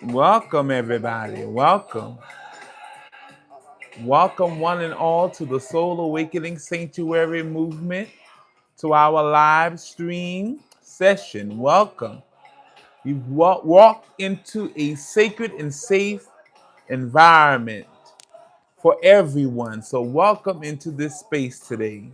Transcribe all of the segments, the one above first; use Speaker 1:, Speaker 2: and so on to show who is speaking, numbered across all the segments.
Speaker 1: Welcome, everybody. Welcome. Welcome, one and all, to the Soul Awakening Sanctuary Movement, to our live stream session. Welcome. You've walked into a sacred and safe environment for everyone. So, welcome into this space today.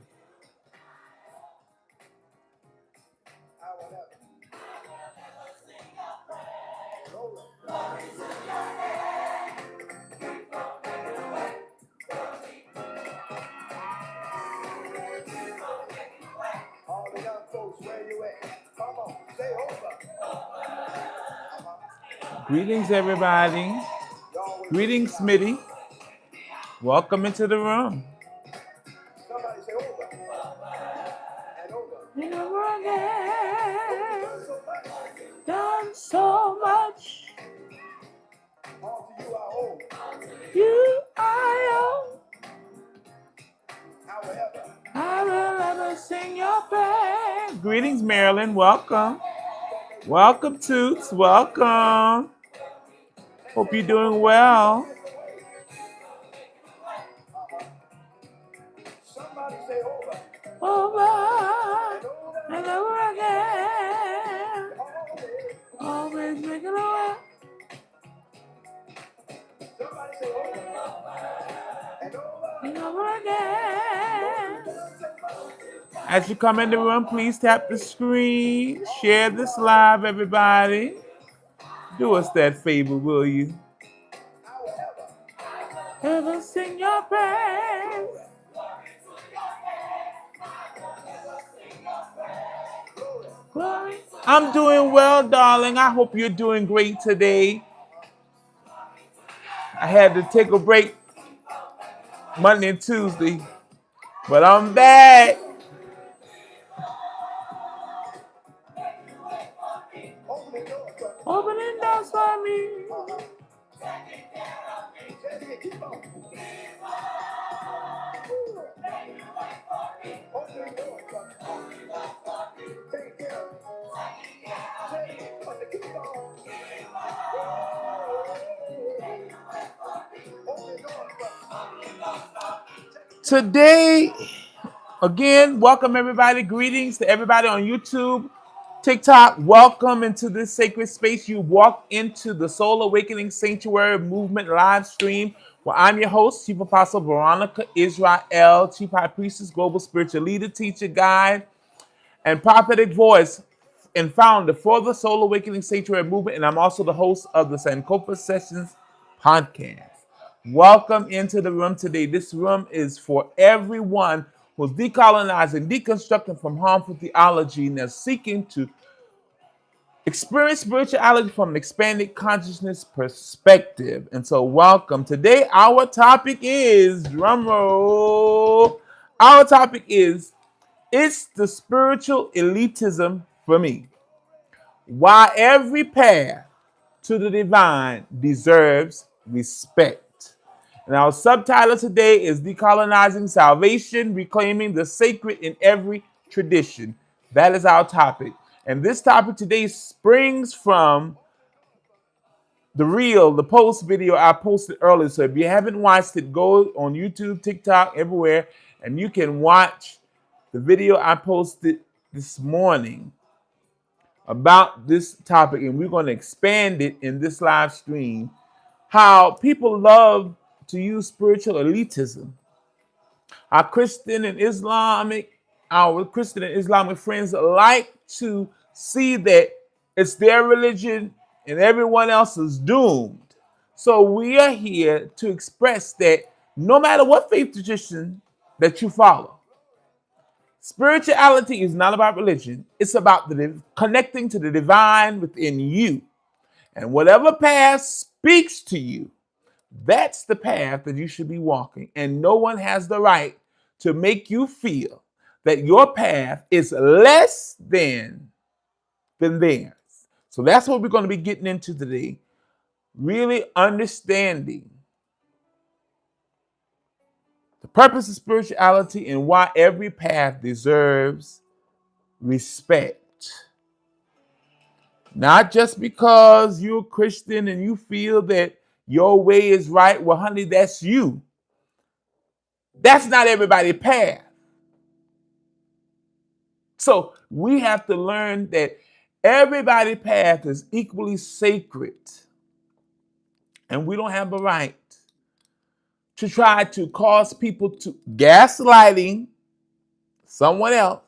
Speaker 1: Greetings, everybody. Greetings, Smitty. Welcome into the room. Somebody say over and over. And over again. Done so much. All to you I owe. You I owe. However, I will ever sing your praise. Greetings, Marilyn. Welcome. Welcome, Toots. Welcome. Hope you're doing well. Somebody say over. Over and over again. Always making a way. Somebody say over and over again. As you come in the room, please tap the screen. Share this live, everybody. Do us that favor, will you? Ever sing your praise. Glory. I'm doing well, darling. I hope you're doing great today. I had to take a break Monday and Tuesday, but I'm back. Opening doors for me. Today, again, welcome everybody. Greetings to everybody on YouTube, TikTok. Welcome into this sacred space. You walk into the Soul Awakening Sanctuary Movement live stream, where I'm your host, Chief Apostle Veronica Yisrael, Chief High Priestess, Global Spiritual Leader, Teacher, Guide, and Prophetic Voice, and founder for the Soul Awakening Sanctuary Movement. And I'm also the host of the Sankofa Sessions podcast. Welcome into the room today. This room is for everyone who's decolonizing, deconstructing from harmful theology, and they're seeking to experience spirituality from an expanded consciousness perspective. And so, welcome. Today, our topic is, drum roll, our topic is, it's the spiritual elitism for me. Why every path to the divine deserves respect. And our subtitle today is Decolonizing Salvation, Reclaiming the Sacred in Every Tradition. That is our topic. And this topic today springs from the post video I posted earlier. So if you haven't watched it, go on YouTube, TikTok, everywhere, and you can watch the video I posted this morning about this topic. And we're going to expand it in this live stream. How people love to use spiritual elitism. Our Christian and Islamic friends like to see that it's their religion and everyone else is doomed. So we are here to express that no matter what faith tradition that you follow, spirituality is not about religion. It's about connecting to the divine within you. And whatever path speaks to you, that's the path that you should be walking. And no one has the right to make you feel that your path is less than theirs. So that's what we're going to be getting into today. Really understanding the purpose of spirituality and why every path deserves respect. Not just because you're a Christian and you feel that your way is right. Well, honey, that's you. That's not everybody's path. So we have to learn that everybody's path is equally sacred. And we don't have a right to try to cause people to gaslighting someone else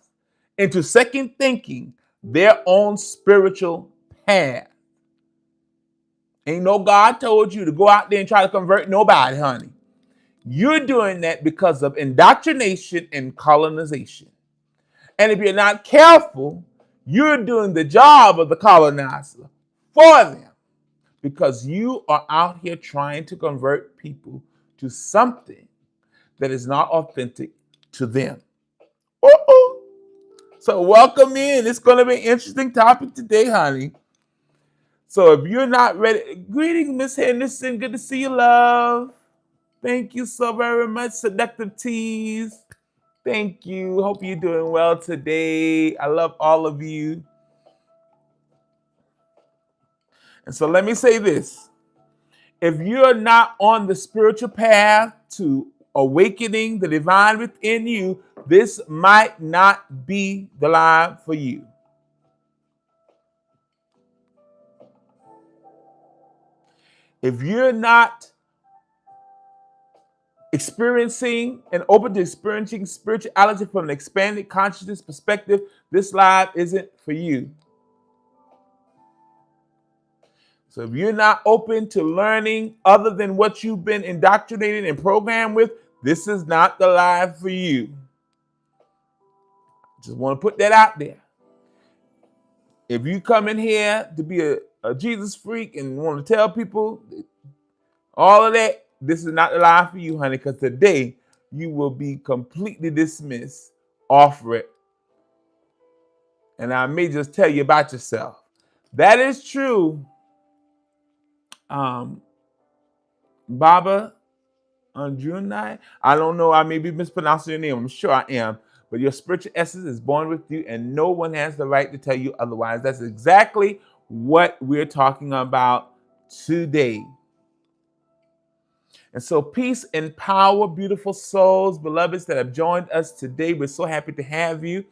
Speaker 1: into second thinking their own spiritual path. Ain't no God told you to go out there and try to convert nobody, honey. You're doing that because of indoctrination and colonization. And if you're not careful, you're doing the job of the colonizer for them because you are out here trying to convert people to something that is not authentic to them. Uh-oh. So welcome in. It's going to be an interesting topic today, honey. So if you're not ready, greetings, Miss Henderson. Good to see you, love. Thank you so very much, Seductive Tease. Thank you. Hope you're doing well today. I love all of you. And so let me say this. If you're not on the spiritual path to awakening the divine within you, this might not be the live for you. If you're not experiencing and open to experiencing spirituality from an expanded consciousness perspective, this live isn't for you. So if you're not open to learning other than what you've been indoctrinated and programmed with, this is not the live for you. Just want to put that out there. If you come in here to be a Jesus freak and want to tell people all of that, this is not the live for you, honey, because today you will be completely dismissed off it. And I may just tell you about yourself. That is true. Baba Anjunai. I don't know. I may be mispronouncing your name. I'm sure I am. But your spiritual essence is born with you, and no one has the right to tell you otherwise. That's exactly what we're talking about today. And so peace and power, beautiful souls, beloveds that have joined us today. We're so happy to have you.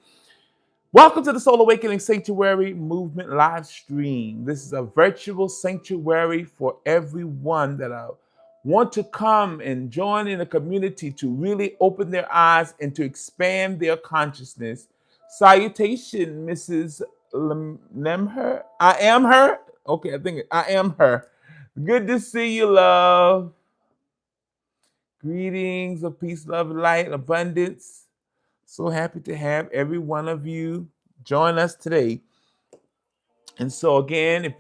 Speaker 1: Welcome to the Soul Awakening Sanctuary Movement live stream. This is a virtual sanctuary for everyone that want to come and join in a community to really open their eyes and to expand their consciousness. Salutation, Mrs. Lemher. I am her. Okay, I think I am her. Good to see you, love. Greetings of peace, love, light, abundance. So happy to have every one of you join us today. And so again, if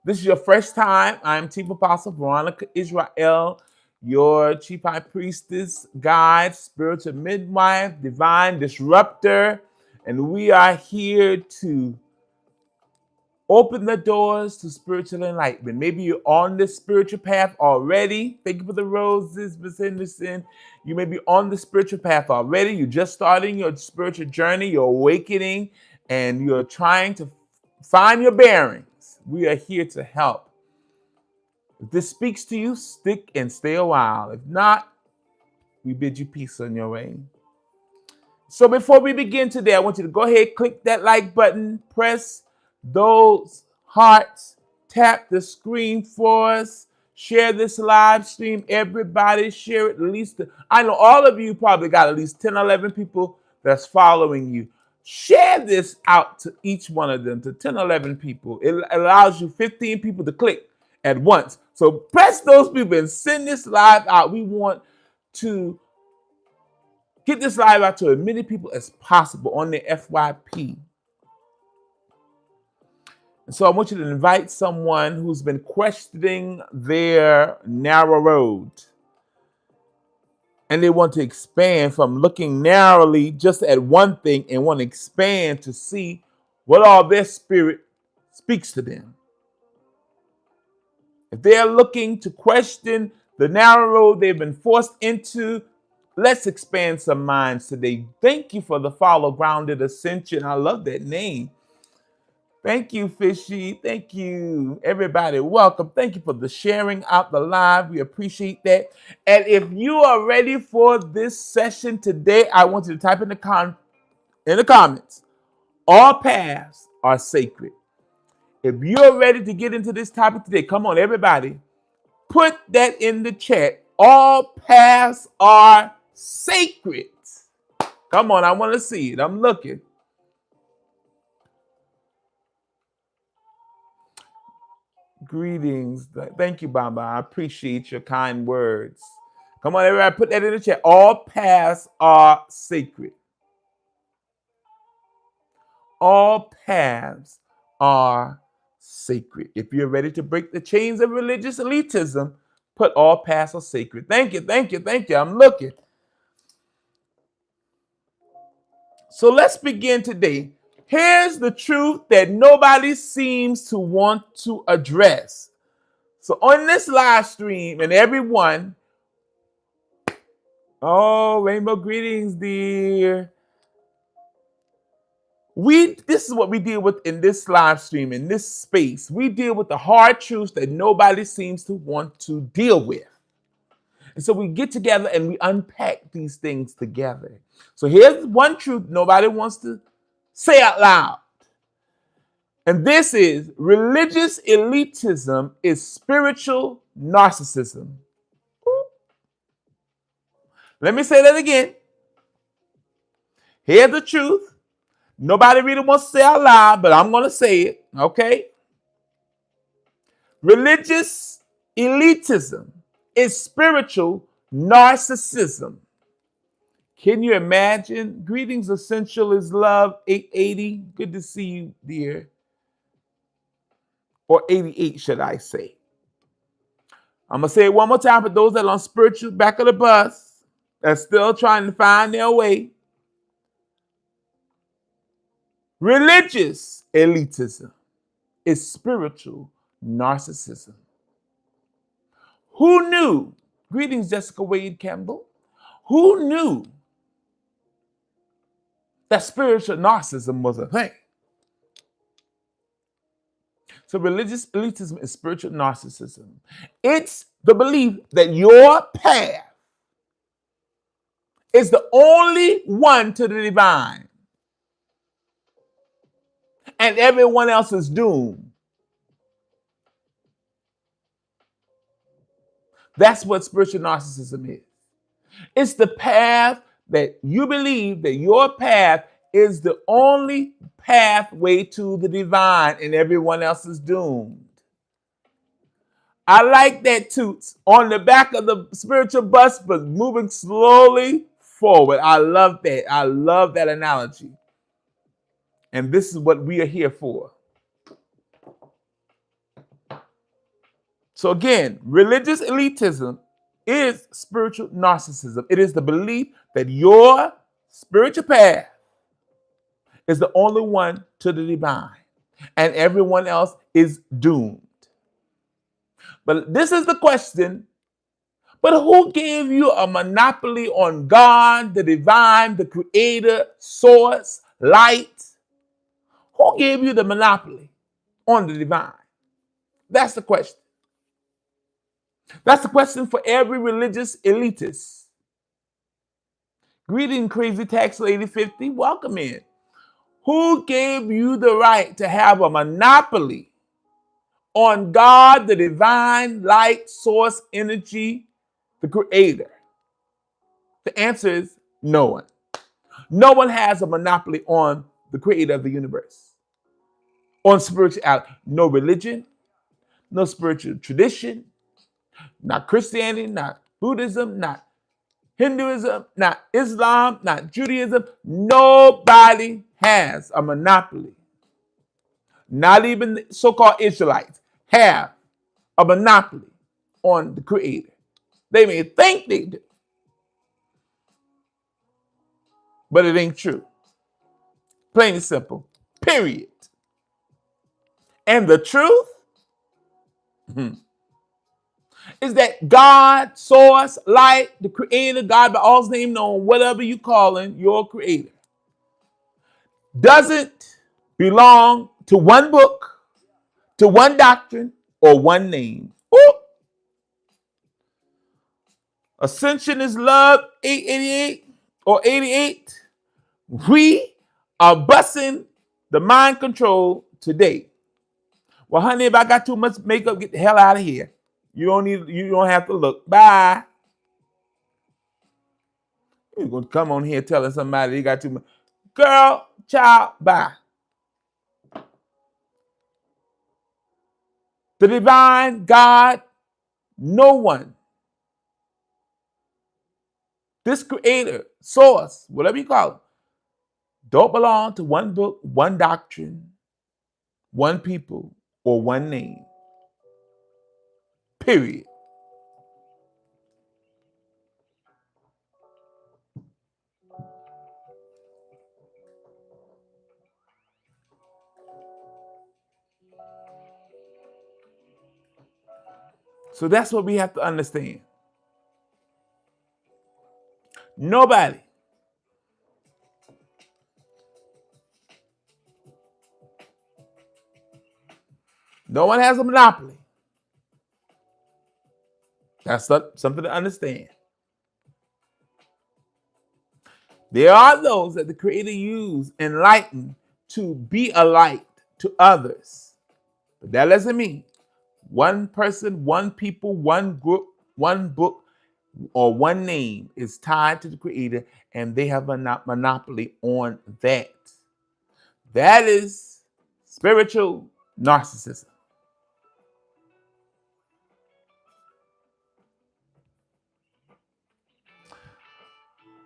Speaker 1: this is your first time, I'm Chief Apostle Veronica Yisrael, your Chief High Priestess, guide, spiritual midwife, divine disruptor, and we are here to open the doors to spiritual enlightenment. Maybe you're on this spiritual path already. Thank you for the roses, Ms. Henderson. You may be on the spiritual path already. You're just starting your spiritual journey. You're awakening, and you're trying to find your bearings. We are here to help. If this speaks to you, stick and stay a while. If not, we bid you peace on your way. So before we begin today, I want you to go ahead, click that like button, press those hearts, tap the screen for us, share this live stream. Everybody share it. At least, I know all of you probably got at least 10, 11 people that's following you. Share this out to each one of them, to 10, 11 people. It allows you 15 people to click at once. So press those people and send this live out. We want to get this live out to as many people as possible on their FYP. And so I want you to invite someone who's been questioning their narrow road. And they want to expand from looking narrowly just at one thing and want to expand to see what all their spirit speaks to them. If they're looking to question the narrow road they've been forced into, let's expand some minds today. Thank you for the follow, Grounded Ascension. I love that name. Thank you, Fishy. Thank you, everybody. Welcome. Thank you for the sharing out the live. We appreciate that. And if you are ready for this session today, I want you to type in the comments. All paths are sacred. If you're ready to get into this topic today, come on, everybody. Put that in the chat. All paths are sacred. Come on, I want to see it. I'm looking. Greetings. Thank you, Baba. I appreciate your kind words. Come on, everybody, put that in the chat. All paths are sacred. All paths are sacred. If you're ready to break the chains of religious elitism, put all paths are sacred. Thank you, thank you, thank you. I'm looking. So let's begin today. Here's the truth that nobody seems to want to address. So on this live stream, and everyone, oh, rainbow greetings, dear. This is what we deal with in this live stream, in this space. We deal with the hard truths that nobody seems to want to deal with. And so we get together and we unpack these things together. So here's one truth nobody wants to say out loud. And this is religious elitism is spiritual narcissism. Let me say that again. Here's the truth. Nobody really wants to say out loud, but I'm going to say it, okay? Religious elitism is spiritual narcissism. Can you imagine? Greetings, Essential is Love, 880. Good to see you, dear. Or 88, should I say. I'm going to say it one more time for those that are on spiritual back of the bus, that's still trying to find their way. Religious elitism is spiritual narcissism. Who knew? Greetings, Jessica Wade Campbell. Who knew that spiritual narcissism was a thing? So religious elitism is spiritual narcissism. It's the belief that your path is the only one to the divine and everyone else is doomed. That's what spiritual narcissism is. It's the path that you believe that your path is the only pathway to the divine and everyone else is doomed. I like that, Toots. On the back of the spiritual bus, but moving slowly forward. I love that. I love that analogy. And this is what we are here for. So again, religious elitism is spiritual narcissism. It is the belief that your spiritual path is the only one to the divine and everyone else is doomed. But this is the question, but who gave you a monopoly on God, the divine, the creator, source, light? Who gave you the monopoly on the divine? That's the question. That's the question for every religious elitist. Greeting, Crazy Tax Lady 50. Welcome in. Who gave you the right to have a monopoly on God, the divine, light, source, energy, the creator? The answer is no one. No one has a monopoly on the creator of the universe, on spirituality. No religion, no spiritual tradition, not Christianity, not Buddhism, not Hinduism, not Islam, not Judaism. Nobody has a monopoly. Not even the so-called Israelites have a monopoly on the creator. They may think they do, but it ain't true. Plain and simple. Period. And the truth is that God, source, light, the creator, God by all name known, whatever you calling your creator, doesn't belong to one book, to one doctrine, or one name. Ooh. Ascension is love 888 or 88. We are busting the mind control today. Well, honey, if I got too much makeup, get the hell out of here. You don't have to look. Bye. You're gonna come on here telling somebody they got too much. Girl, child, bye. The divine God, no one. This creator, source, whatever you call it, don't belong to one book, one doctrine, one people, or one name. Period. So that's what we have to understand. Nobody. No one has a monopoly. That's something to understand. There are those that the Creator used, enlightened, to be a light to others. But that doesn't mean one person, one people, one group, one book, or one name is tied to the Creator and they have a monopoly on that. That is spiritual narcissism.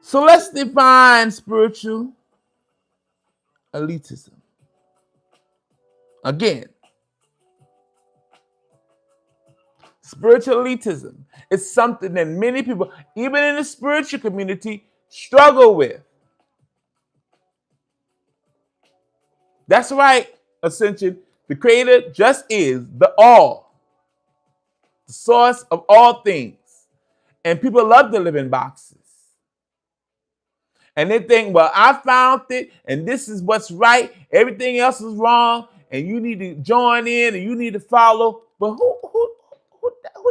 Speaker 1: So let's define spiritual elitism. Again, spiritual elitism is something that many people, even in the spiritual community, struggle with. That's right, Ascension. The Creator just is the all, the source of all things. And people love to live in boxes. And they think, well, I found it, and this is what's right. Everything else is wrong, and you need to join in, and you need to follow. But who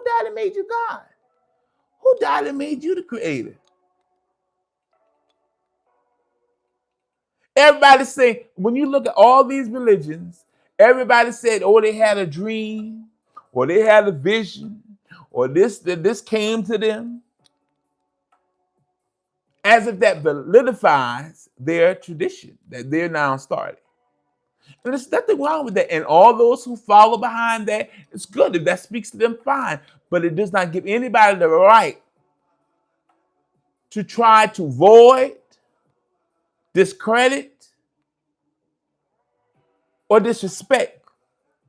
Speaker 1: died and made you God? Who died and made you the Creator? Everybody say, when you look at all these religions, everybody said, oh, they had a dream, or they had a vision, or this came to them, as if that validifies their tradition that they're now starting. And there's nothing wrong with that. And all those who follow behind that, it's good. If that speaks to them, fine. But it does not give anybody the right to try to void, discredit, or disrespect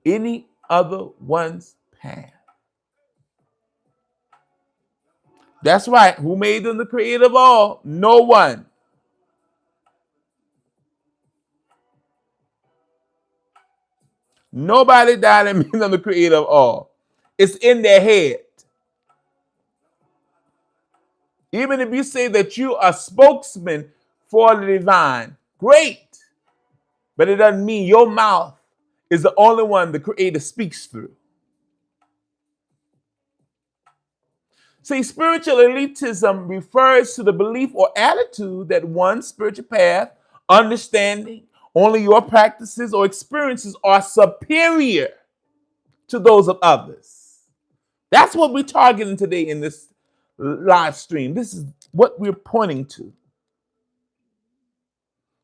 Speaker 1: any other one's path. That's right. Who made them the Creator of all? No one. Nobody died and made them the Creator of all. It's in their head. Even if you say that you are a spokesman for the divine, great. But it doesn't mean your mouth is the only one the Creator speaks through. See, spiritual elitism refers to the belief or attitude that one's spiritual path, understanding, only your practices or experiences are superior to those of others. That's what we're targeting today in this live stream. This is what we're pointing to.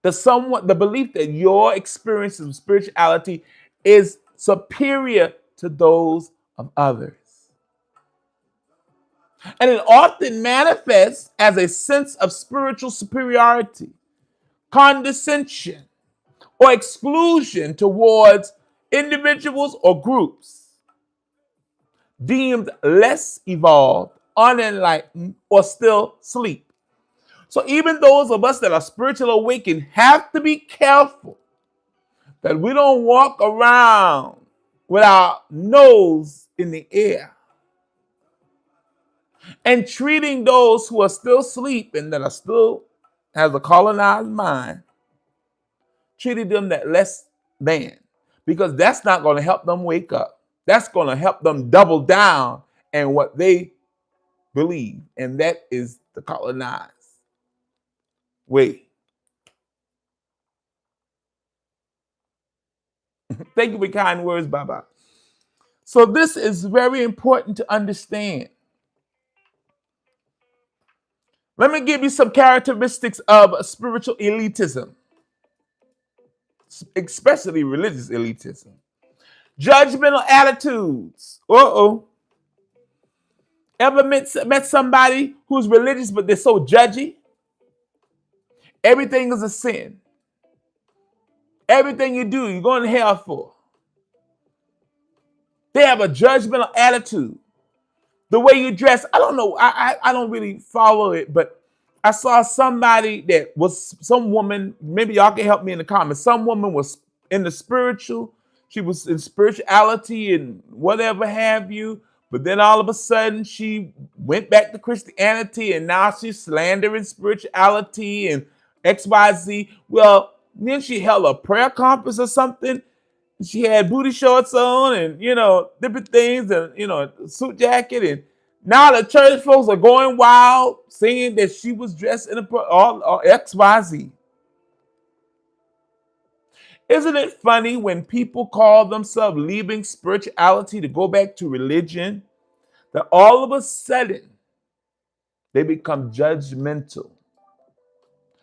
Speaker 1: The belief that your experience of spirituality is superior to those of others. And it often manifests as a sense of spiritual superiority, condescension, or exclusion towards individuals or groups deemed less evolved, unenlightened, or still asleep. So even those of us that are spiritually awakened have to be careful that we don't walk around with our nose in the air and treating those who are still asleep and that are still has a colonized mind, treating them that less than. because that's not going to help them wake up. That's going to help them double down in what they believe, and that is the colonized way. Thank you for kind words, Baba. So this is very important to understand. Let me give you some characteristics of spiritual elitism, especially religious elitism. Judgmental attitudes. Uh-oh. Ever met somebody who's religious but they're so judgy? Everything is a sin. Everything you do, you're going to hell for. They have a judgmental attitude. The way you dress, I don't know. I don't really follow it, but I saw somebody that was some woman. Maybe y'all can help me in the comments. Some woman was in the spiritual. She was in spirituality and whatever have you. But then all of a sudden she went back to Christianity and now she's slandering spirituality and XYZ. Well, then she held a prayer conference or something. She had booty shorts on and, different things and, a suit jacket. And now the church folks are going wild saying that she was dressed in all XYZ. Isn't it funny when people call themselves leaving spirituality to go back to religion, that all of a sudden they become judgmental?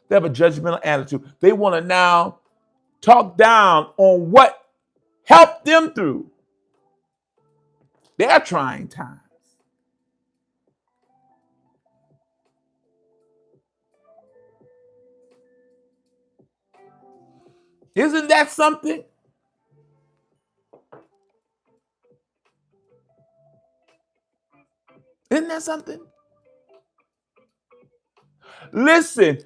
Speaker 1: They have a judgmental attitude. They want to now talk down on what helped them through their trying times. Isn't that something? Isn't that something? Listen,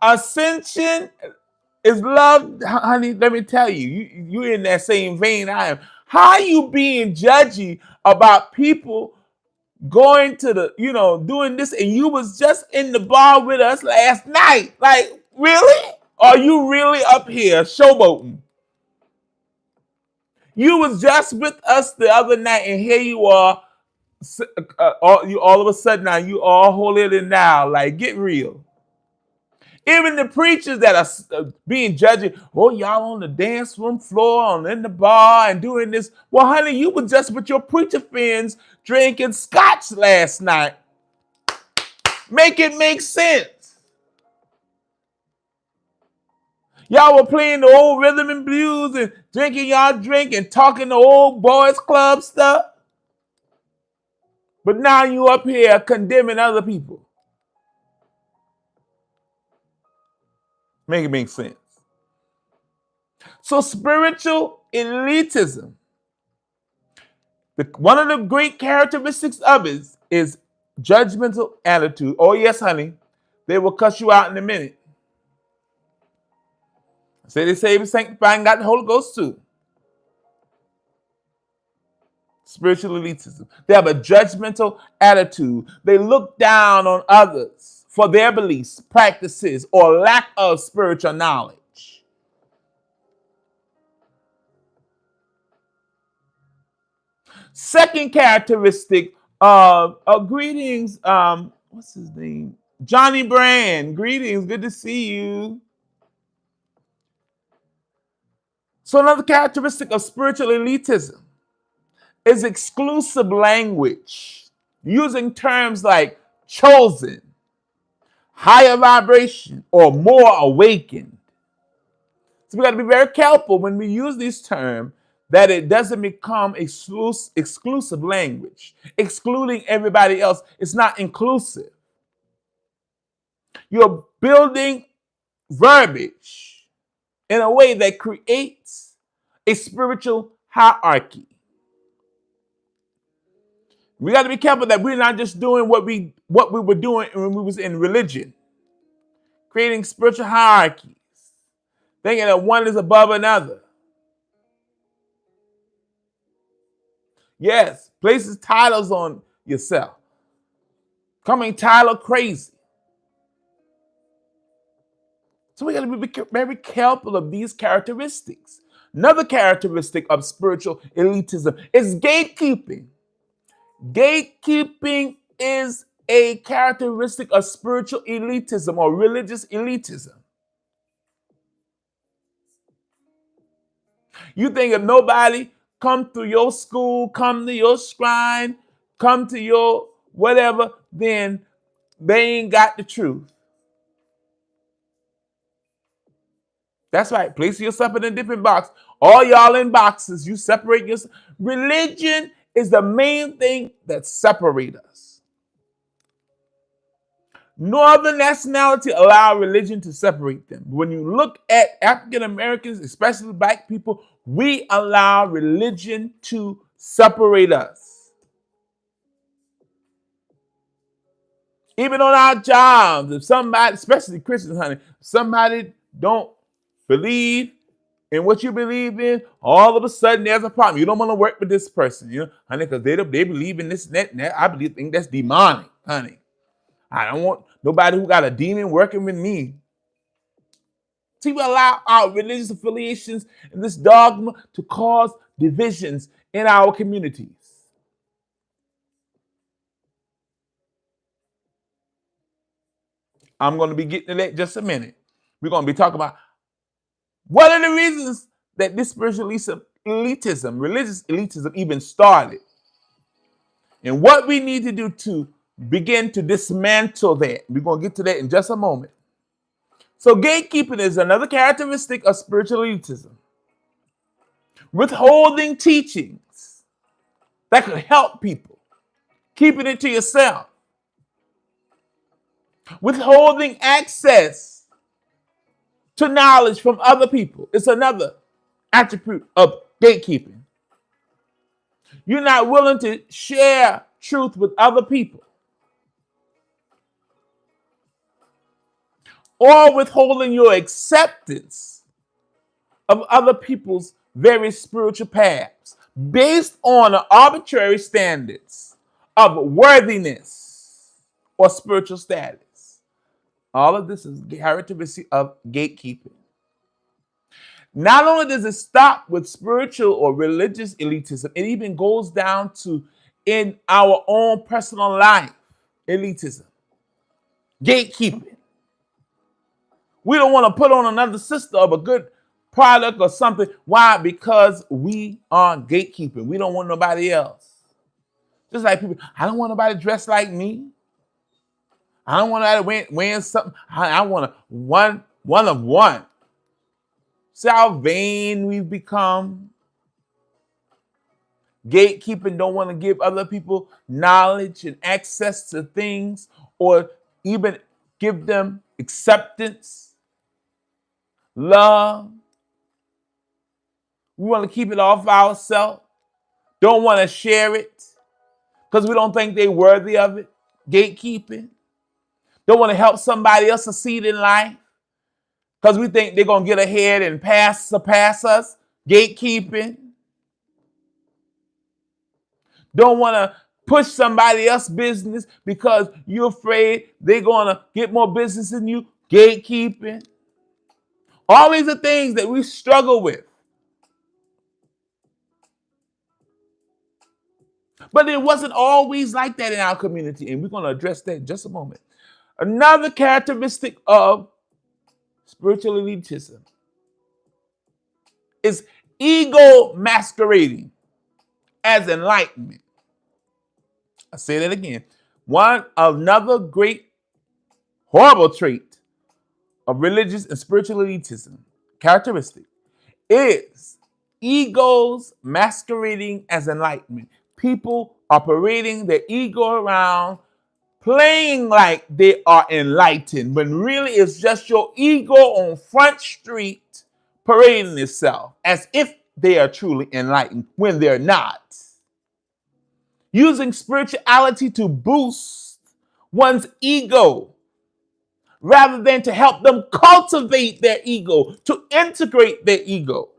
Speaker 1: ascension is love, honey. Let me tell you, you're in that same vein I am. How are you being judgy about people going to the, doing this, and you was just in the bar with us last night? Like, really? Are you really up here showboating? You was just with us the other night, and here you are. All of a sudden now you all holier than now. Like, get real. Even the preachers that are being judged, oh, y'all on the dance room floor, in the bar, and doing this. Well, honey, you were just with your preacher friends drinking scotch last night. Make it make sense. Y'all were playing the old rhythm and blues and drinking y'all drink and talking the old boys club stuff. But now you up here condemning other people. Make it make sense. So spiritual elitism, one of the great characteristics of it is judgmental attitude. Oh yes, honey, they will cuss you out in a minute. Say they saved, sanctified, and got the Holy Ghost too. Spiritual elitism. They have a judgmental attitude. They look down on others for their beliefs, practices, or lack of spiritual knowledge. Second characteristic of greetings, what's his name? Johnny Brand. Greetings, good to see you. So another characteristic of spiritual elitism is exclusive language, using terms like chosen, higher vibration, or more awakened. So we got to be very careful when we use these terms that it doesn't become exclusive language, excluding everybody else. It's not inclusive. You're building verbiage in a way that creates a spiritual hierarchy. We got to be careful that we're not just doing what we were doing when we was in religion, creating spiritual hierarchies, thinking that one is above another. Yes, places titles on yourself, coming title crazy. So we got to be very careful of these characteristics. Another characteristic of spiritual elitism is gatekeeping. Gatekeeping is a characteristic of spiritual elitism or religious elitism. You think if nobody come to your school, come to your shrine, come to your whatever, then they ain't got the truth. That's right. Place yourself in a different box. All y'all in boxes. You separate yourself. Religion is the main thing that separates us. No other nationality allow religion to separate them. When you look at African Americans, especially black people, we allow religion to separate us. Even on our jobs, if somebody, especially Christians, honey, somebody don't believe in what you believe in, all of a sudden there's a problem. You don't want to work with this person, honey, because they believe in this and that. I think that's demonic, honey. I don't want nobody who got a demon working with me. See, we allow our religious affiliations and this dogma to cause divisions in our communities. I'm going to be getting to that in just a minute. We're going to be talking about what are the reasons that this spiritual elitism, religious elitism even started, and what we need to do to begin to dismantle that. We're going to get to that in just a moment. So gatekeeping is another characteristic of spiritual elitism. Withholding teachings that could help people. Keeping it to yourself. Withholding access to knowledge from other people. It's another attribute of gatekeeping. You're not willing to share truth with other people. Or withholding your acceptance of other people's very spiritual paths based on arbitrary standards of worthiness or spiritual status. All of this is characteristic of gatekeeping. Not only does it stop with spiritual or religious elitism, it even goes down to in our own personal life elitism, gatekeeping. We don't want to put on another sister of a good product or something. Why? Because we are gatekeeping. We don't want nobody else. Just like people, I don't want nobody dressed like me. I don't want nobody wearing something. I want one of one. See how vain we've become? Gatekeeping don't want to give other people knowledge and access to things or even give them acceptance, love. We want to keep it all for ourselves. Don't want to share it because we don't think they're worthy of it. Gatekeeping. Don't want to help somebody else succeed in life because we think they're going to get ahead and surpass us. Gatekeeping. Don't want to push somebody else's business because you're afraid they're going to get more business than you. Gatekeeping. All these are things that we struggle with. But it wasn't always like that in our community, and we're going to address that in just a moment. Another characteristic of spiritual elitism is ego masquerading as enlightenment. I say that again. Another great, horrible trait of religious and spiritual elitism, characteristic, is egos masquerading as enlightenment. People are parading their ego around, playing like they are enlightened, when really it's just your ego on Front Street parading itself as if they are truly enlightened when they're not. Using spirituality to boost one's ego rather than to help them cultivate their ego, to integrate their ego.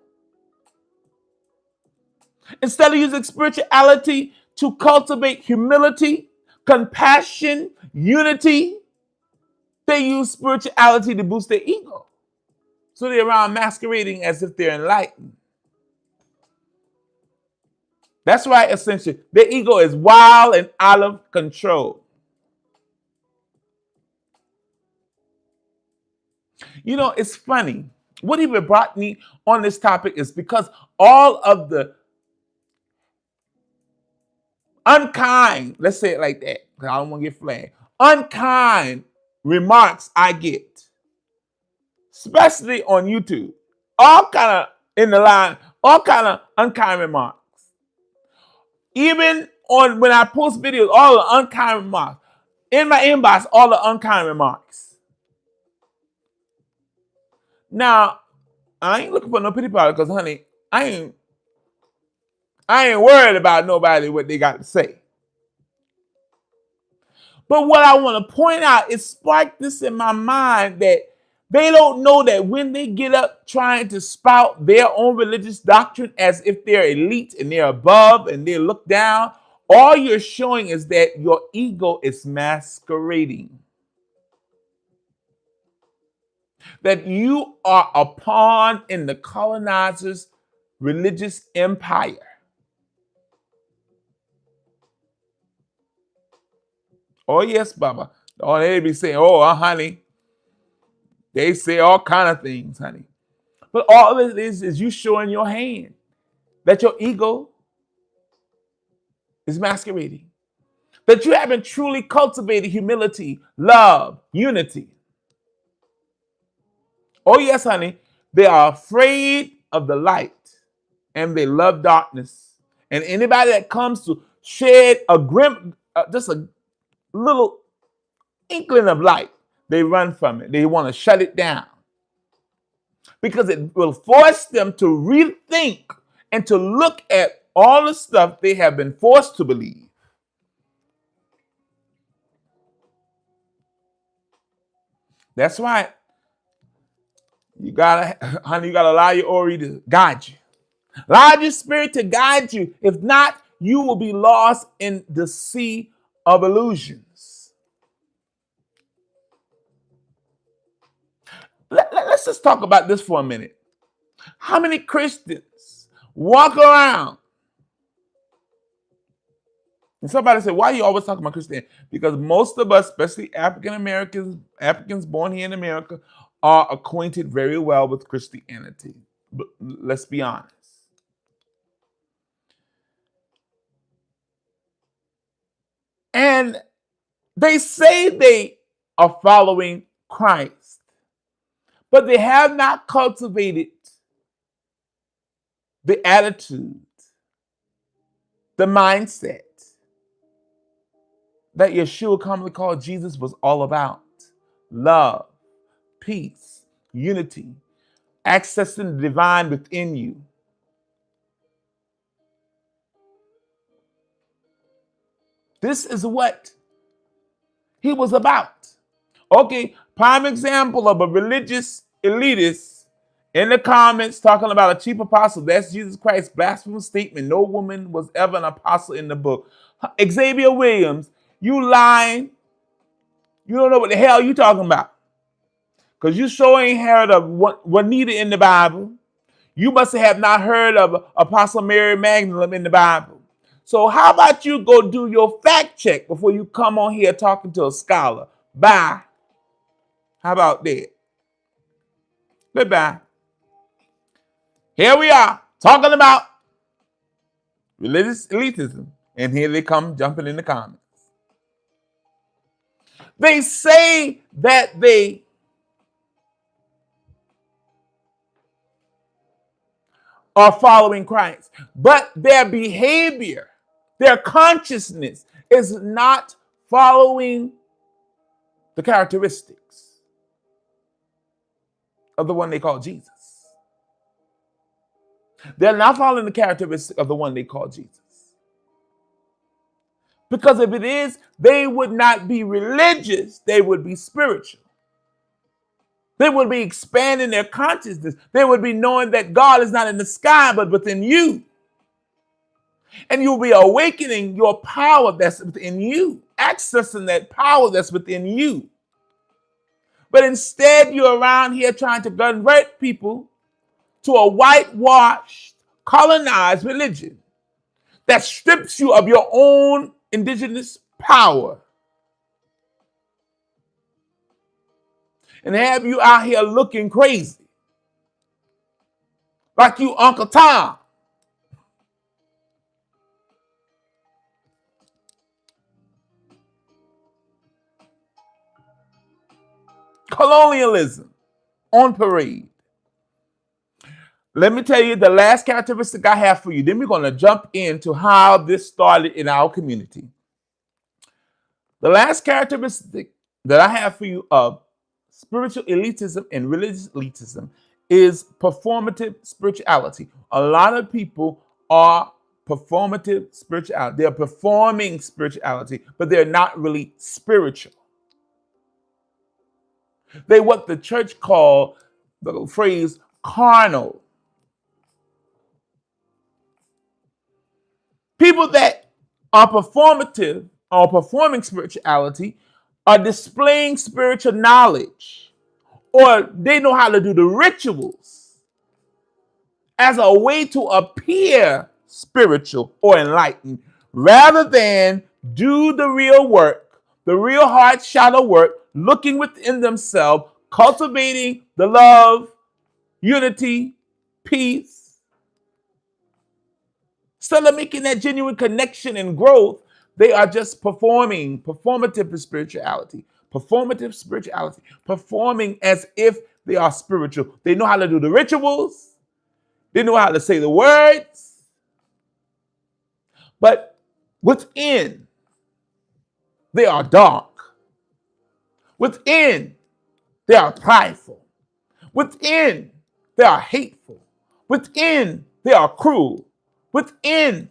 Speaker 1: Instead of using spirituality to cultivate humility, compassion, unity, they use spirituality to boost their ego. So they're around masquerading as if they're enlightened. That's why essentially their ego is wild and out of control. You know, it's funny. What even brought me on this topic is because all of the unkind, let's say it like that, because I don't want to get flagged, unkind remarks I get, especially on YouTube, all kind of in the line, all kind of unkind remarks. Even on when I post videos, all the unkind remarks. In my inbox, all the unkind remarks. Now, I ain't looking for no pity party because, honey, I ain't worried about nobody what they got to say. But what I want to point out is spark this in my mind that they don't know that when they get up trying to spout their own religious doctrine as if they're elite and they're above and they look down, all you're showing is that your ego is masquerading. That you are a pawn in the colonizer's religious empire. Oh, yes, Baba. Oh, they be saying, honey. They say all kind of things, honey. But all it is you showing your hand that your ego is masquerading. That you haven't truly cultivated humility, love, unity. Oh, yes, honey. They are afraid of the light and they love darkness. And anybody that comes to shed a just a little inkling of light, they run from it. They want to shut it down because it will force them to rethink and to look at all the stuff they have been forced to believe. That's right. You gotta allow your Ori to guide you. Allow your spirit to guide you. If not, you will be lost in the sea of illusions. Let's just talk about this for a minute. How many Christians walk around? And somebody said, why are you always talking about Christianity? Because most of us, especially Africans born here in America, are acquainted very well with Christianity. But let's be honest. And they say they are following Christ, but they have not cultivated the attitude, the mindset that Yeshua, commonly called Jesus, was all about. Love, peace, unity, accessing the divine within you. This is what he was about. Okay, prime example of a religious elitist in the comments talking about a chief apostle. That's Jesus Christ. Blasphemous statement. No woman was ever an apostle in the book. Xavier Williams, you lying. You don't know what the hell you talking about. Because you sure ain't heard of Juanita in the Bible. You must have not heard of Apostle Mary Magdalene in the Bible. So how about you go do your fact check before you come on here talking to a scholar? Bye. How about that? Goodbye. Here we are talking about religious elitism. And here they come jumping in the comments. They say that they are following Christ, but their behavior, their consciousness is not following the characteristics of the one they call Jesus. They're not following the characteristics of the one they call Jesus. Because if it is, they would not be religious, they would be spiritual. They would be expanding their consciousness. They would be knowing that God is not in the sky, but within you. And you'll be awakening your power that's within you, accessing that power that's within you. But instead, you're around here trying to convert people to a whitewashed, colonized religion that strips you of your own indigenous power and have you out here looking crazy, like you Uncle Tom. Colonialism on parade. Let me tell you the last characteristic I have for you. Then we're going to jump into how this started in our community. The last characteristic that I have for you of spiritual elitism and religious elitism is performative spirituality. A lot of people are performative spirituality. They're performing spirituality, but they're not really spiritual. They what the church called the phrase carnal. People that are performative or performing spirituality are displaying spiritual knowledge, or they know how to do the rituals as a way to appear spiritual or enlightened rather than do the real work, the real hard shadow work, looking within themselves, cultivating the love, unity, peace. Instead of making that genuine connection and growth, they are just performing performative spirituality, performing as if they are spiritual. They know how to do the rituals. They know how to say the words. But within, they are dark. Within, they are prideful. Within, they are hateful. Within, they are cruel. Within,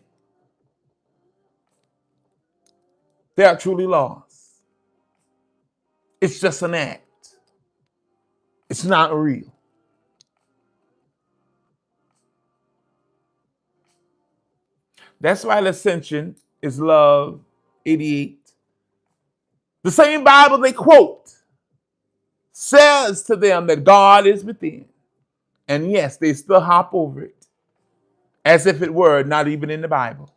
Speaker 1: they are truly lost. It's just an act. It's not real. That's why the Ascension is love 88. The same Bible they quote says to them that God is within. And yes, they still hop over it as if it were not even in the Bible.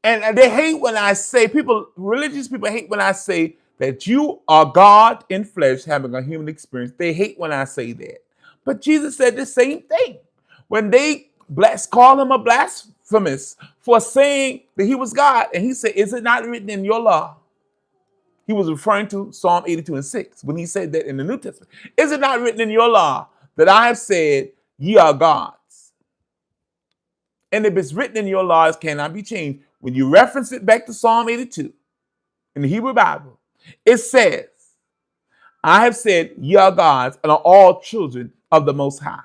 Speaker 1: And they hate when I say, religious people hate when I say that you are God in flesh having a human experience. They hate when I say that. But Jesus said the same thing. When they call him a blasphemous for saying that he was God, and he said, is it not written in your law? He was referring to Psalm 82 and 6 when he said that in the New Testament. Is it not written in your law that I have said, ye are gods? And if it's written in your law, it cannot be changed. When you reference it back to Psalm 82 in the Hebrew Bible, it says, I have said, ye are gods and are all children of the Most High.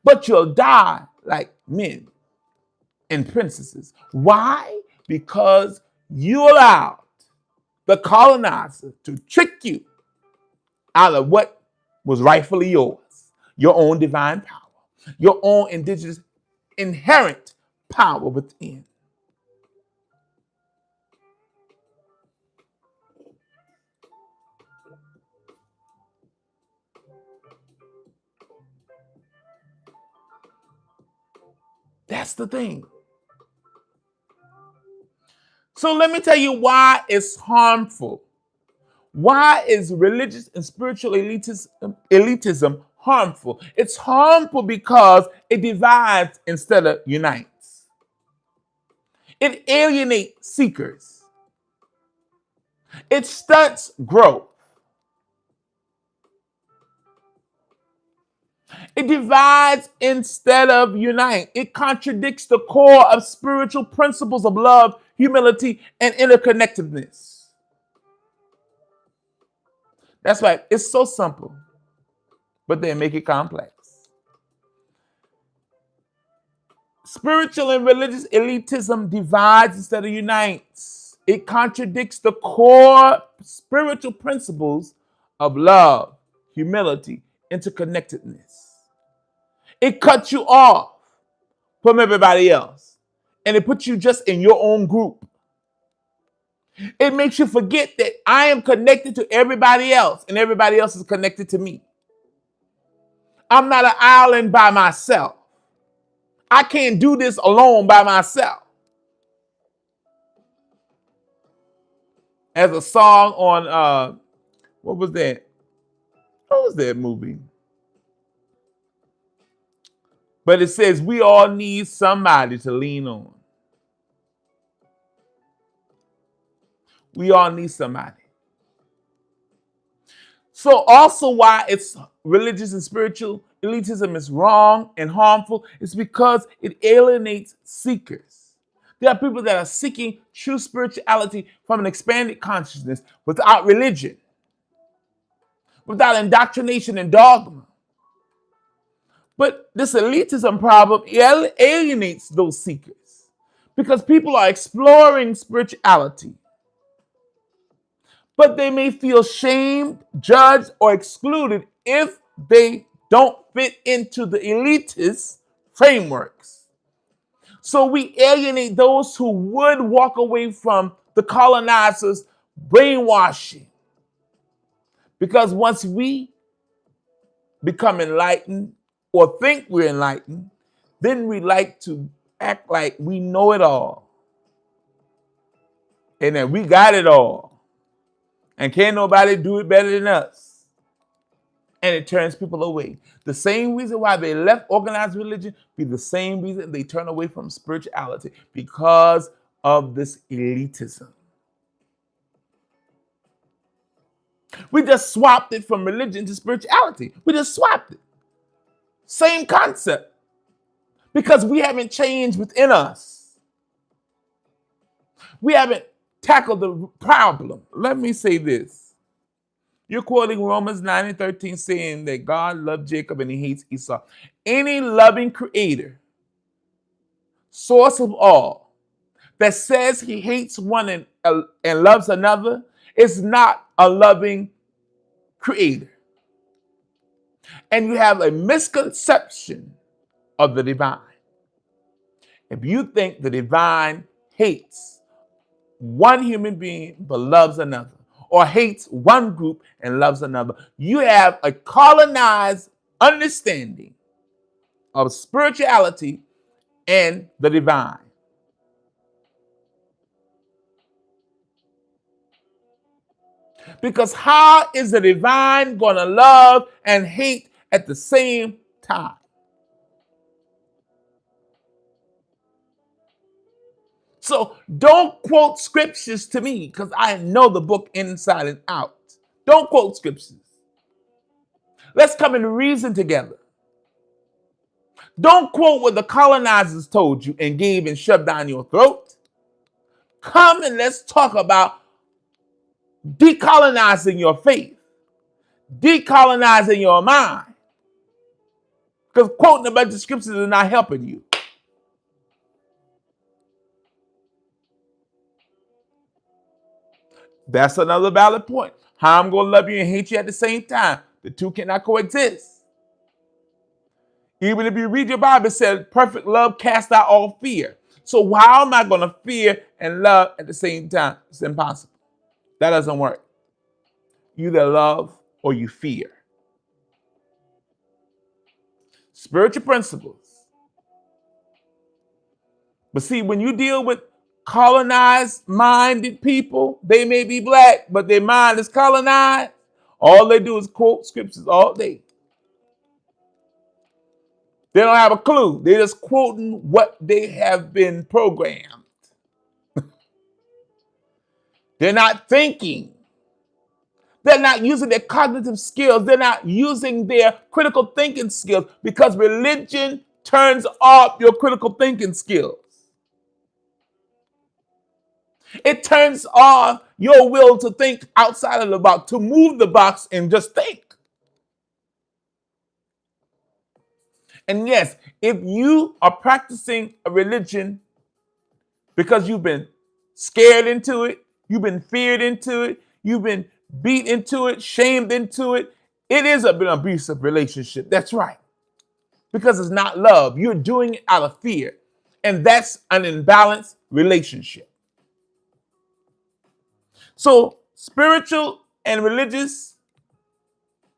Speaker 1: But you'll die like men and princesses. Why? Because you allowed the colonizer to trick you out of what was rightfully yours, your own divine power, your own indigenous inherent power within. That's the thing. So let me tell you why it's harmful. Why is religious and spiritual elitism harmful? It's harmful because it divides instead of unites. It alienates seekers. It stunts growth. It divides instead of unite. It contradicts the core of spiritual principles of love, humility, and interconnectedness. That's right. It's so simple, but they make it complex. Spiritual and religious elitism divides instead of unites. It contradicts the core spiritual principles of love, humility, interconnectedness. It cuts you off from everybody else, and it puts you just in your own group. It makes you forget that I am connected to everybody else, and everybody else is connected to me. I'm not an island by myself. I can't do this alone by myself. As a song on what was that? What was that movie? But it says we all need somebody to lean on. We all need somebody. So also why it's religious and spiritual elitism is wrong and harmful is because it alienates seekers. There are people that are seeking true spirituality from an expanded consciousness without religion, without indoctrination and dogma. But this elitism problem alienates those seekers because people are exploring spirituality, but they may feel shamed, judged, or excluded if they don't fit into the elitist frameworks. So we alienate those who would walk away from the colonizers' brainwashing. Because once we become enlightened or think we're enlightened, then we like to act like we know it all and that we got it all and can't nobody do it better than us. And it turns people away. The same reason why they left organized religion be the same reason they turn away from spirituality, because of this elitism. We just swapped it from religion to spirituality. We just swapped it. Same concept. Because we haven't changed within us. We haven't tackled the problem. Let me say this. You're quoting Romans 9:13 saying that God loved Jacob and he hates Esau. Any loving creator, source of all, that says he hates one and loves another is not a loving creator. And you have a misconception of the divine. If you think the divine hates one human being but loves another, or hates one group and loves another, you have a colonized understanding of spirituality and the divine. Because how is the divine going to love and hate at the same time? So don't quote scriptures to me because I know the book inside and out. Don't quote scriptures. Let's come and reason together. Don't quote what the colonizers told you and gave and shoved down your throat. Come and let's talk about decolonizing your faith, decolonizing your mind. Because quoting a bunch of scriptures is not helping you. That's another valid point. How I'm going to love you and hate you at the same time. The two cannot coexist. Even if you read your Bible, it says perfect love casts out all fear. So how am I going to fear and love at the same time? It's impossible. That doesn't work. You either love or you fear. Spiritual principles. But see, when you deal with colonized minded people, they may be black, but their mind is colonized. All they do is quote scriptures all day. They don't have a clue. They're just quoting what they have been programmed. They're not thinking. They're not using their cognitive skills. They're not using their critical thinking skills because religion turns off your critical thinking skills. It turns off your will to think outside of the box, to move the box and just think. And yes, if you are practicing a religion because you've been scared into it, you've been feared into it, you've been beat into it, shamed into it, it is an abusive relationship. That's right. Because it's not love. You're doing it out of fear. And that's an imbalanced relationship. So spiritual and religious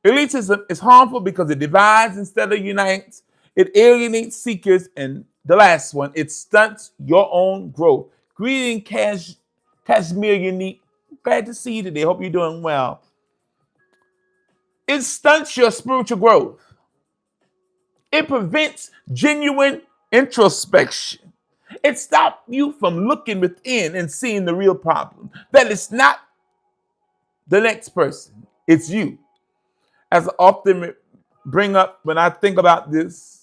Speaker 1: elitism is harmful because it divides instead of unites. It alienates seekers and The last one, it stunts your own growth. Greeting Kashmir Unique. Glad to see you today. Hope you're doing well. It stunts your spiritual growth. It prevents genuine introspection. It stops you from looking within and seeing the real problem. That it's not the next person, it's you. As I often bring up when I think about this,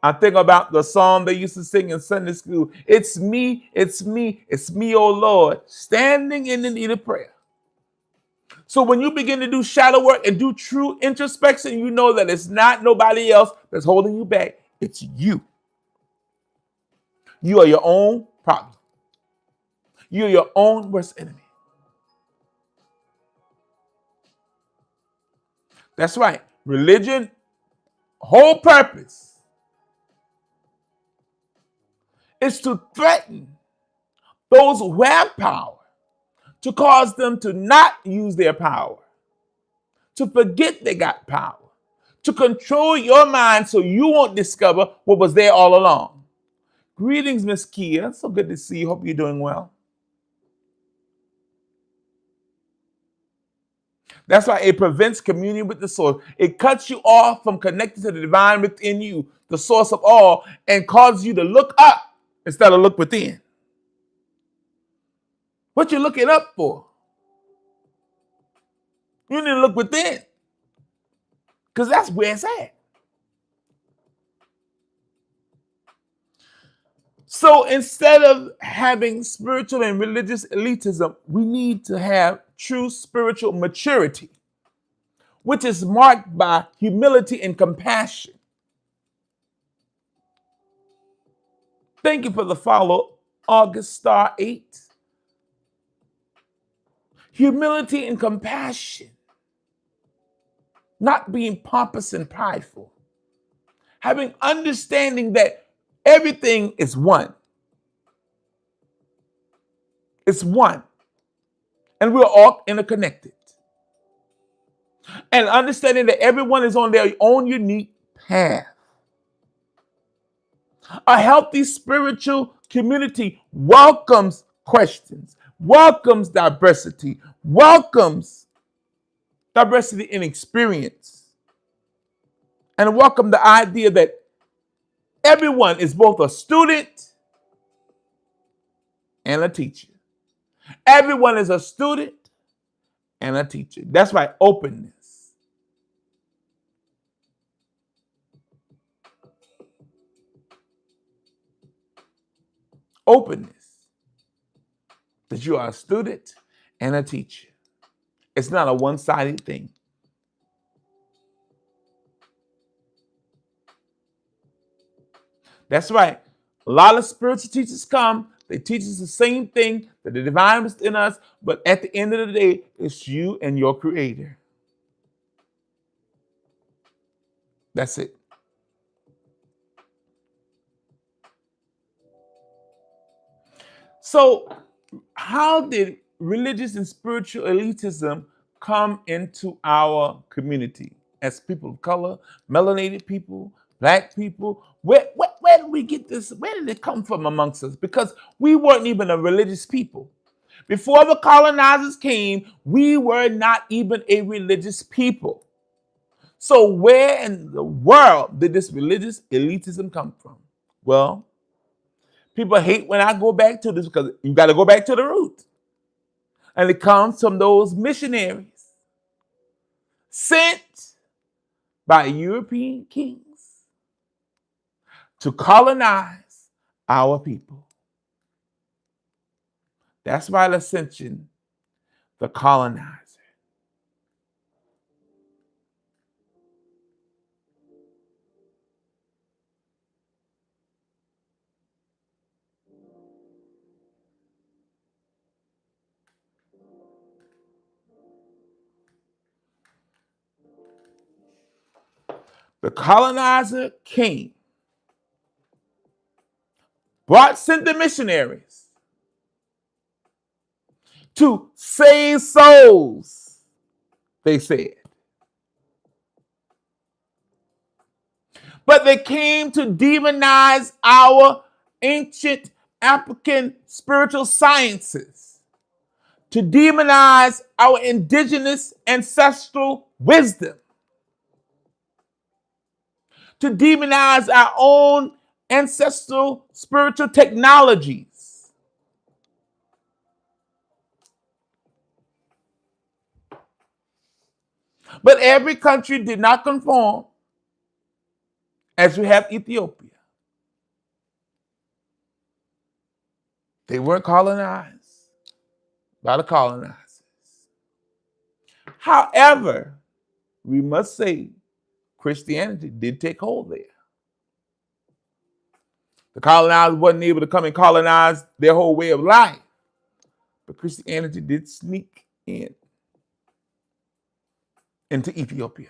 Speaker 1: I think about the song they used to sing in Sunday school. It's me, it's me, it's me, oh Lord, standing in the need of prayer. So when you begin to do shadow work and do true introspection, you know that it's not nobody else that's holding you back. It's you. You are your own problem. You're your own worst enemy. That's right. Religion, whole purpose is to threaten those who have power, to cause them to not use their power, to forget they got power, to control your mind so you won't discover what was there all along. Greetings, Miss Kia. So good to see you. Hope you're doing well. That's why it prevents communion with the source. It cuts you off from connecting to the divine within you, the source of all, and causes you to look up instead of look within. What you looking up for? You need to look within, because that's where it's at. So instead of having spiritual and religious elitism, we need to have true spiritual maturity, which is marked by humility and compassion. Thank you for the follow, August Star 8. Humility and compassion, not being pompous and prideful, having understanding that everything is one. It's one. And we're all interconnected. And understanding that everyone is on their own unique path. A healthy spiritual community welcomes questions, welcomes diversity, welcomes diversity in experience, and welcome the idea that everyone is both a student and a teacher. Everyone is a student and a teacher. That's right, openness. Openness. That you are a student and a teacher. It's not a one-sided thing. That's right. A lot of spiritual teachers come, they teach us the same thing, that the divine is in us, but at the end of the day, it's you and your creator. That's it. So, how did religious and spiritual elitism come into our community as people of color, melanated people, black people? Where did we get this? Where did it come from amongst us? Because we weren't even a religious people. Before the colonizers came, we were not even a religious people. So where in the world did this religious elitism come from? Well, people hate when I go back to this because you got to go back to the root. And it comes from those missionaries sent by European kings to colonize our people. That's why the ascension, the colonizer. The colonizer came, sent the missionaries to save souls, they said. But they came to demonize our ancient African spiritual sciences, to demonize our indigenous ancestral wisdom, to demonize our own ancestral spiritual technologies. But every country did not conform, as we have Ethiopia. They weren't colonized by the colonizers. However, we must say Christianity did take hold there. The colonizers wasn't able to come and colonize their whole way of life, but Christianity did sneak into Ethiopia.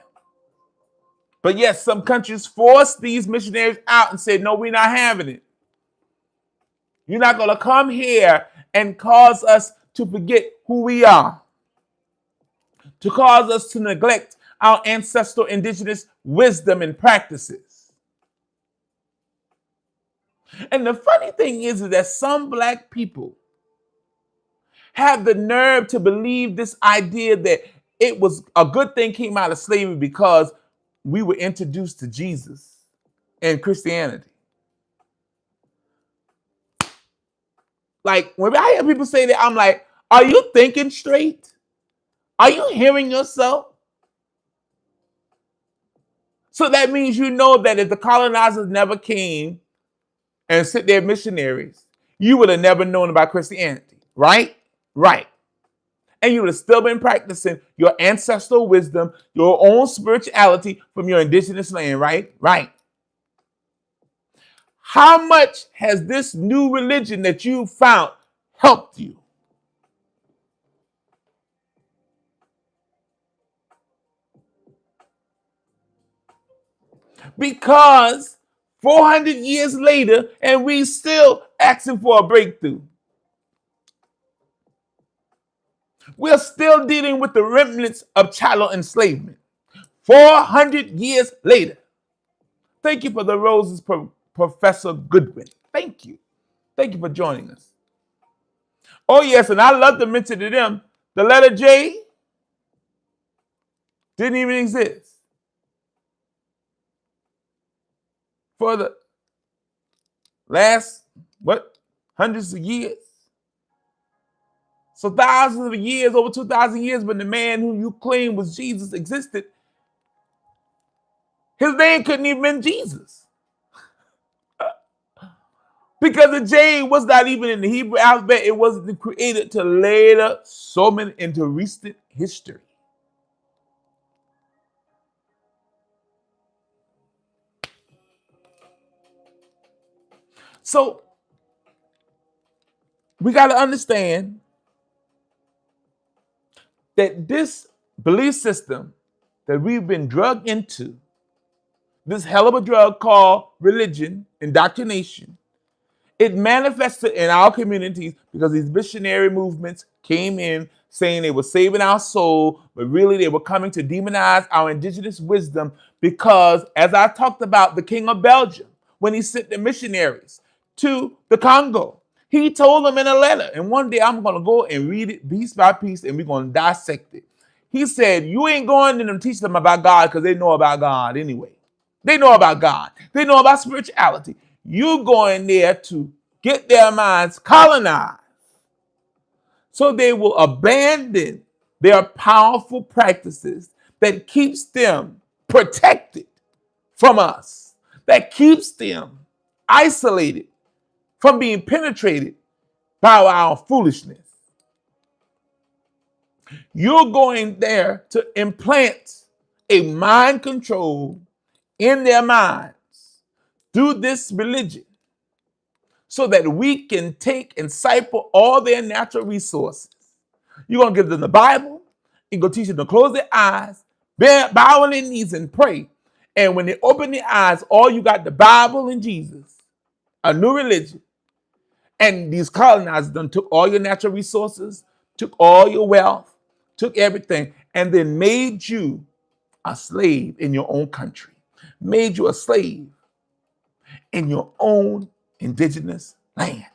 Speaker 1: But yes, some countries forced these missionaries out and said, no, we're not having it. You're not going to come here and cause us to forget who we are, to cause us to neglect our ancestral indigenous wisdom and practices. And the funny thing is that some black people have the nerve to believe this idea that it was a good thing came out of slavery because we were introduced to Jesus and Christianity. Like, when I hear people say that, I'm like, are you thinking straight? Are you hearing yourself? So that means you know that if the colonizers never came and sent their missionaries, you would have never known about Christianity, right? Right. And you would have still been practicing your ancestral wisdom, your own spirituality from your indigenous land, right? Right. How much has this new religion that you found helped you? Because 400 years later, and we still asking for a breakthrough. We're still dealing with the remnants of chattel enslavement. 400 years later. Thank you for the roses, Professor Goodwin. Thank you. Thank you for joining us. Oh, yes, and I love to mention to them, the letter J didn't even exist for the last, hundreds of years. So thousands of years, over 2,000 years, when the man who you claim was Jesus existed, his name couldn't even been Jesus. Because the J was not even in the Hebrew alphabet. It wasn't created till later, so many into recent history. So we got to understand that this belief system that we've been drugged into, this hell of a drug called religion, indoctrination, it manifested in our communities because these missionary movements came in saying they were saving our soul, but really they were coming to demonize our indigenous wisdom because, as I talked about, the King of Belgium, when he sent the missionaries to the Congo, he told them in a letter, and one day I'm going to go and read it piece by piece, and we're going to dissect it. He said, you ain't going to them teach them about God because they know about God anyway. They know about God. They know about spirituality. You go in there to get their minds colonized so they will abandon their powerful practices that keeps them protected from us, that keeps them isolated from being penetrated by our foolishness. You're going there to implant a mind control in their minds through this religion so that we can take and cipher all their natural resources. You're going to give them the Bible. You're going to teach them to close their eyes, bow on their knees and pray. And when they open their eyes, all you got the Bible and Jesus, a new religion. And these colonizers done took all your natural resources, took all your wealth, took everything, and then made you a slave in your own country. made you a slave in your own indigenous land.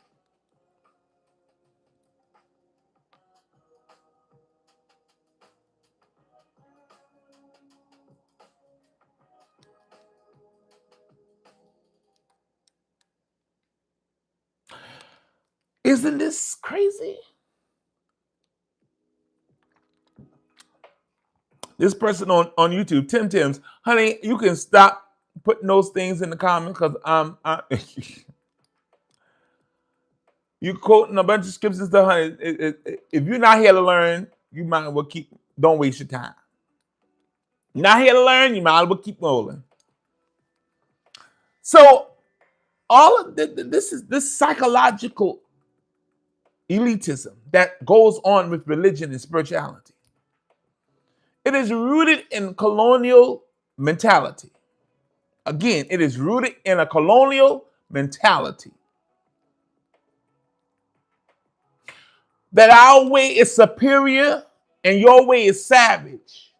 Speaker 1: Isn't this crazy? This person on YouTube, Tim's, honey, you can stop putting those things in the comments because you quoting a bunch of scriptures and stuff, honey. If you're not here to learn, you might as well don't waste your time. You're not here to learn, you might as well keep rolling. So all of this is this psychological elitism that goes on with religion and spirituality. It is rooted in colonial mentality. Again, it is rooted in a colonial mentality. That our way is superior and your way is savage.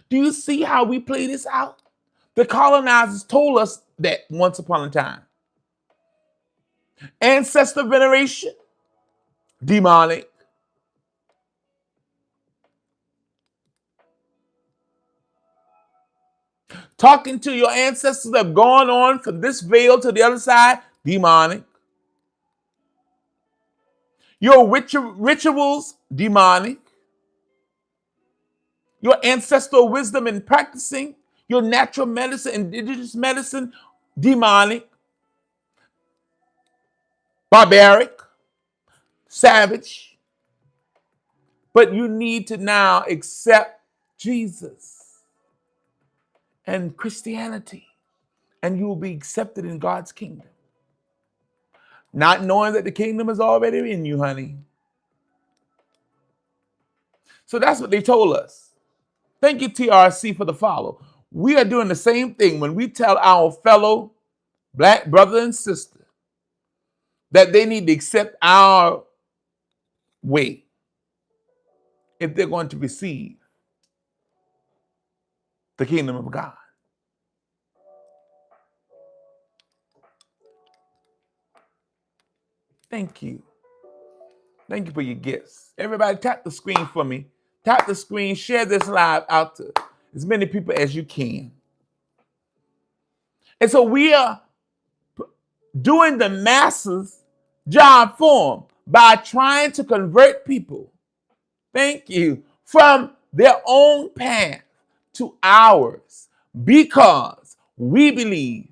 Speaker 1: Do you see how we play this out? The colonizers told us that once upon a time. Ancestor veneration, demonic. Talking to your ancestors that have gone on from this veil to the other side, demonic. Your rituals, demonic. Your ancestral wisdom and practicing, your natural medicine, indigenous medicine, demonic. Barbaric, savage. But you need to now accept Jesus and Christianity, and you will be accepted in God's kingdom. Not knowing that the kingdom is already in you, honey. So that's what they told us. Thank you, TRC, for the follow. We are doing the same thing when we tell our fellow black brother and sister that they need to accept our way if they're going to receive the kingdom of God. Thank you. Thank you for your gifts. Everybody tap the screen for me. Tap the screen, share this live out to as many people as you can. And so we are doing the masses job for them by trying to convert people, thank you, from their own path to ours because we believe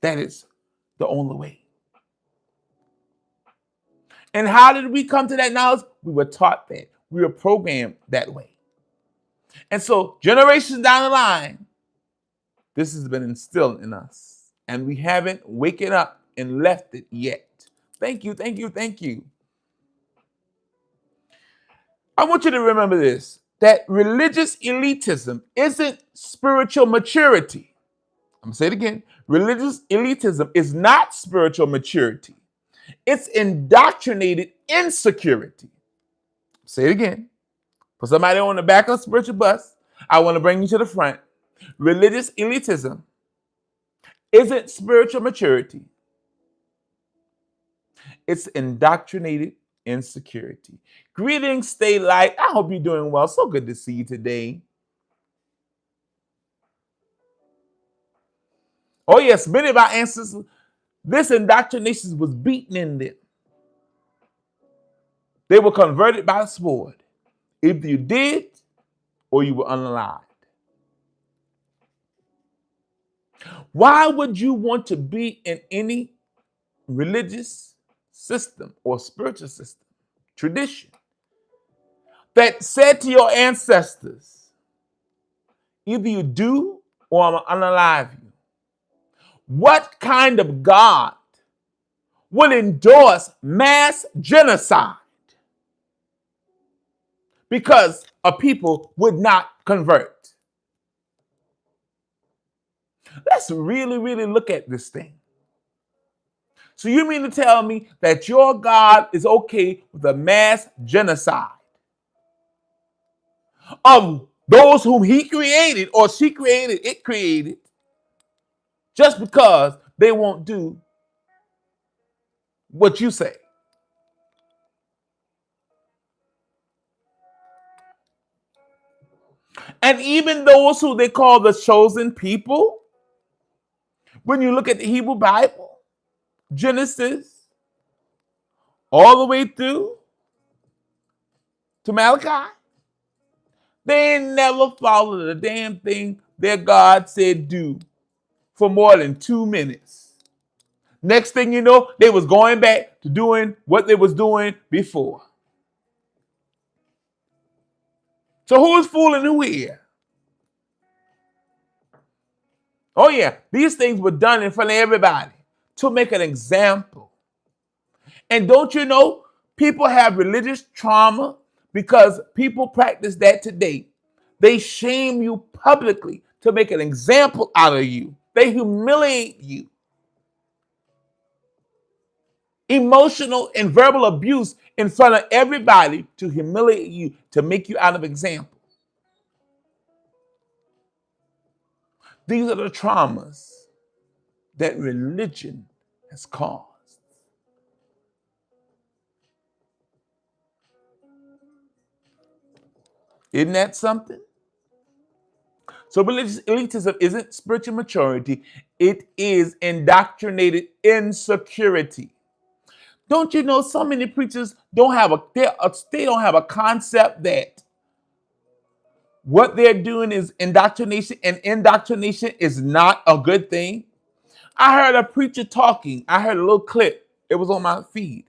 Speaker 1: that is the only way. And how did we come to that knowledge? We were taught that. We were programmed that way. And so generations down the line, this has been instilled in us. And we haven't waken up and left it yet. Thank you, thank you, thank you. I want you to remember this, that religious elitism isn't spiritual maturity. I'm going to say it again. Religious elitism is not spiritual maturity. It's indoctrinated insecurity. Say it again. For somebody on the back of a spiritual bus, I want to bring you to the front. Religious elitism isn't spiritual maturity. It's indoctrinated insecurity. Greetings, stay light. I hope you're doing well. So good to see you today. Oh yes, many of our ancestors, this indoctrination was beaten in them. They were converted by the sword. Either you did or you were unalive. Why would you want to be in any religious system or spiritual system, tradition, that said to your ancestors, either you do or I'm unalive you? What kind of God would endorse mass genocide because a people would not convert? Let's really, really look at this thing. So you mean to tell me that your God is okay with a mass genocide of those whom he created or she created, it created, just because they won't do what you say. And even those who they call the chosen people, when you look at the Hebrew Bible, Genesis, all the way through to Malachi, they never followed the damn thing their God said do for more than 2 minutes. Next thing you know, they was going back to doing what they was doing before. So who is fooling who here? Oh yeah, these things were done in front of everybody to make an example. And don't you know, people have religious trauma because people practice that today. They shame you publicly to make an example out of you. They humiliate you. Emotional and verbal abuse in front of everybody to humiliate you, to make you out of example. These are the traumas that religion has caused. Isn't that something? So religious elitism isn't spiritual maturity. It is indoctrinated insecurity. Don't you know so many preachers don't have they don't have a concept that what they're doing is indoctrination, and indoctrination is not a good thing? I heard a preacher talking. I heard a little clip. It was on my feed.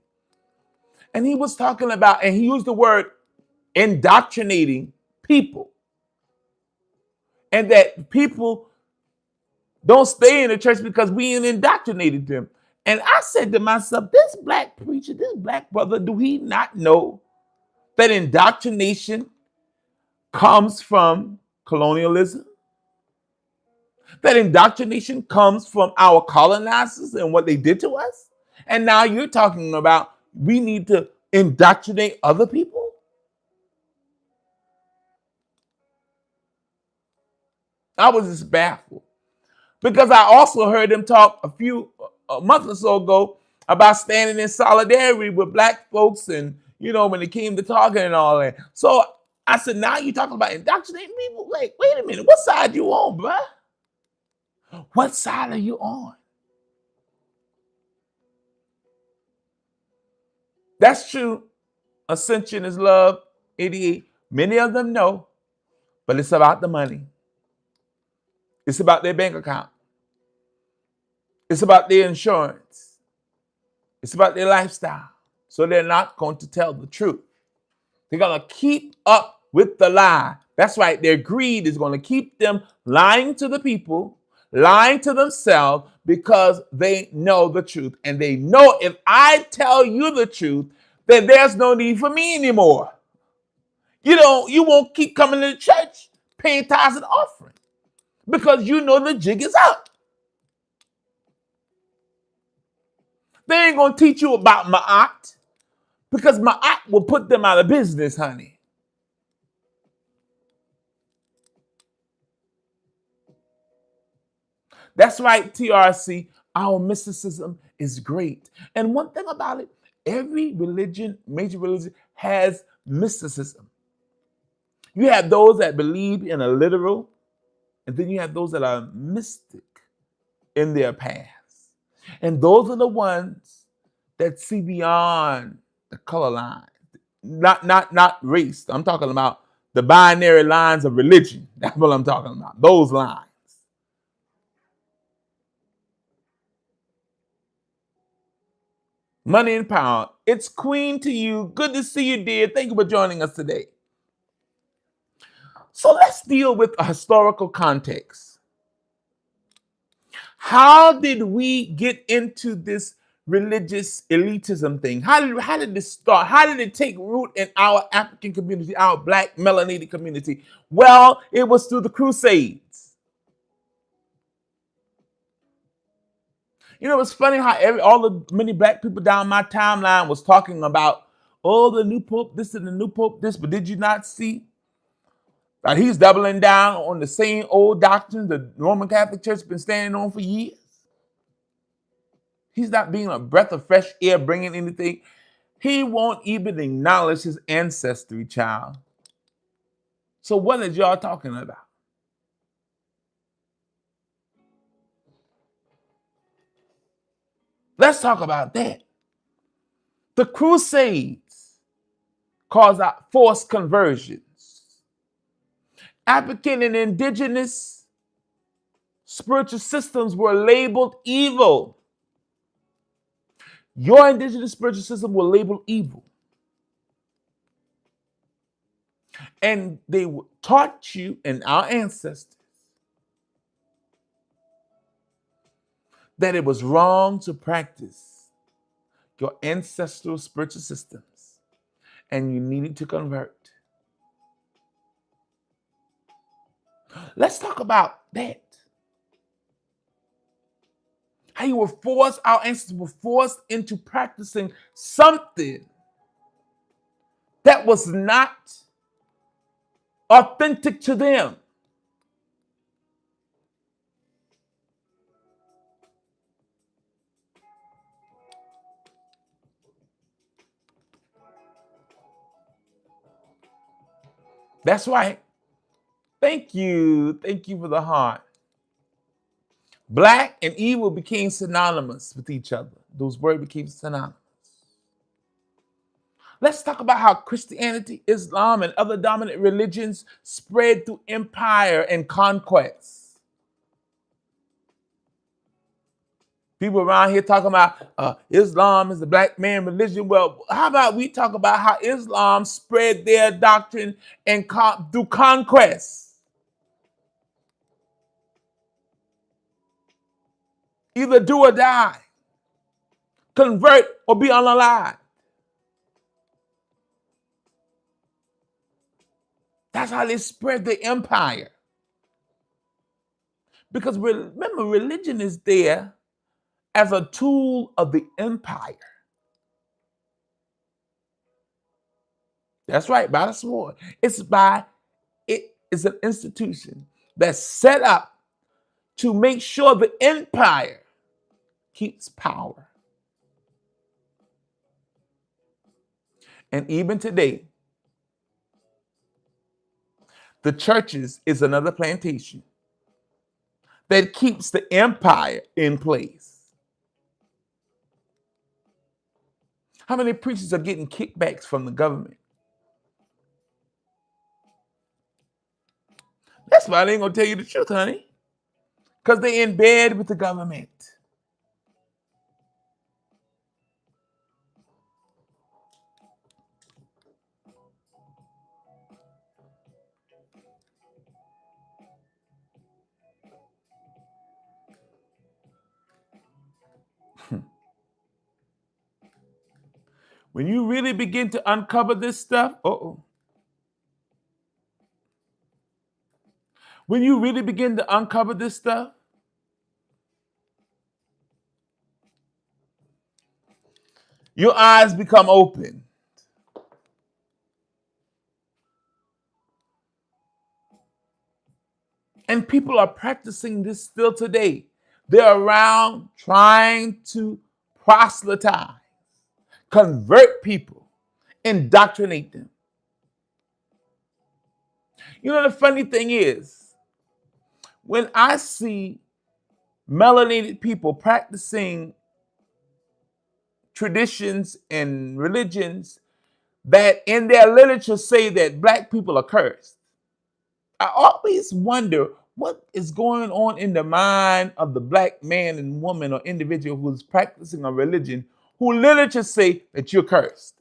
Speaker 1: And he was talking about, and he used the word indoctrinating people. And that people don't stay in the church because we ain't indoctrinated them. And I said to myself, this black preacher, this black brother, do he not know that indoctrination comes from colonialism? That indoctrination comes from our colonizers and what they did to us? And now you're talking about we need to indoctrinate other people? I was just baffled. Because I also heard him talk a month or so ago about standing in solidarity with black folks, and when it came to talking and all that. So I said, now you're talking about indoctrinating people? Like, wait a minute, what side you on, bruh? What side are you on? That's true. Ascension is love, 88. Many of them know, but it's about the money. It's about their bank account. It's about their insurance. It's about their lifestyle. So they're not going to tell the truth. They're going to keep up with the lie. That's right. Their greed is going to keep them lying to the people, lying to themselves, because they know the truth. And they know, if I tell you the truth, then there's no need for me anymore. You won't keep coming to the church paying tithes and offering because you know the jig is up. They ain't going to teach you about Maat because Maat will put them out of business, honey. That's right, TRC. Our mysticism is great. And one thing about it, every religion, major religion, has mysticism. You have those that believe in a literal, and then you have those that are mystic in their paths. And those are the ones that see beyond the color line. Not race. I'm talking about the binary lines of religion. That's what I'm talking about. Those lines. Money and power. It's Queen to you. Good to see you, dear. Thank you for joining us today. So let's deal with a historical context. How did we get into this religious elitism thing? How did this start? How did it take root in our African community, our black melanated community? Well, it was through the Crusades. It's funny how many black people down my timeline was talking about, oh, the new pope this and the new pope this, but did you not see Like he's doubling down on the same old doctrines the Roman Catholic Church has been standing on for years. He's not being a breath of fresh air, bringing anything. He won't even acknowledge his ancestry, child. So what is y'all talking about? Let's talk about that. The Crusades caused out forced conversions. African and indigenous spiritual systems were labeled evil. Your indigenous spiritual system will label evil. And they taught you and our ancestors that it was wrong to practice your ancestral spiritual systems and you needed to convert. Let's talk about that. How you were forced, our ancestors were forced into practicing something that was not authentic to them. That's right. Thank you. Thank you for the heart. Black and evil became synonymous with each other. Those words became synonymous. Let's talk about how Christianity, Islam, and other dominant religions spread through empire and conquest. People around here talking about Islam is the black man religion. Well, how about we talk about how Islam spread their doctrine and through conquest? Either do or die, convert or be unalive. That's how they spread the empire. Because remember, religion is there as a tool of the empire. That's right, by the sword. It's an institution that's set up to make sure the empire keeps power. And even today, the churches is another plantation that keeps the empire in place. How many preachers are getting kickbacks from the government? That's why they ain't gonna tell you the truth, honey. Because they in bed with the government. When you really begin to uncover this stuff, when you really begin to uncover this stuff, your eyes become open. And people are practicing this still today. They're around trying to proselytize, convert people, indoctrinate them. You know, the funny thing is, when I see melanated people practicing traditions and religions that in their literature say that black people are cursed, I always wonder what is going on in the mind of the black man and woman or individual who is practicing a religion who literature say that you're cursed.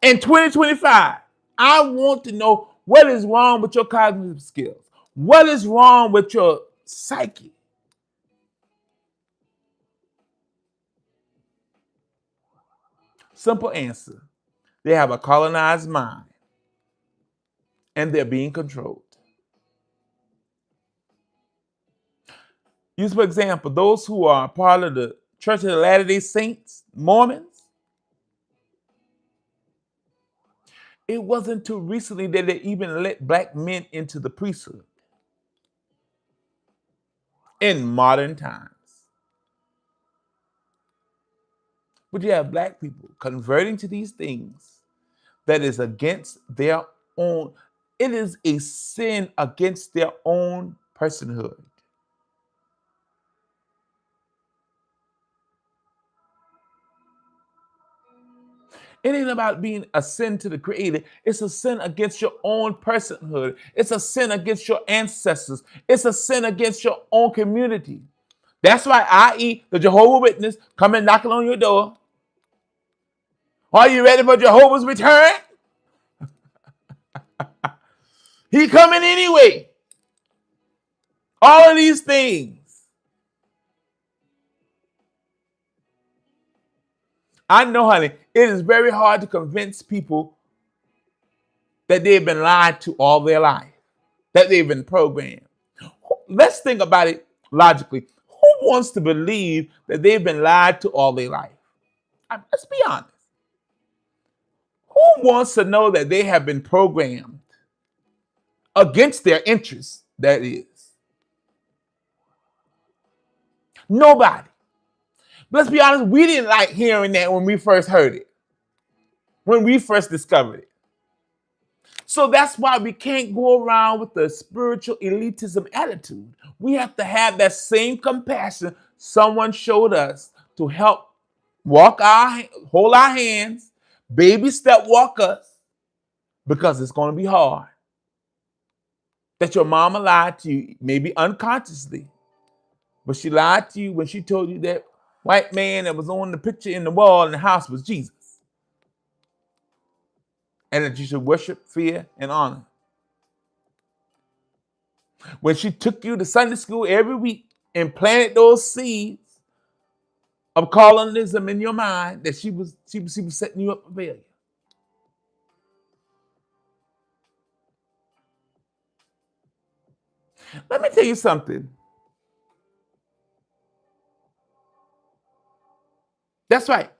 Speaker 1: In 2025, I want to know what is wrong with your cognitive skills. What is wrong with your psyche? Simple answer. They have a colonized mind and they're being controlled. Use, for example, those who are part of the Church of the Latter-day Saints, Mormons. It wasn't too recently that they even let black men into the priesthood in modern times. But you have black people converting to these things that is against their own. It is a sin against their own personhood. It ain't about being a sin to the Creator. It's a sin against your own personhood. It's a sin against your ancestors. It's a sin against your own community. That's why, i.e., the Jehovah's Witness coming knocking on your door. Are you ready for Jehovah's return? He coming anyway. All of these things. I know, honey, it is very hard to convince people that they've been lied to all their life, that they've been programmed. Let's think about it logically. Who wants to believe that they've been lied to all their life? Let's be honest. Who wants to know that they have been programmed against their interests, that is? Nobody. Let's be honest, we didn't like hearing that when we first heard it, when we first discovered it. So that's why we can't go around with the spiritual elitism attitude. We have to have that same compassion someone showed us to help hold our hands, baby step walk us, because it's going to be hard. That your mama lied to you, maybe unconsciously, but she lied to you when she told you that white man that was on the picture in the wall in the house was Jesus. And that you should worship, fear, and honor. When she took you to Sunday school every week and planted those seeds of colonialism in your mind, that she was setting you up for failure. Let me tell you something. That's right.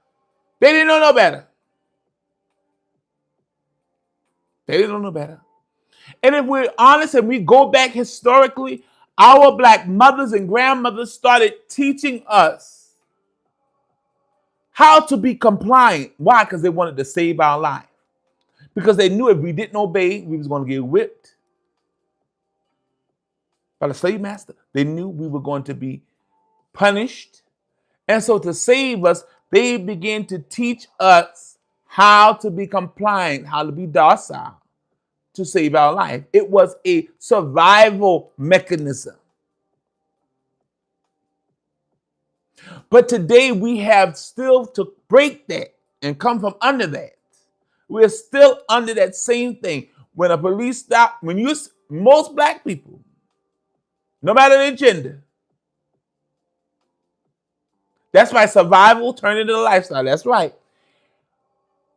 Speaker 1: They didn't know no better. They didn't know no better. And if we're honest and we go back historically, our black mothers and grandmothers started teaching us how to be compliant. Why? Because they wanted to save our life. Because they knew if we didn't obey, we was going to get whipped by the slave master. They knew we were going to be punished. And so to save us, they began to teach us how to be compliant, how to be docile to save our life. It was a survival mechanism. But today we have still to break that and come from under that. We're still under that same thing. When a police stop, most black people, no matter their gender, that's why survival turned into a lifestyle. That's right.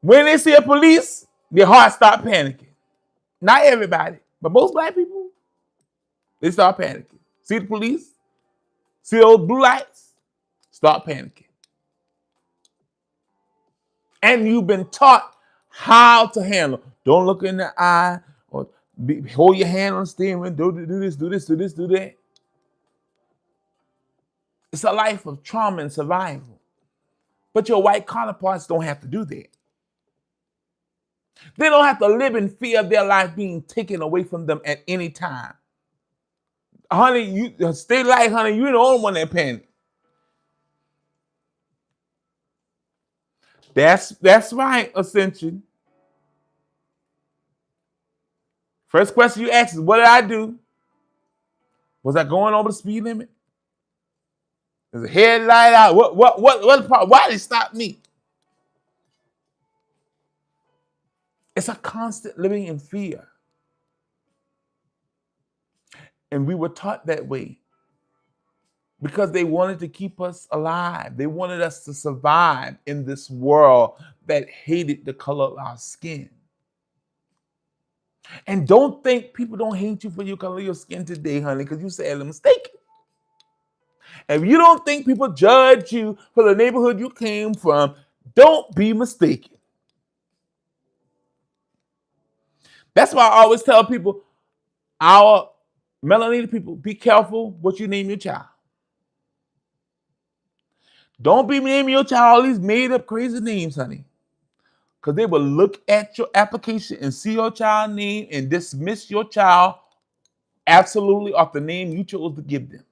Speaker 1: When they see a police, their heart start panicking. Not everybody, but most black people, they start panicking. See the police, see those blue lights, start panicking. And you've been taught how to handle. Don't look in the eye, or hold your hand on the steering wheel. Do this, do this, do this, do that. It's a life of trauma and survival. But your white counterparts don't have to do that. They don't have to live in fear of their life being taken away from them at any time. Honey, you stay light, honey. You're the only one that panic. That's right, Ascension. First question you ask is, what did I do? Was I going over the speed limit? Is the headlight out? Why did it stop me? It's a constant living in fear. And we were taught that way because they wanted to keep us alive. They wanted us to survive in this world that hated the color of our skin. And don't think people don't hate you for your color of your skin today, honey, because you said a mistake. If you don't think people judge you for the neighborhood you came from, don't be mistaken. That's why I always tell people, our melanated people, be careful what you name your child. Don't be naming your child all these made up crazy names, honey. Because they will look at your application and see your child name and dismiss your child absolutely off the name you chose to give them.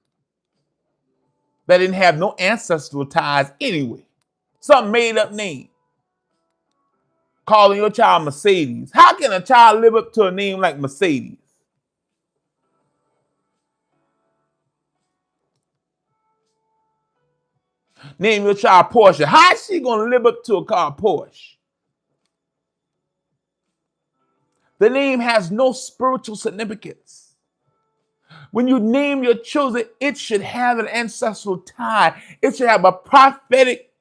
Speaker 1: That didn't have no ancestral ties anyway. Some made up name. Calling your child Mercedes. How can a child live up to a name like Mercedes? Name your child Porsche. How is she going to live up to a car Porsche? The name has no spiritual significance. When you name your children, it should have an ancestral tie. It should have a prophetic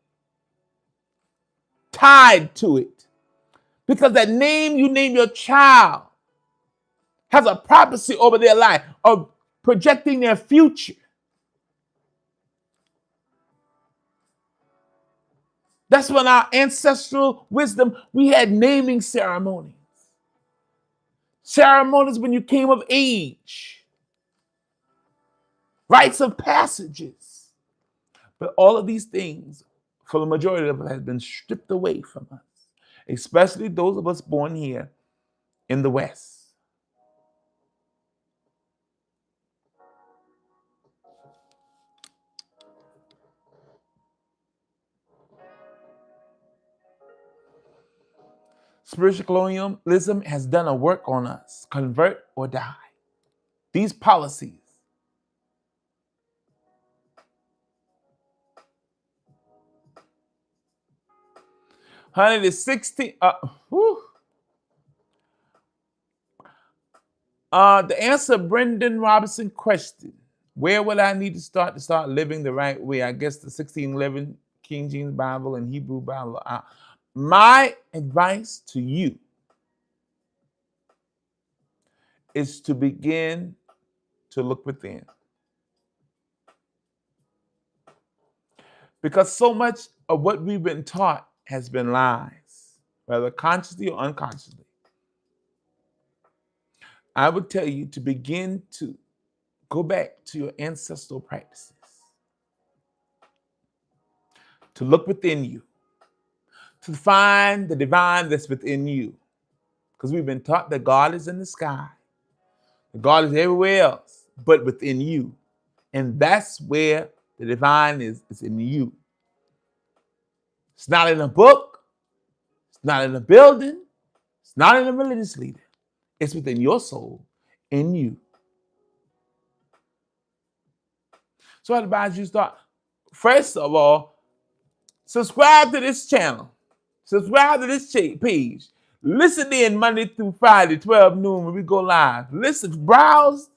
Speaker 1: tie to it. Because that name you name your child has a prophecy over their life of projecting their future. That's when our ancestral wisdom, we had naming ceremonies. Ceremonies when you came of age. Rites of passages. But all of these things, for the majority of us, have been stripped away from us, especially those of us born here in the West. Spiritual colonialism has done a work on us. Convert or die. These policies. Honey, the 16. The answer Brendan Robinson question. Where would I need to start living the right way? I guess the 1611 King James Bible and Hebrew Bible. My advice to you is to begin to look within. Because so much of what we've been taught has been lies, whether consciously or unconsciously. I would tell you to begin to go back to your ancestral practices, to look within you, to find the divine that's within you. Because we've been taught that God is in the sky, that God is everywhere else, but within you. And that's where the divine is in you. It's not in a book, it's not in a building, it's not in a religious leader. It's within your soul, in you. So I advise you to start, first of all, subscribe to this channel. Subscribe to this page. Listen in Monday through Friday, 12 noon when we go live. Listen, browse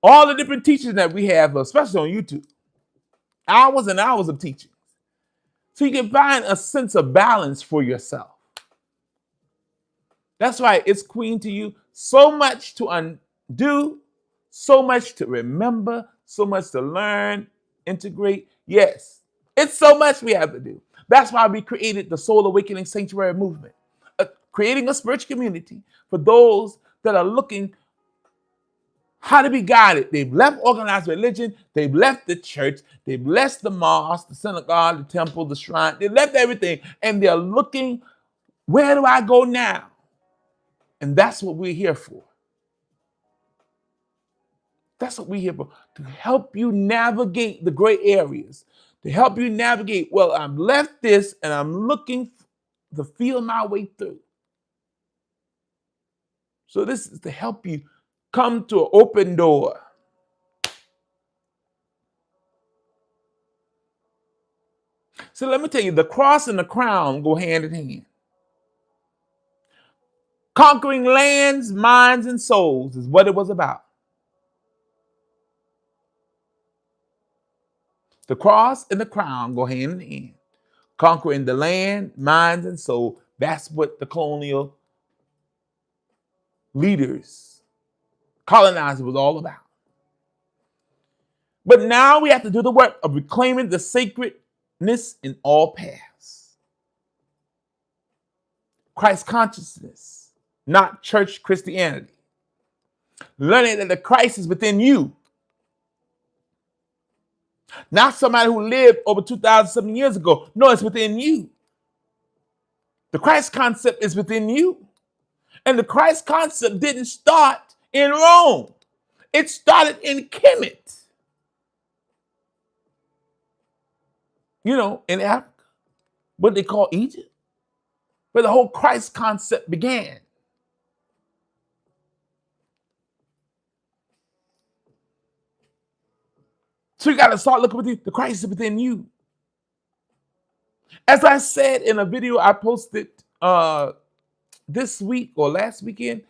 Speaker 1: all the different teachings that we have, especially on YouTube. Hours and hours of teaching. So you can find a sense of balance for yourself. That's why it's Queen to you. So much to undo, so much to remember, so much to learn, integrate. Yes, it's so much we have to do. That's why we created the Soul Awakening Sanctuary Movement, creating a spiritual community for those that are looking how to be guided. They've left organized religion, they've left the church, they've left the mosque, the synagogue, the temple, the shrine, they left everything, and they're looking, where do I go now? And that's what we're here for. That's what we're here for, to help you navigate the gray areas, to help you navigate, well, I've left this and I'm looking to feel my way through. So this is to help you come to an open door. So let me tell you, the cross and the crown go hand in hand. Conquering lands, minds, and souls is what it was about. The cross and the crown go hand in hand. Conquering the land, minds, and soul. That's what the colonial leaders, colonized was all about. But now we have to do the work of reclaiming the sacredness in all paths. Christ consciousness, not church Christianity. Learning that the Christ is within you. Not somebody who lived over 2,000 years ago. No, it's within you. The Christ concept is within you. And the Christ concept didn't start in Rome. It started in Kemet. In Africa. What they call Egypt. Where the whole Christ concept began. So you got to start looking within. The Christ is within you. As I said in a video I posted this week or last weekend,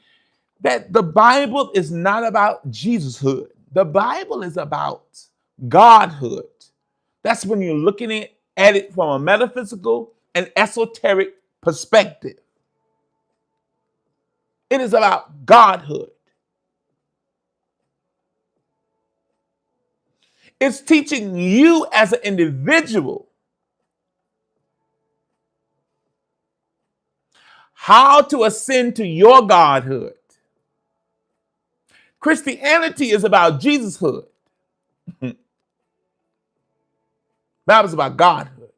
Speaker 1: that the Bible is not about Jesushood. The Bible is about Godhood. That's when you're looking at it from a metaphysical and esoteric perspective. It is about Godhood. It's teaching you as an individual how to ascend to your Godhood. Christianity is about Jesushood. Bible's about Godhood.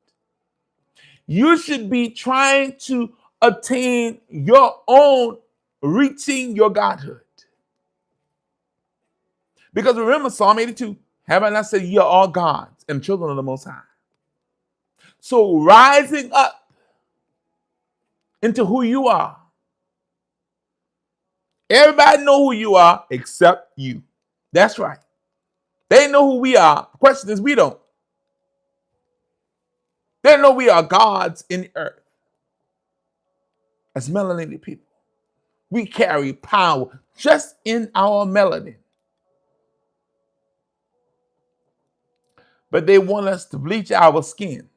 Speaker 1: You should be trying to attain your own reaching your Godhood. Because remember Psalm 82, have I not said ye are all gods and children of the Most High? So rising up into who you are. Everybody know who you are except you. That's right. They know who we are. The question is we don't. They know we are gods in the earth. As melanated people. We carry power just in our melanin. But they want us to bleach our skin.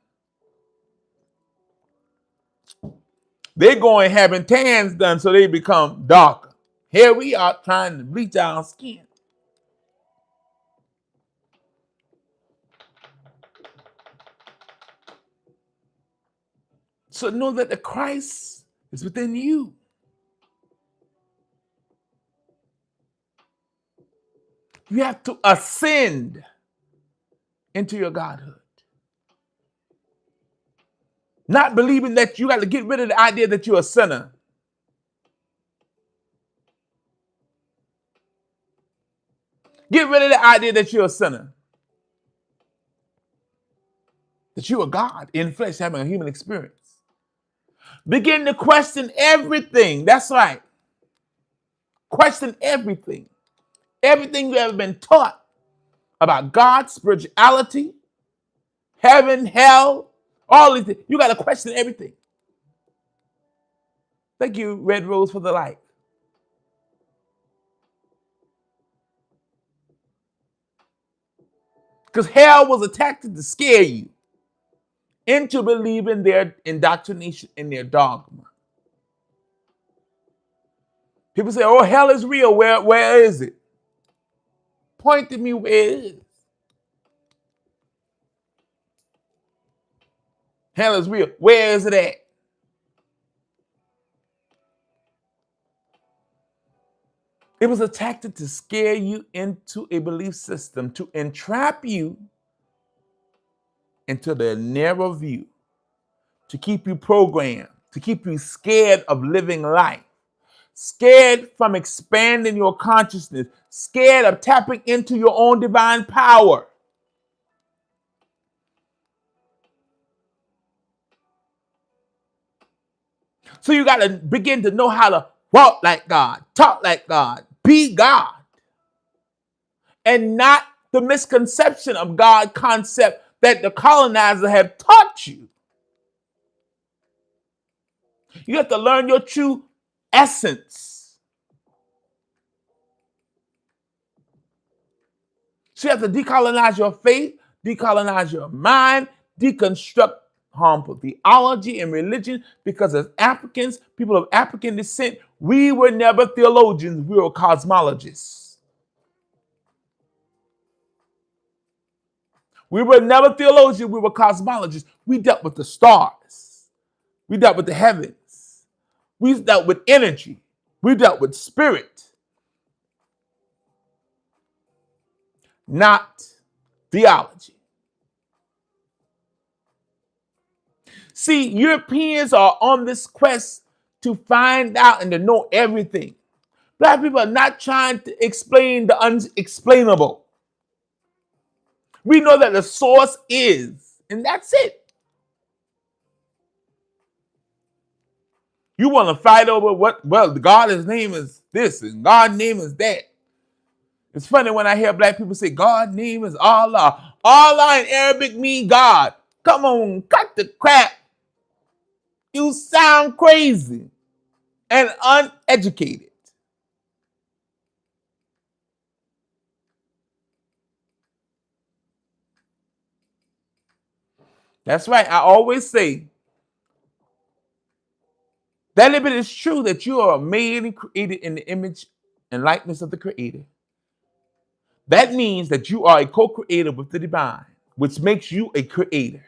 Speaker 1: They're going having tans done so they become darker. Here we are trying to bleach our skin. So know that the Christ is within you. You have to ascend into your Godhood. Not believing that you got to get rid of the idea that you're a sinner. Get rid of the idea that you're a sinner. That you are God in flesh having a human experience. Begin to question everything. That's right. Question everything. Everything you have been taught about God, spirituality, heaven, hell, all these things. You got to question everything. Thank you, Red Rose, for the light. Because hell was attacked to scare you into believing their indoctrination and their dogma. People say, oh, hell is real. Where is it? Point to me where it is. Hell is real. Where is it at? It was attacked to scare you into a belief system, to entrap you into the narrow view, to keep you programmed, to keep you scared of living life, scared from expanding your consciousness, scared of tapping into your own divine power. So you got to begin to know how to walk like God, talk like God, be God. And not the misconception of God concept that the colonizer have taught you. You have to learn your true essence. So you have to decolonize your faith, decolonize your mind, deconstruct harmful theology and religion, because as Africans, people of African descent, we were never theologians, we were cosmologists. We were never theologians, we were cosmologists. We dealt with the stars. We dealt with the heavens. We dealt with energy. We dealt with spirit, not theology. See, Europeans are on this quest to find out and to know everything. Black people are not trying to explain the unexplainable. We know that the source is, and that's it. You want to fight over God's name is this and God's name is that. It's funny when I hear black people say God's name is Allah. Allah in Arabic means God. Come on, cut the crap. You sound crazy and uneducated. That's right. I always say that if it is true that you are made and created in the image and likeness of the Creator, that means that you are a co-creator with the divine, which makes you a creator.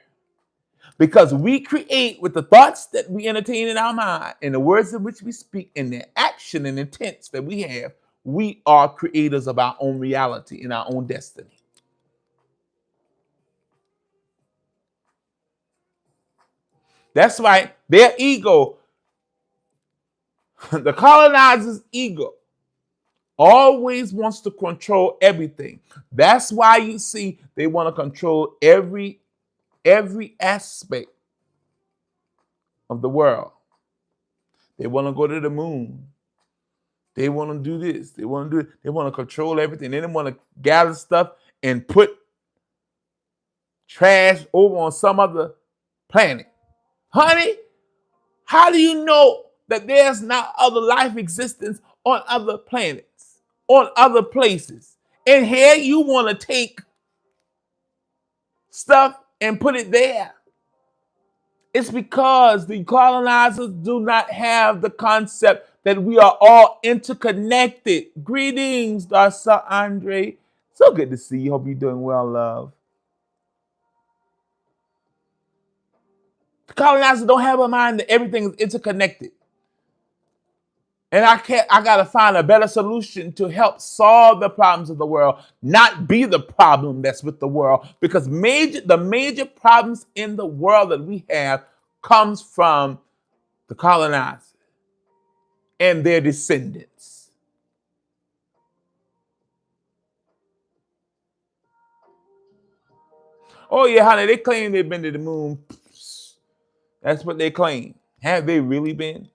Speaker 1: Because we create with the thoughts that we entertain in our mind, and the words in which we speak, and the action and intents that we have, we are creators of our own reality and our own destiny. That's right. Their ego, the colonizer's ego, always wants to control everything. That's why you see they want to control every aspect of the world. They want to go to the moon. They want to do this. They want to do it. They want to control everything. They want to gather stuff and put trash over on some other planet. Honey, how do you know that there's not other life existence on other planets, on other places? And here you want to take stuff and put it there. It's because the colonizers do not have the concept that we are all interconnected. Greetings, Darcy Andre. So good to see you. Hope you're doing well, love. The colonizers don't have a mind that everything is interconnected. And I gotta find a better solution to help solve the problems of the world, not be the problem that's with the world. Because the major problems in the world that we have comes from the colonizers and their descendants. Oh yeah, honey, they claim they've been to the moon. That's what they claim. Have they really been?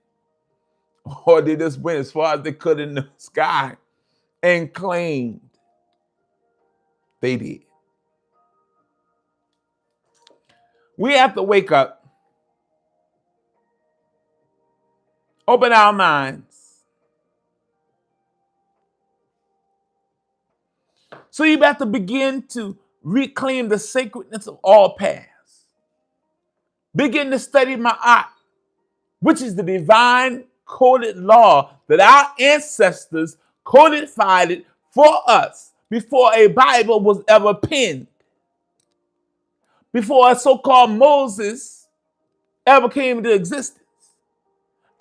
Speaker 1: Or they just went as far as they could in the sky and claimed they did. We have to wake up, open our minds. So you have to begin to reclaim the sacredness of all paths. Begin to study Maat, which is the divine coded law that our ancestors codified it for us before a Bible was ever penned. Before a so-called Moses ever came into existence.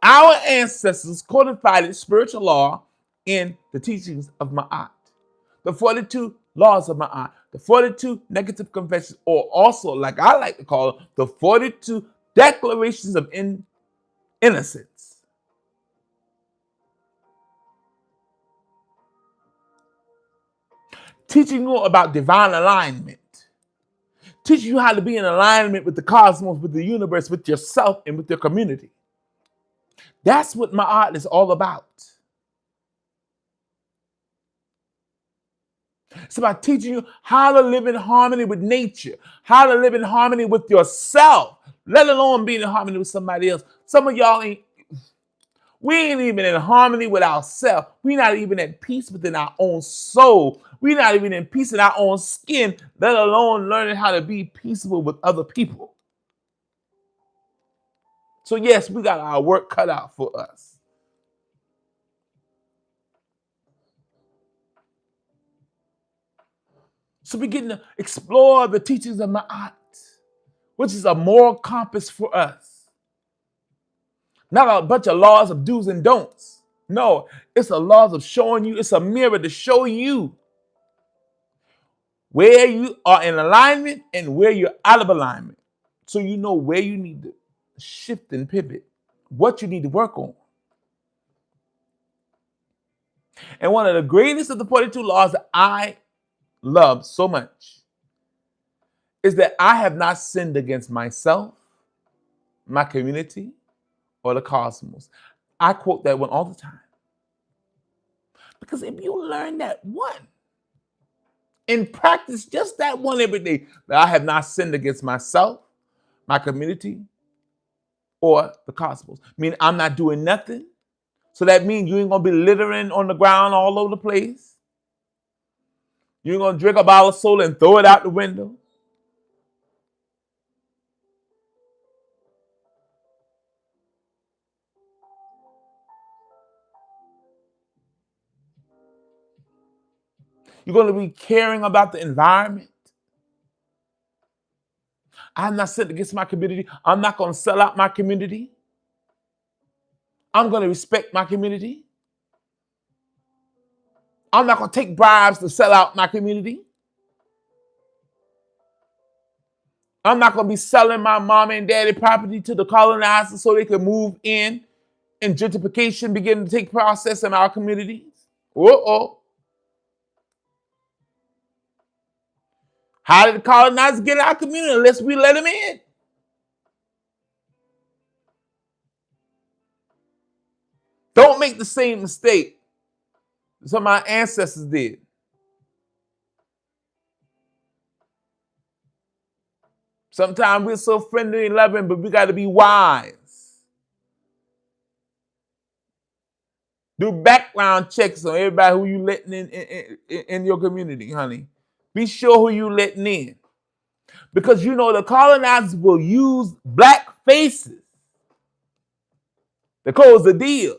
Speaker 1: Our ancestors codified its spiritual law in the teachings of Maat. The 42 laws of Maat, the 42 negative confessions, or also, like I like to call them, the 42 declarations of innocence. Teaching you about divine alignment. Teaching you how to be in alignment with the cosmos, with the universe, with yourself, and with your community. That's what Maat is all about. It's about teaching you how to live in harmony with nature, how to live in harmony with yourself, let alone being in harmony with somebody else. Some of y'all we ain't even in harmony with ourselves. We're not even at peace within our own soul. We're not even in peace in our own skin, let alone learning how to be peaceable with other people. So yes, we got our work cut out for us. So begin to explore the teachings of Maat, which is a moral compass for us. Not a bunch of laws of do's and don'ts. No, it's a laws of showing you. It's a mirror to show you where you are in alignment and where you're out of alignment. So you know where you need to shift and pivot, what you need to work on. And one of the greatest of the 42 laws that I love so much is that I have not sinned against myself, my community, or the cosmos. I quote that one all the time. Because if you learn that one and practice just that one every day, that I have not sinned against myself, my community, or the cosmos. Meaning I'm not doing nothing. So that means you ain't gonna be littering on the ground all over the place. You ain't gonna drink a bottle of soda and throw it out the window. You're gonna be caring about the environment. I'm not sitting against my community. I'm not gonna sell out my community. I'm gonna respect my community. I'm not gonna take bribes to sell out my community. I'm not gonna be selling my mom and daddy property to the colonized so they can move in and gentrification begin to take process in our communities. Uh-oh. How did the colonizers get in our community unless we let them in? Don't make the same mistake some of my ancestors did. Sometimes we're so friendly and loving, but we got to be wise. Do background checks on everybody who you letting in your community, honey. Be sure who you letting in. Because you know the colonizers will use black faces to close the deal,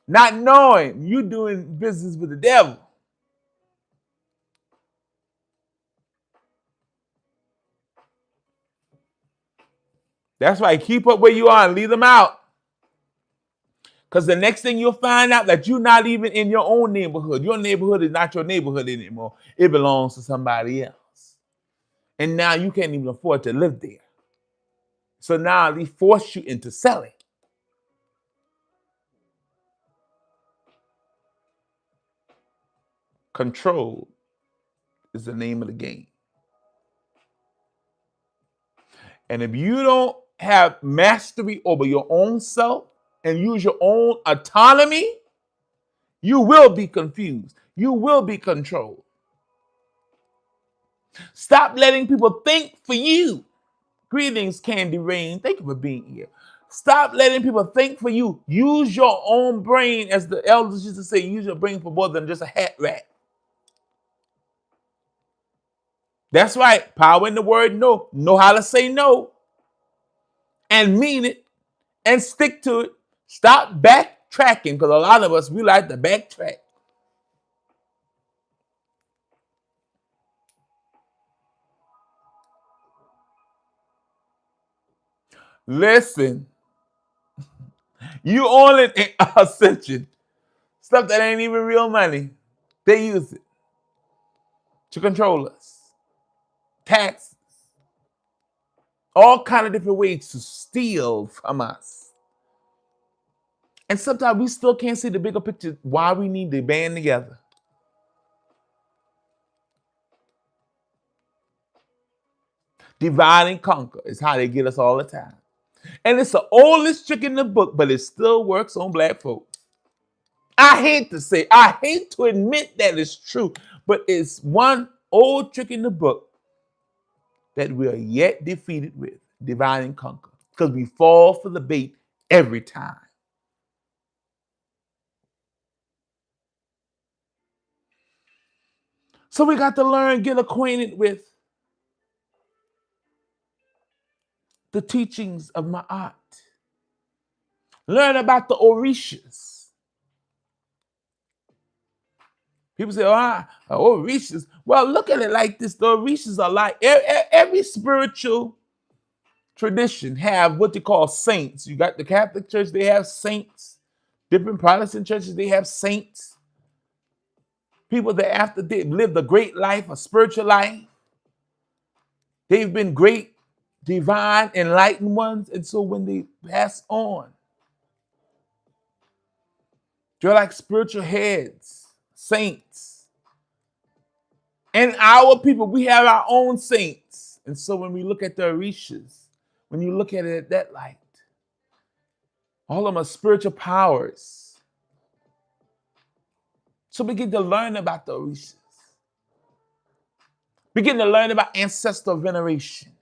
Speaker 1: not knowing you doing business with the devil. That's why keep up where you are and leave them out. Because the next thing you'll find out that you're not even in your own neighborhood. Your neighborhood is not your neighborhood anymore. It belongs to somebody else. And now you can't even afford to live there. So now they force you into selling. Control is the name of the game. And if you don't have mastery over your own self and use your own autonomy, you will be confused. You will be controlled. Stop letting people think for you. Greetings, Candy Rain. Thank you for being here. Stop letting people think for you. Use your own brain, as the elders used to say, use your brain for more than just a hat rack. That's right. Power in the word no. Know how to say no. And mean it. And stick to it. Stop backtracking, because a lot of us, we like to backtrack. Listen. You own it in ascension. Stuff that ain't even real money. They use it to control us. Taxes. All kind of different ways to steal from us. And sometimes we still can't see the bigger picture, why we need to band together. Divide and conquer is how they get us all the time. And it's the oldest trick in the book, but it still works on black folk. I hate to admit that it's true, but it's one old trick in the book that we are yet defeated with, divide and conquer, because we fall for the bait every time. So we got to learn, get acquainted with the teachings of Maat. Learn about the orishas. People say, orishas. Well, look at it like this. The orishas are like every spiritual tradition have what they call saints. You got the Catholic Church, they have saints. Different Protestant churches, they have saints, people that after they've lived a great life, a spiritual life, they've been great, divine, enlightened ones. And so when they pass on, they're like spiritual heads, saints. And our people, we have our own saints. And so when we look at the Orishas, when you look at it at that light, all of them are spiritual powers. So begin to learn about the Orishas. Begin to learn about ancestral veneration.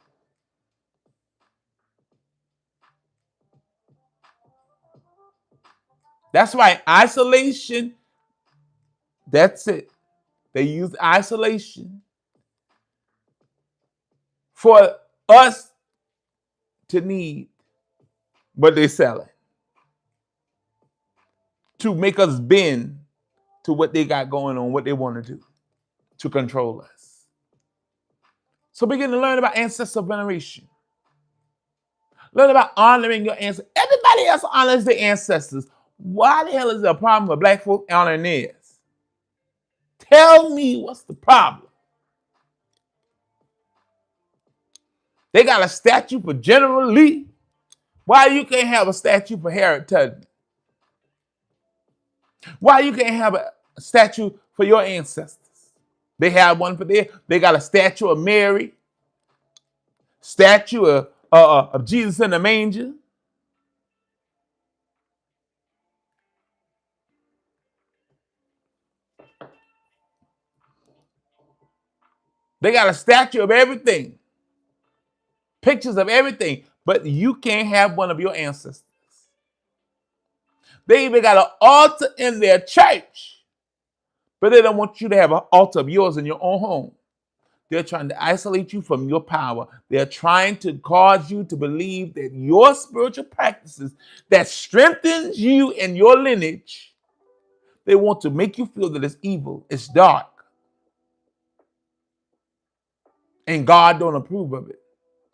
Speaker 1: That's why isolation, that's it. They use isolation for us to need what they're selling, to make us bend to what they got going on, what they want to do, to control us. So begin to learn about ancestral veneration. Learn about honoring your ancestors. Everybody else honors their ancestors. Why the hell is there a problem with black folk honoring theirs? Tell me what's the problem. They got a statue for General Lee. Why you can't have a statue for Harriet Tubman? Why you can't have a statue for your ancestors? They have one for there. They got a statue of Mary, statue of Jesus in the manger. They got a statue of everything, pictures of everything, but you can't have one of your ancestors. They even got an altar in their church, but they don't want you to have an altar of yours in your own home. They're trying to isolate you from your power. They're trying to cause you to believe that your spiritual practices that strengthens you and your lineage, they want to make you feel that it's evil, it's dark, and God don't approve of it.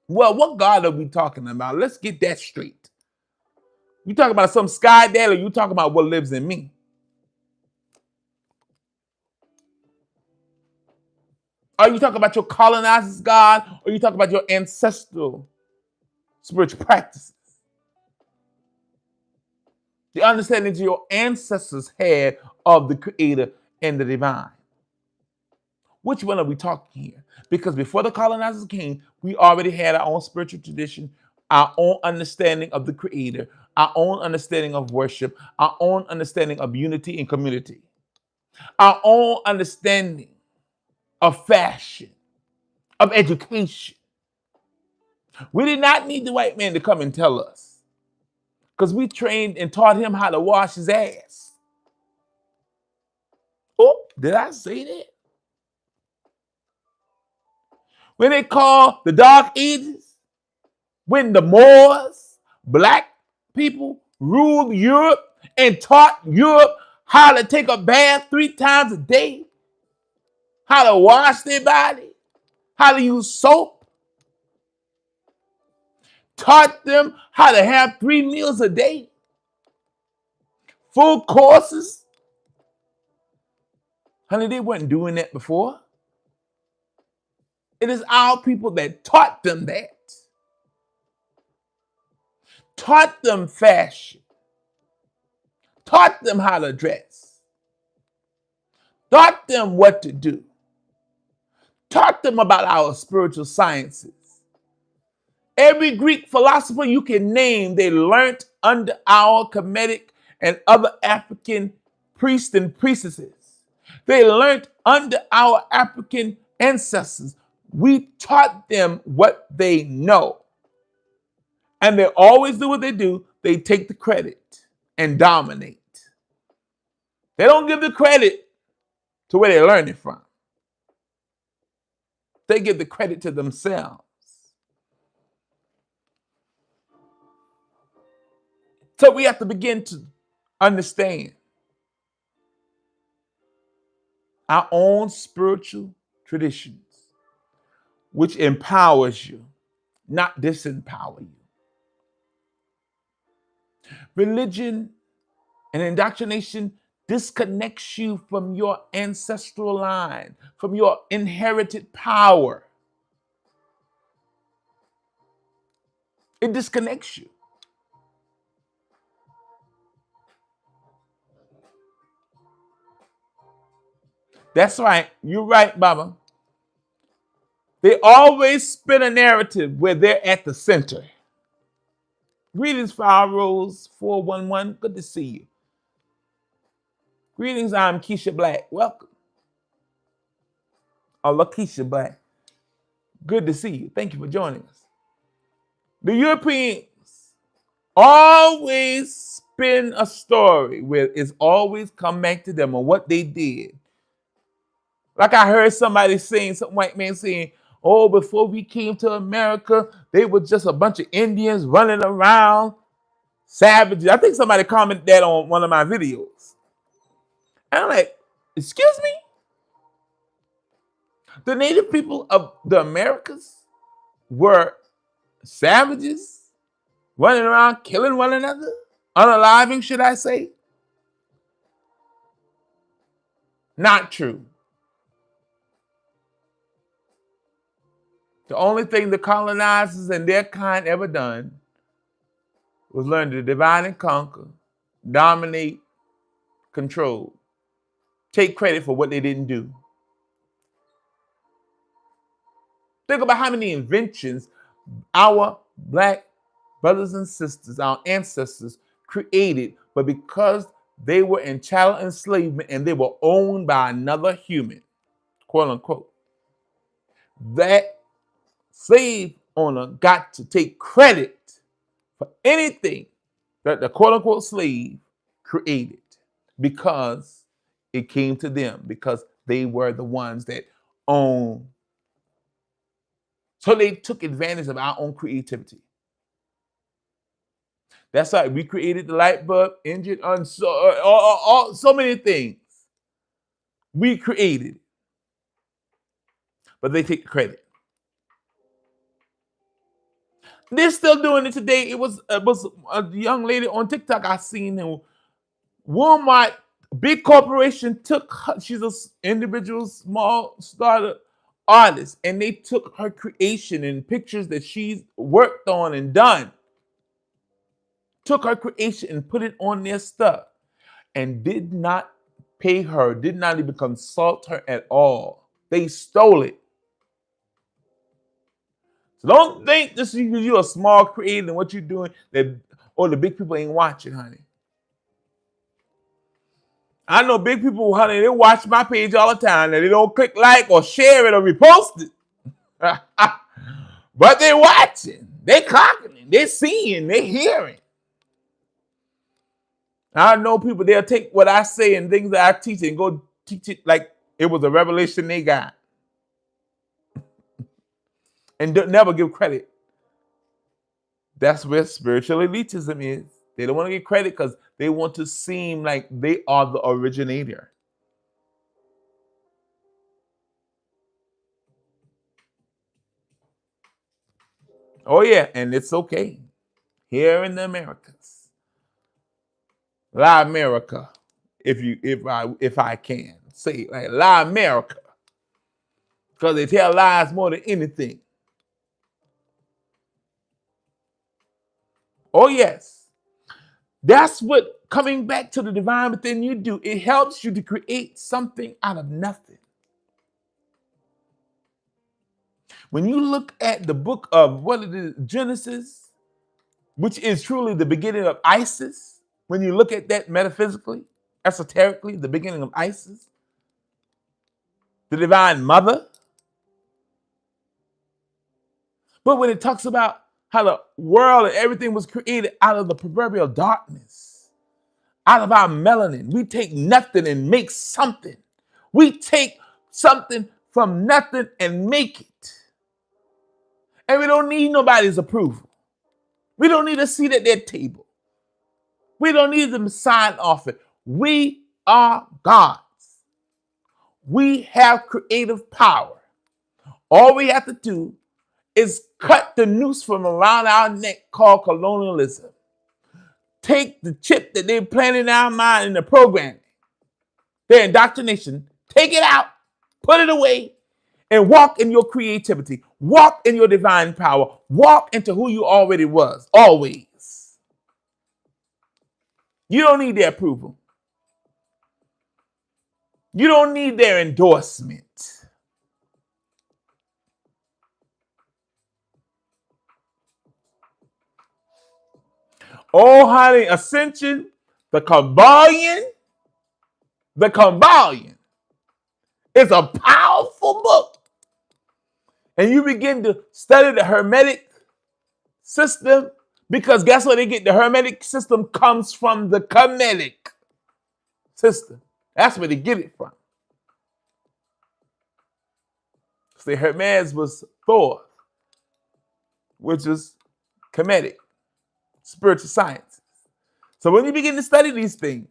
Speaker 1: Well, what God are we talking about? Let's get that straight. You talking about some sky dad, or you talking about what lives in me? Are you talking about your colonized God, or you talking about your ancestral spiritual practices? The understanding that your ancestors had of the Creator and the divine. Which one are we talking here? Because before the colonizers came, we already had our own spiritual tradition, our own understanding of the Creator, our own understanding of worship, our own understanding of unity and community, our own understanding of fashion, of education. We did not need the white man to come and tell us, because we trained and taught him how to wash his ass. Oh, did I say that? When they call the Dark Ages, when the Moors, black people, ruled Europe and taught Europe how to take a bath 3 times a day, how to wash their body, how to use soap, taught them how to have 3 meals a day, full courses. Honey, they weren't doing that before. It is our people that taught them that. Taught them fashion. Taught them how to dress. Taught them what to do. Taught them about our spiritual sciences. Every Greek philosopher you can name, they learned under our Kemetic and other African priests and priestesses. They learned under our African ancestors. We taught them what they know. And they always do what they do. They take the credit and dominate. They don't give the credit to where they learned it from. They give the credit to themselves. So we have to begin to understand our own spiritual traditions, which empowers you, not disempower you. Religion And indoctrination disconnects you from your ancestral line, from your inherited power. It disconnects you. That's right. You're right, Baba. They always spin a narrative where they're at the center. Greetings, Fire Rose 411. Good to see you. Greetings, I'm Keisha Black. Welcome. Oh, Lakeisha Black. Good to see you. Thank you for joining us. The Europeans always spin a story where it's always come back to them on what they did. Like I heard somebody saying, some white man saying, oh, before we came to America, they were just a bunch of Indians running around, savages. I think somebody commented that on one of my videos. And I'm like, excuse me? The native people of the Americas were savages running around killing one another? Unaliving, should I say? Not true. The only thing the colonizers and their kind ever done was learn to divide and conquer, dominate, control, take credit for what they didn't do. Think about how many inventions our black brothers and sisters, our ancestors, created, but because they were in chattel enslavement and they were owned by another human, quote unquote, that slave owner got to take credit for anything that the quote unquote slave created because it came to them, because they were the ones that owned. So they took advantage of our own creativity. That's why we created the light bulb, engine, so many things. We created, but they take the credit. They're still doing it today. It was a young lady on TikTok I seen who Walmart, big corporation, took her, she's an individual small starter artist, and they took her creation and pictures that she's worked on and done, took her creation and put it on their stuff, and did not pay her, did not even consult her at all. They stole it. So don't think this is because you're a small creator and what you're doing that, or the big people ain't watching, honey. I know big people, honey, they watch my page all the time and they don't click like or share it or repost it. But they're watching, they clocking, they're seeing, they're hearing. I know people, they'll take what I say and things that I teach and go teach it like it was a revelation they got. And never give credit. That's where spiritual elitism is. They don't want to get credit because they want to seem like they are the originator. Oh yeah, and it's okay. Here in the Americas. La America, if I can say it like La America. Because they tell lies more than anything. Oh yes. That's what coming back to the divine within you do. It helps you to create something out of nothing. When you look at the book of what it is, Genesis, which is truly the beginning of Isis, when you look at that metaphysically, esoterically, the beginning of Isis, the divine mother. But when it talks about how the world and everything was created out of the proverbial darkness, out of our melanin, we take nothing and make something. We take something from nothing and make it. And we don't need nobody's approval. We don't need a seat at their table. We don't need them to sign off it. We are gods. We have creative power. All we have to do is cut the noose from around our neck called colonialism. take the chip that they planted in our mind in the programming, their indoctrination, take it out, put it away, and walk in your creativity. Walk in your divine power. Walk into who you already was, always. You don't need their approval. You don't need their endorsement. Oh, honey, Ascension, the Kabbalion is a powerful book. And you begin to study the Hermetic system, because guess what they get? The Hermetic system comes from the Kemetic system. That's where they get it from. See, Hermes was Thor, which is Kemetic, spiritual science. So when you begin to study these things,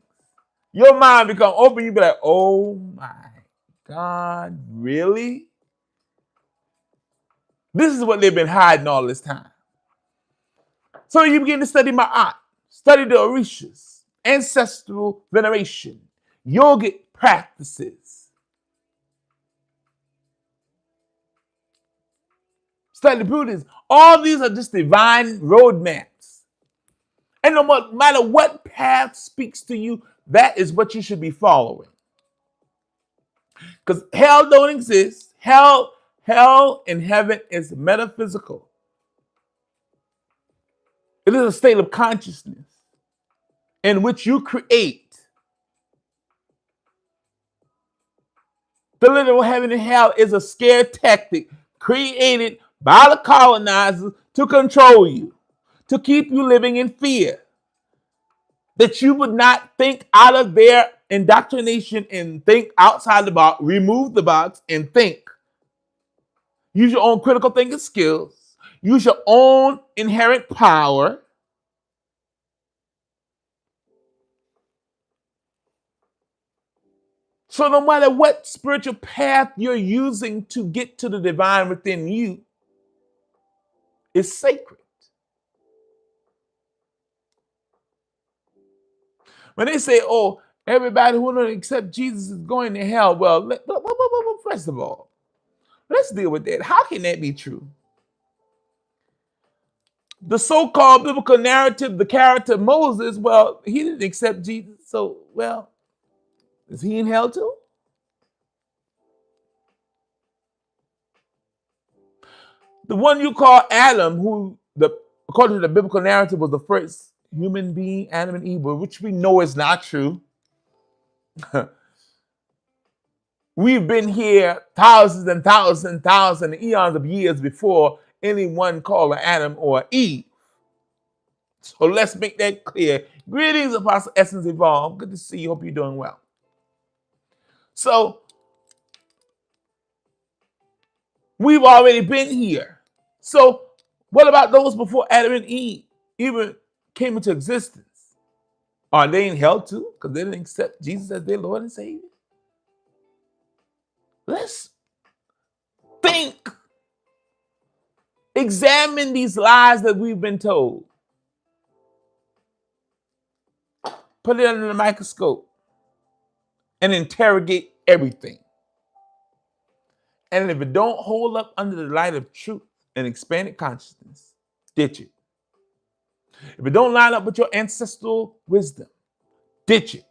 Speaker 1: your mind become open. You be like, oh my God, really? This is what they've been hiding all this time. So you begin to study Maat, study the arrowheads, ancestral veneration, yogic practices. Study Buddhism. All these are just divine roadmaps. And no matter what path speaks to you, that is what you should be following. Because hell don't exist. Hell and heaven is metaphysical. It is a state of consciousness in which you create. The literal heaven and hell is a scare tactic created by the colonizers to control you, to keep you living in fear, that you would not think out of their indoctrination and think outside the box, remove the box and think. Use your own critical thinking skills. Use your own inherent power. So no matter what spiritual path you're using to get to the divine within you, is sacred. When they say, oh, everybody who don't accept Jesus is going to hell, well, first of all, let's deal with that. How can that be true? The so-called biblical narrative, the character of Moses, well, he didn't accept Jesus, so, well, is he in hell too? The one you call Adam, who, according to the biblical narrative, was the first human being, Adam and Eve, which we know is not true. We've been here thousands and thousands and thousands and eons of years before anyone called an Adam or Eve. So let's make that clear. Greetings, Apostle Essence Evolved. Good to see you. Hope you're doing well. So we've already been here. So what about those before Adam and Eve even came into existence? Are they in hell too? Because they didn't accept Jesus as their Lord and Savior? Let's think. Examine these lies that we've been told. Put it under the microscope and interrogate everything. And if it don't hold up under the light of truth and expanded consciousness, ditch it. If it don't line up with your ancestral wisdom, ditch it.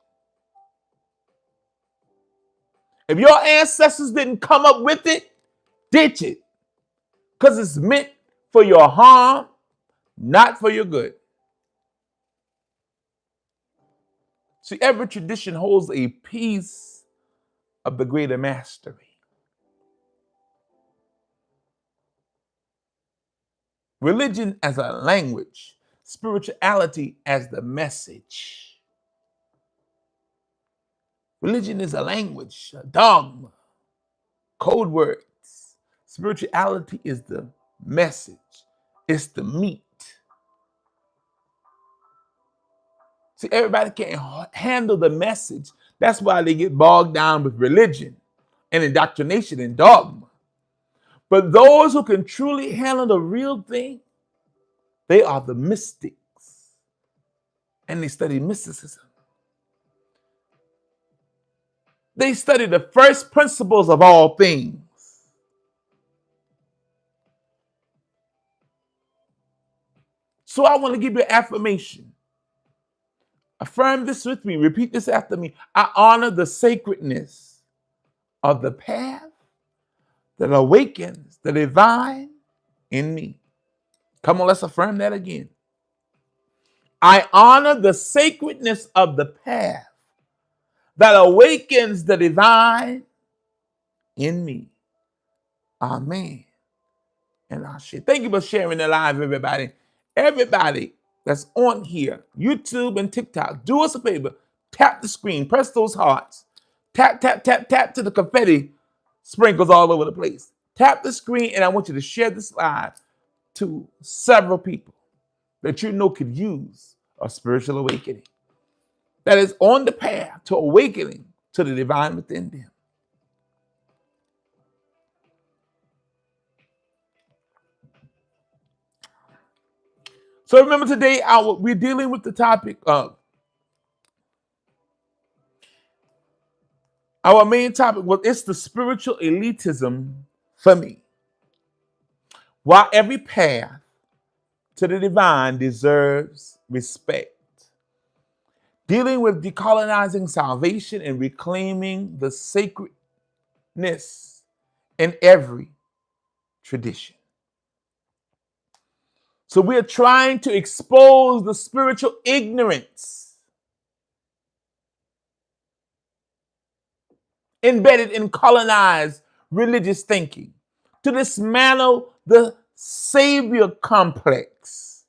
Speaker 1: If your ancestors didn't come up with it, ditch it. Because it's meant for your harm, not for your good. See, every tradition holds a piece of the greater mastery. Religion as a language, spirituality as the message. Religion is a language, a dogma, code words. Spirituality is the message. It's the meat. See, everybody can't handle the message. That's why they get bogged down with religion and indoctrination and dogma. But those who can truly handle the real thing, they are the mystics. and they study mysticism. They study the first principles of all things. So I want to give you an affirmation. Affirm this with me. Repeat this after me. I honor the sacredness of the path that awakens the divine in me. Come on, let's affirm that again. I honor the sacredness of the path that awakens the divine in me. Amen. And I'll share. Thank you for sharing the live, everybody. Everybody that's on here, YouTube and TikTok, do us a favor. Tap the screen. Press those hearts. Tap, tap, tap, tap to the confetti sprinkles all over the place. Tap the screen, and I want you to share this live to several people that you know could use a spiritual awakening that is on the path to awakening to the divine within them. So remember today, we're dealing with the topic of, our main topic was, it's the spiritual elitism for me. While every path to the divine deserves respect. Dealing with decolonizing salvation and reclaiming the sacredness in every tradition. So we're trying to expose the spiritual ignorance embedded in colonized religious thinking, to dismantle the savior complex,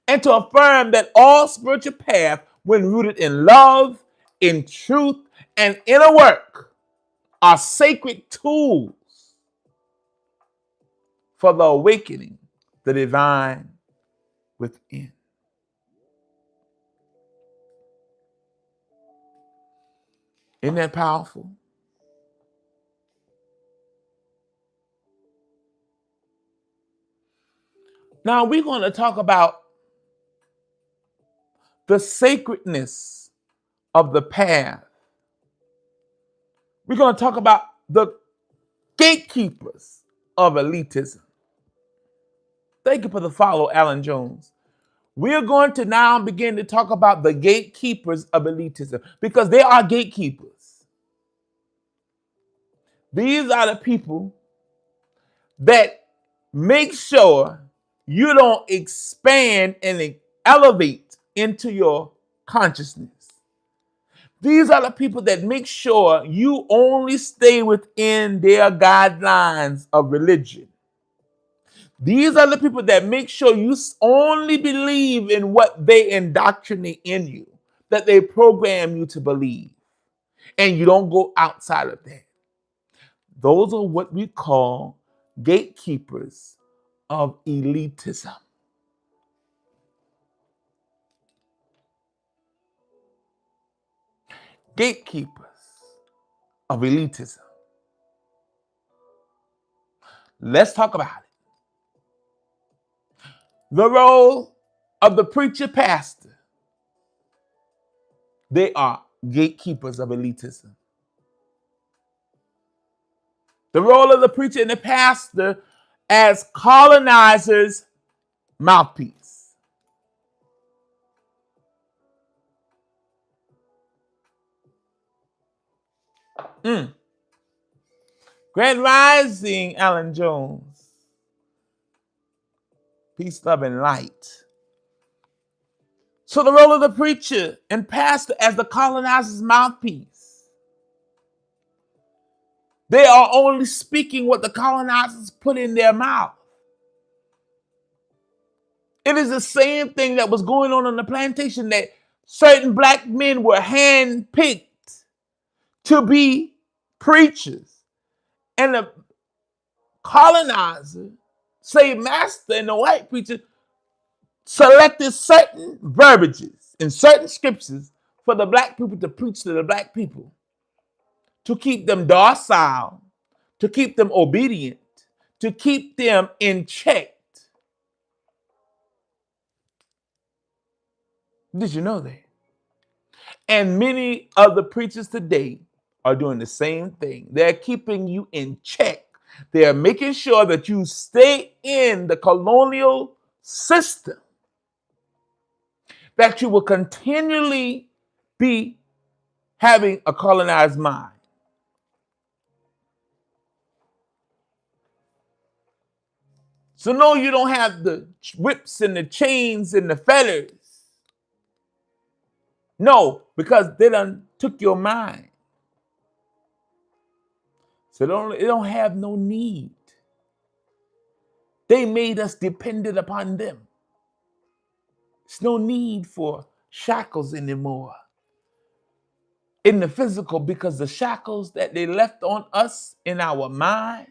Speaker 1: and to affirm that all spiritual paths, when rooted in love, in truth, and inner work, are sacred tools for the awakening the divine within. Isn't that powerful? Now we're going to talk about the sacredness of the path. We're going to talk about the gatekeepers of elitism. Thank you for the follow, Alan Jones. We're going to now begin to talk about the gatekeepers of elitism, because they are gatekeepers. These are the people that make sure you don't expand and elevate into your consciousness. These are the people that make sure you only stay within their guidelines of religion. These are the people that make sure you only believe in what they indoctrinate in you, that they program you to believe, and you don't go outside of that. Those are what we call gatekeepers of elitism. Gatekeepers of elitism. Let's talk about it. The role of the preacher pastor. They are gatekeepers of elitism. The role of the preacher and the pastor as colonizers' mouthpiece. Grand Rising, Alan Jones. Peace, love, and light. So the role of the preacher and pastor as the colonizer's mouthpiece. They are only speaking what the colonizers put in their mouth. It is the same thing that was going on the plantation, that certain black men were handpicked to be preachers. And the colonizer, say master, and the white preacher selected certain verbiages and certain scriptures for the black people to preach to the black people, to keep them docile, to keep them obedient, to keep them in check. Did you know that? And many of the preachers today are doing the same thing. They're keeping you in check. They're making sure that you stay in the colonial system, that you will continually be having a colonized mind. So no, you don't have the whips and the chains and the fetters. No, because they done took your mind. So they don't have no need. They made us dependent upon them. There's no need for shackles anymore in the physical, because the shackles that they left on us in our minds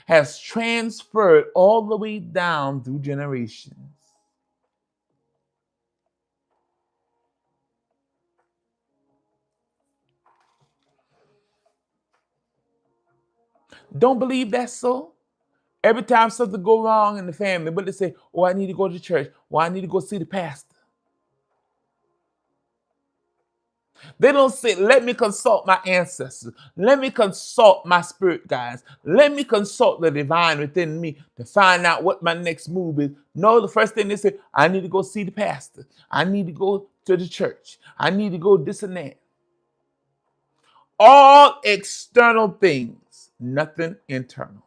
Speaker 1: has transferred all the way down through generations. Don't believe that's so? Every time something go wrong in the family, but they say, oh, I need to go to church. Well, I need to go see the pastor. They don't say, let me consult my ancestors. Let me consult my spirit guides. Let me consult the divine within me to find out what my next move is. No, the first thing they say, I need to go see the pastor. I need to go to the church. I need to go this and that. All external things, nothing internal.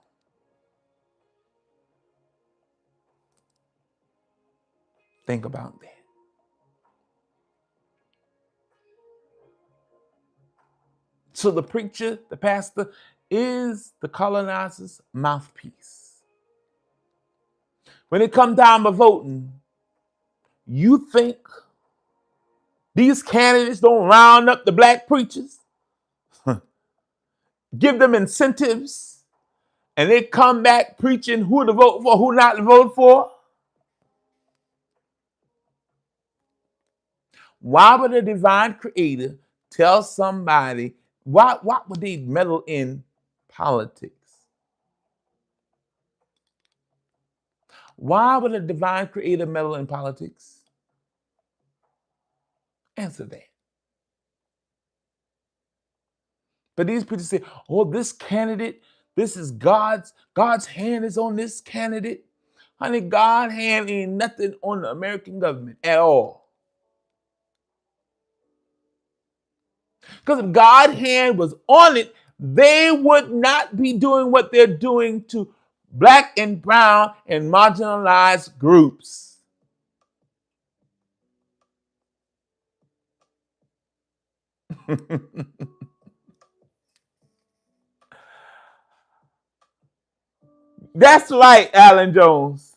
Speaker 1: Think about that. So the preacher, the pastor, is the colonizer's mouthpiece. When it comes down to voting, you think these candidates don't round up the black preachers, give them incentives, and they come back preaching who to vote for, who not to vote for? Why would a divine creator tell somebody, why would they meddle in politics? Why would a divine creator meddle in politics? Answer that. But these people say, oh, this candidate, this is God's hand is on this candidate. Honey, God's hand ain't nothing on the American government at all. Because if God's hand was on it, they would not be doing what they're doing to black and brown and marginalized groups. That's right, Alan Jones.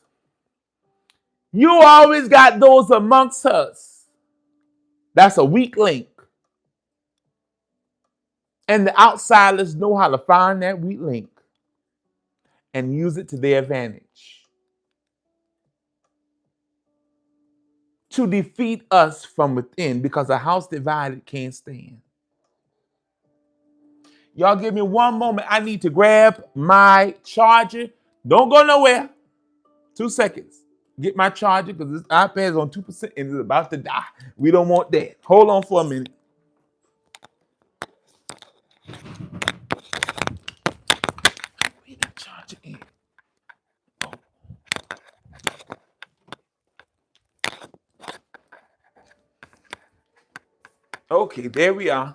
Speaker 1: You always got those amongst us. That's a weak link. And the outsiders know how to find that weak link and use it to their advantage to defeat us from within, because a house divided can't stand. Y'all give me one moment. I need to grab my charger. Don't go nowhere. 2 seconds. Get my charger, because this iPad is on 2% and it's about to die. We don't want that. Hold on for a minute. Where the charger is? Oh. Okay, there we are.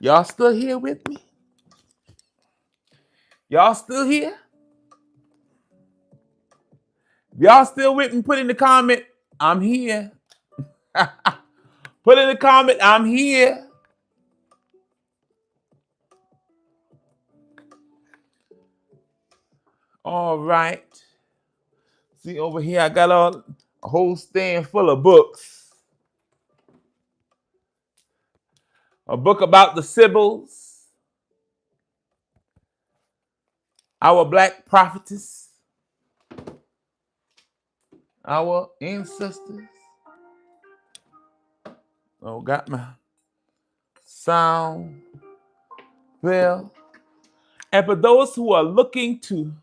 Speaker 1: Y'all still here with me? Y'all still here? Y'all still with me? Put in the comment, I'm here. Put in the comment, I'm here. All right. See over here, I got a whole stand full of books. A book about the Sibyls, our black prophetess, our ancestors. Oh, got my sound well. And for those who are looking to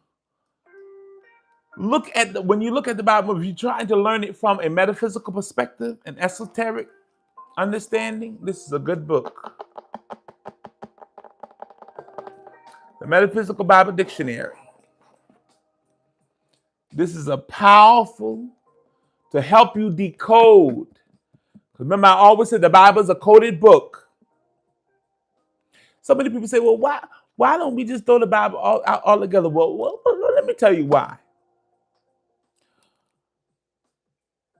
Speaker 1: When you look at the Bible, if you're trying to learn it from a metaphysical perspective, an esoteric understanding, this is a good book. The Metaphysical Bible Dictionary. This is a powerful to help you decode. Remember, I always said the Bible is a coded book. So many people say, well, why don't we just throw the Bible all together? Well, let me tell you why.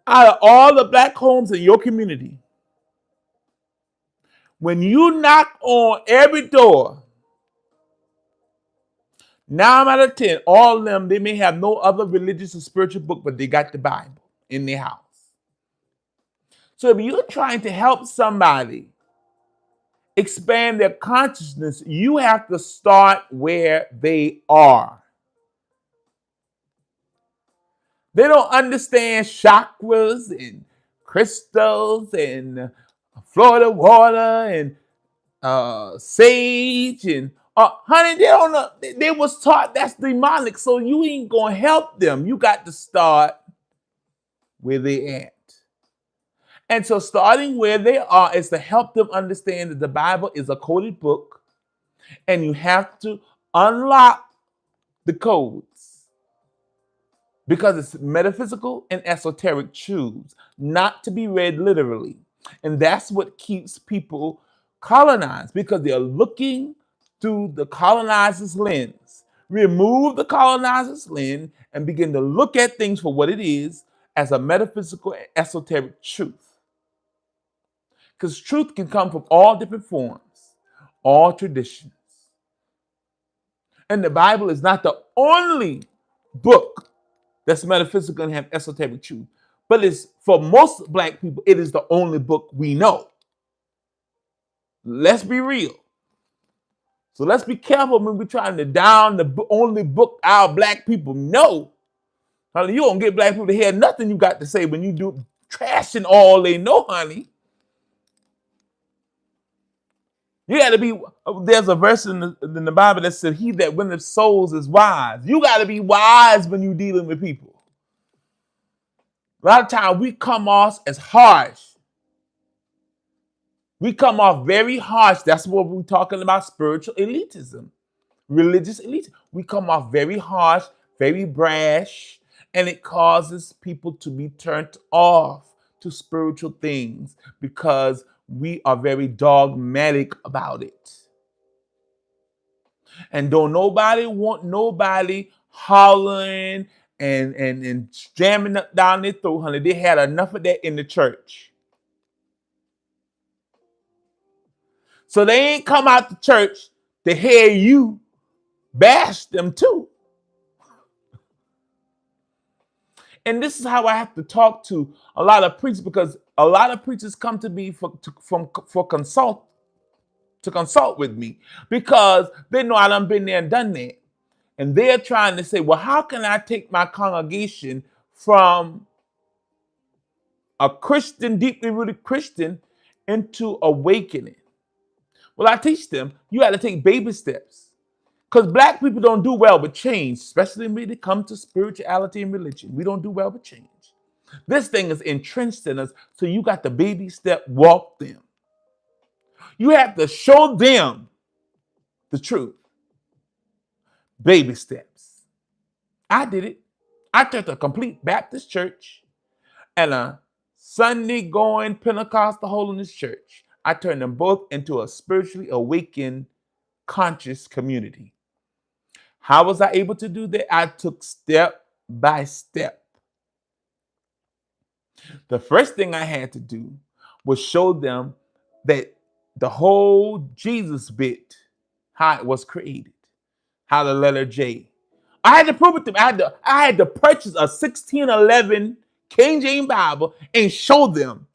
Speaker 1: Out of all the black homes in your community, when you knock on every door, 9 out of 10, all of them, they may have no other religious or spiritual book, but they got the Bible in their house. So if you're trying to help somebody expand their consciousness, you have to start where they are. They don't understand chakras and crystals and Florida water and sage and honey, they don't know. They was taught that's demonic, so you ain't gonna help them. You got to start where they at. And so starting where they are is to help them understand that the Bible is a coded book, and you have to unlock the codes because it's metaphysical and esoteric truths, not to be read literally. And that's what keeps people colonized, because they're looking through the colonizer's lens. Remove the colonizer's lens and begin to look at things for what it is, as a metaphysical and esoteric truth. Because truth can come from all different forms, all traditions. And the Bible is not the only book that's metaphysical and have esoteric truth. But it's, for most black people, it is the only book we know. Let's be real. So let's be careful when we're trying to down the only book our black people know. Honey, you don't get black people to hear nothing you got to say when you do trashing all they know, honey. You got to be, there's a verse in the Bible that said, he that winneth souls is wise. You got to be wise when you're dealing with people. A lot of times we come off as harsh. We come off very harsh. That's what we're talking about, spiritual elitism, religious elitism. We come off very harsh, very brash, and it causes people to be turned off to spiritual things because we are very dogmatic about it. And don't nobody want nobody hollering and jamming up down their throat, honey. They had enough of that in the church. So they ain't come out to church to hear you bash them too. And this is how I have to talk to a lot of preachers, because a lot of preachers come to me to consult with me, because they know I done been there and done that. And they're trying to say, well, how can I take my congregation from a Christian, deeply rooted Christian, into awakening? Well, I teach them, you got to take baby steps. Because black people don't do well with change, especially when it comes to spirituality and religion. We don't do well with change. This thing is entrenched in us, so you got to baby step walk them. You have to show them the truth. Baby steps. I did it. I took a complete Baptist church and a Sunday going Pentecostal holiness church. I turned them both into a spiritually awakened, conscious community. How was I able to do that? I took step by step. The first thing I had to do was show them that the whole Jesus bit, how it was created, how the letter J. I had to prove it to them. I had to purchase a 1611 King James Bible and show them.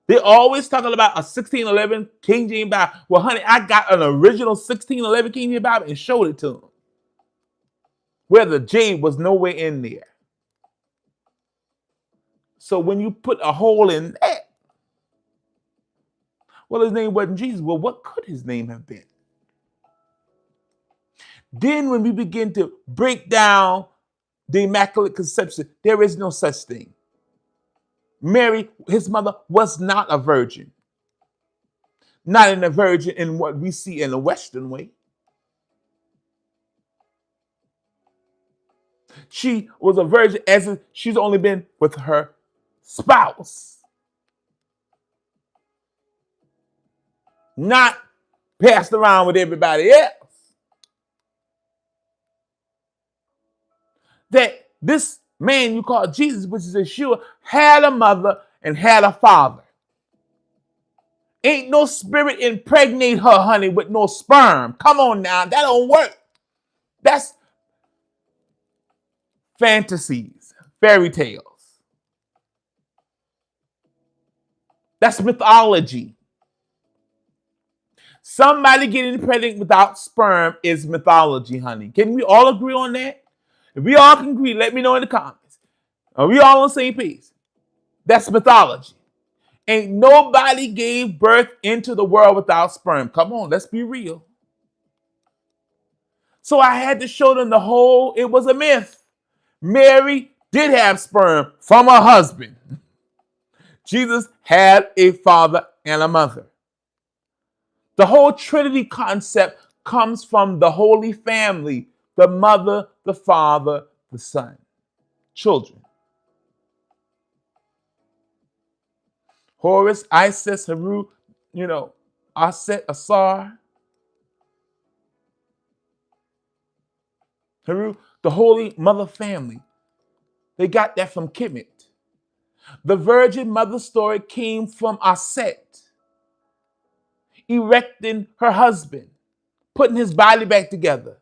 Speaker 1: They're always talking about a 1611 King James Bible. Well, honey, I got an original 1611 King James Bible and showed it to them, where the J was nowhere in there. So when you put a hole in that, well, his name wasn't Jesus. Well, what could his name have been? Then when we begin to break down the Immaculate Conception, there is no such thing. Mary, his mother, was not a virgin. Not in a virgin in what we see in the Western way. She was a virgin as if she's only been with her spouse. Not passed around with everybody else. That this man you call Jesus, which is Yeshua, had a mother and had a father. Ain't no spirit impregnate her, honey, with no sperm. Come on now, that don't work. That's fantasies, fairy tales. That's mythology. Somebody getting pregnant without sperm is mythology, honey. Can we all agree on that? If we all can agree, let me know in the comments. Are we all on the same page? That's mythology. Ain't nobody gave birth into the world without sperm. Come on, let's be real. So I had to show them it was a myth. Mary did have sperm from her husband. Jesus had a father and a mother. The whole Trinity concept comes from the Holy Family, the mother, the father, the son, children. Horus, Isis, Heru, Aset, Asar, Heru, the Holy Mother Family. They got that from Kemet. The Virgin Mother story came from Aset, erecting her husband, putting his body back together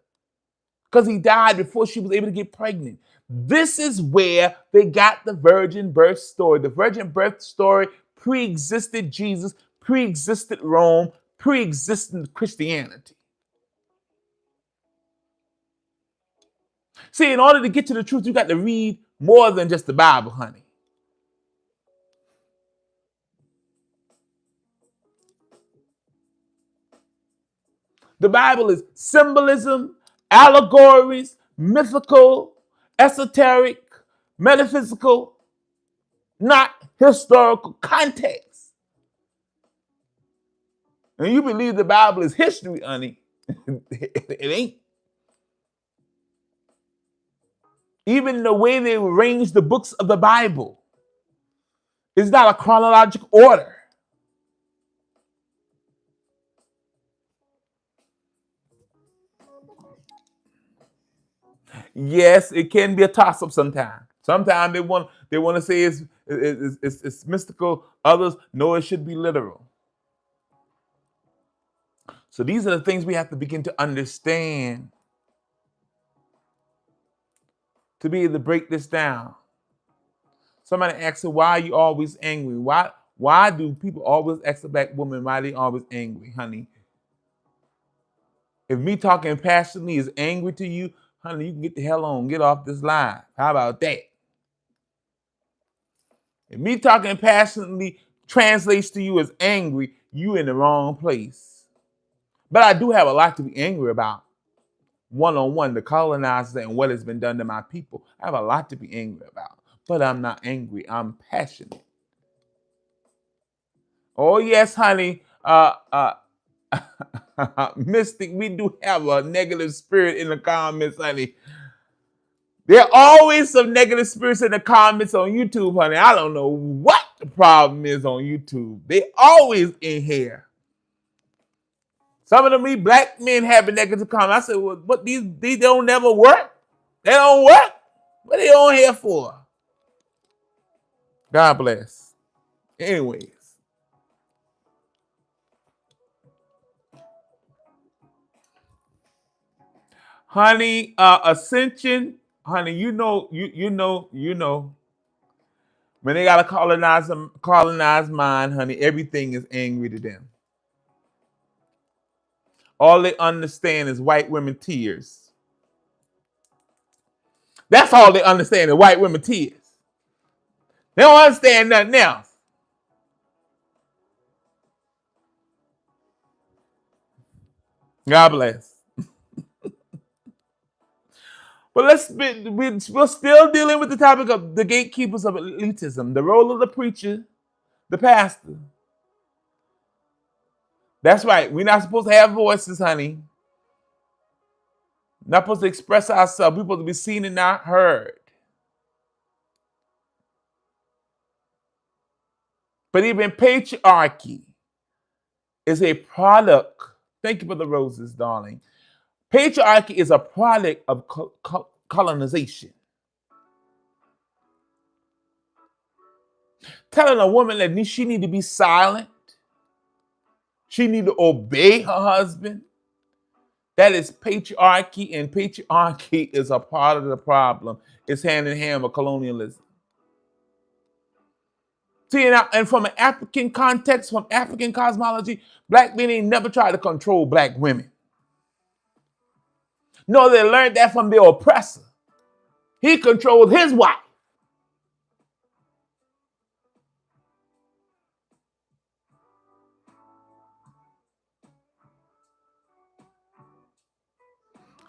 Speaker 1: because he died before she was able to get pregnant. This is where they got the virgin birth story. The virgin birth story pre-existed Jesus, pre-existed Rome, pre-existed Christianity. See, in order to get to the truth, you got to read more than just the Bible, honey. The Bible is symbolism, allegories, mythical, esoteric, metaphysical, not historical context. And you believe the Bible is history, honey. It ain't. Even the way they arrange the books of the Bible is not a chronological order. Yes, it can be a toss-up sometimes. Sometimes they want to say it's mystical. Others know it should be literal. So these are the things we have to begin to understand to be able to break this down. Somebody asks her, why are you always angry? Why do people always ask a black woman why they always angry, honey? If me talking passionately is angry to you, honey, you can get the hell on, get off this line. How about that? If me talking passionately translates to you as angry, you in the wrong place. But I do have a lot to be angry about. One-on-one, the colonized and what has been done to my people. I have a lot to be angry about. But I'm not angry. I'm passionate. Oh, yes, honey. Mystic, we do have a negative spirit in the comments, honey. There are always some negative spirits in the comments on YouTube, honey. I don't know what the problem is on YouTube. They always in here. Some of them black men having negative comments. I said, well, but these don't never work. They don't work. What are they on here for? God bless. Anyways. Honey, ascension, honey, you know. When they got a colonized mind, honey, everything is angry to them. All they understand is white women tears. That's all they understand is white women tears. They don't understand nothing else. God bless. But we're still dealing with the topic of the gatekeepers of elitism, the role of the preacher, the pastor. That's right. We're not supposed to have voices, honey. Not supposed to express ourselves. We're supposed to be seen and not heard. But even patriarchy is a product. Thank you for the roses, darling. Patriarchy is a product of colonization. Telling a woman that she need to be silent, she need to obey her husband. That is patriarchy, and patriarchy is a part of the problem. It's hand in hand with colonialism. See, and from an African context, from African cosmology, black men ain't never tried to control black women. No, they learned that from their oppressor. He controlled his wife.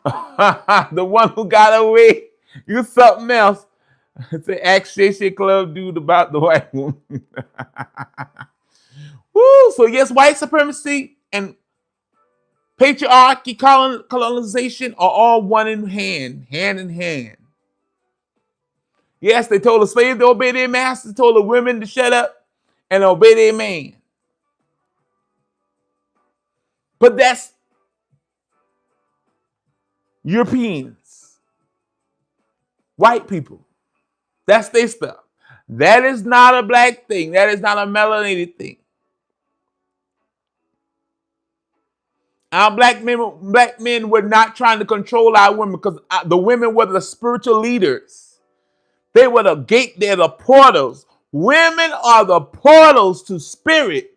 Speaker 1: The one who got away, you something else. It's an accusation club dude about the white woman. Woo! So yes, white supremacy and patriarchy, colonization are all one in hand in hand. Yes, they told the slaves to obey their masters, told the women to shut up and obey their man. But that's Europeans, white people. That's their stuff. That is not a black thing. That is not a melanated thing. Our black men were not trying to control our women because the women were the spiritual leaders. They were they're the portals. Women are the portals to spirit.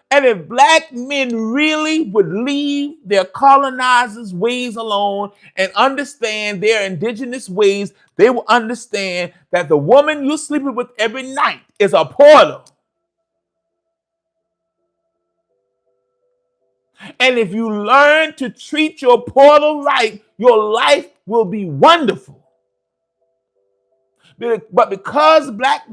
Speaker 1: And if black men really would leave their colonizers' ways alone and understand their indigenous ways, they will understand that the woman you're sleeping with every night is a portal. And if you learn to treat your portal right, your life will be wonderful. But because black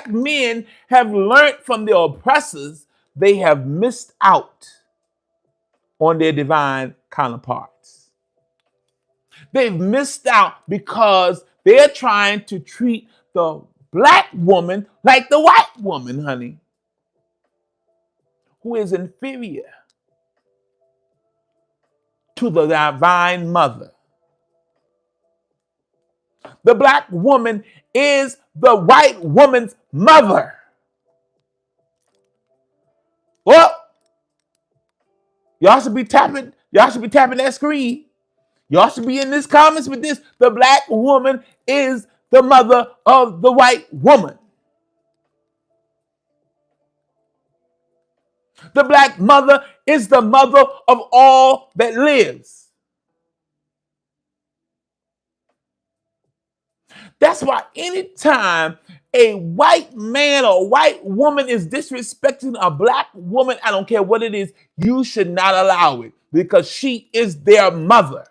Speaker 1: men have learned from their oppressors, they have missed out on their divine counterparts. They've missed out because they're trying to treat the black woman like the white woman, honey, who is inferior to the divine mother. The black woman is the white woman's mother. Well, y'all should be tapping that screen. Y'all should be in this comments with this. The black woman is the mother of the white woman. The black mother is the mother of all that lives. That's why anytime a white man or white woman is disrespecting a black woman, I don't care what it is, you should not allow it because she is their mother.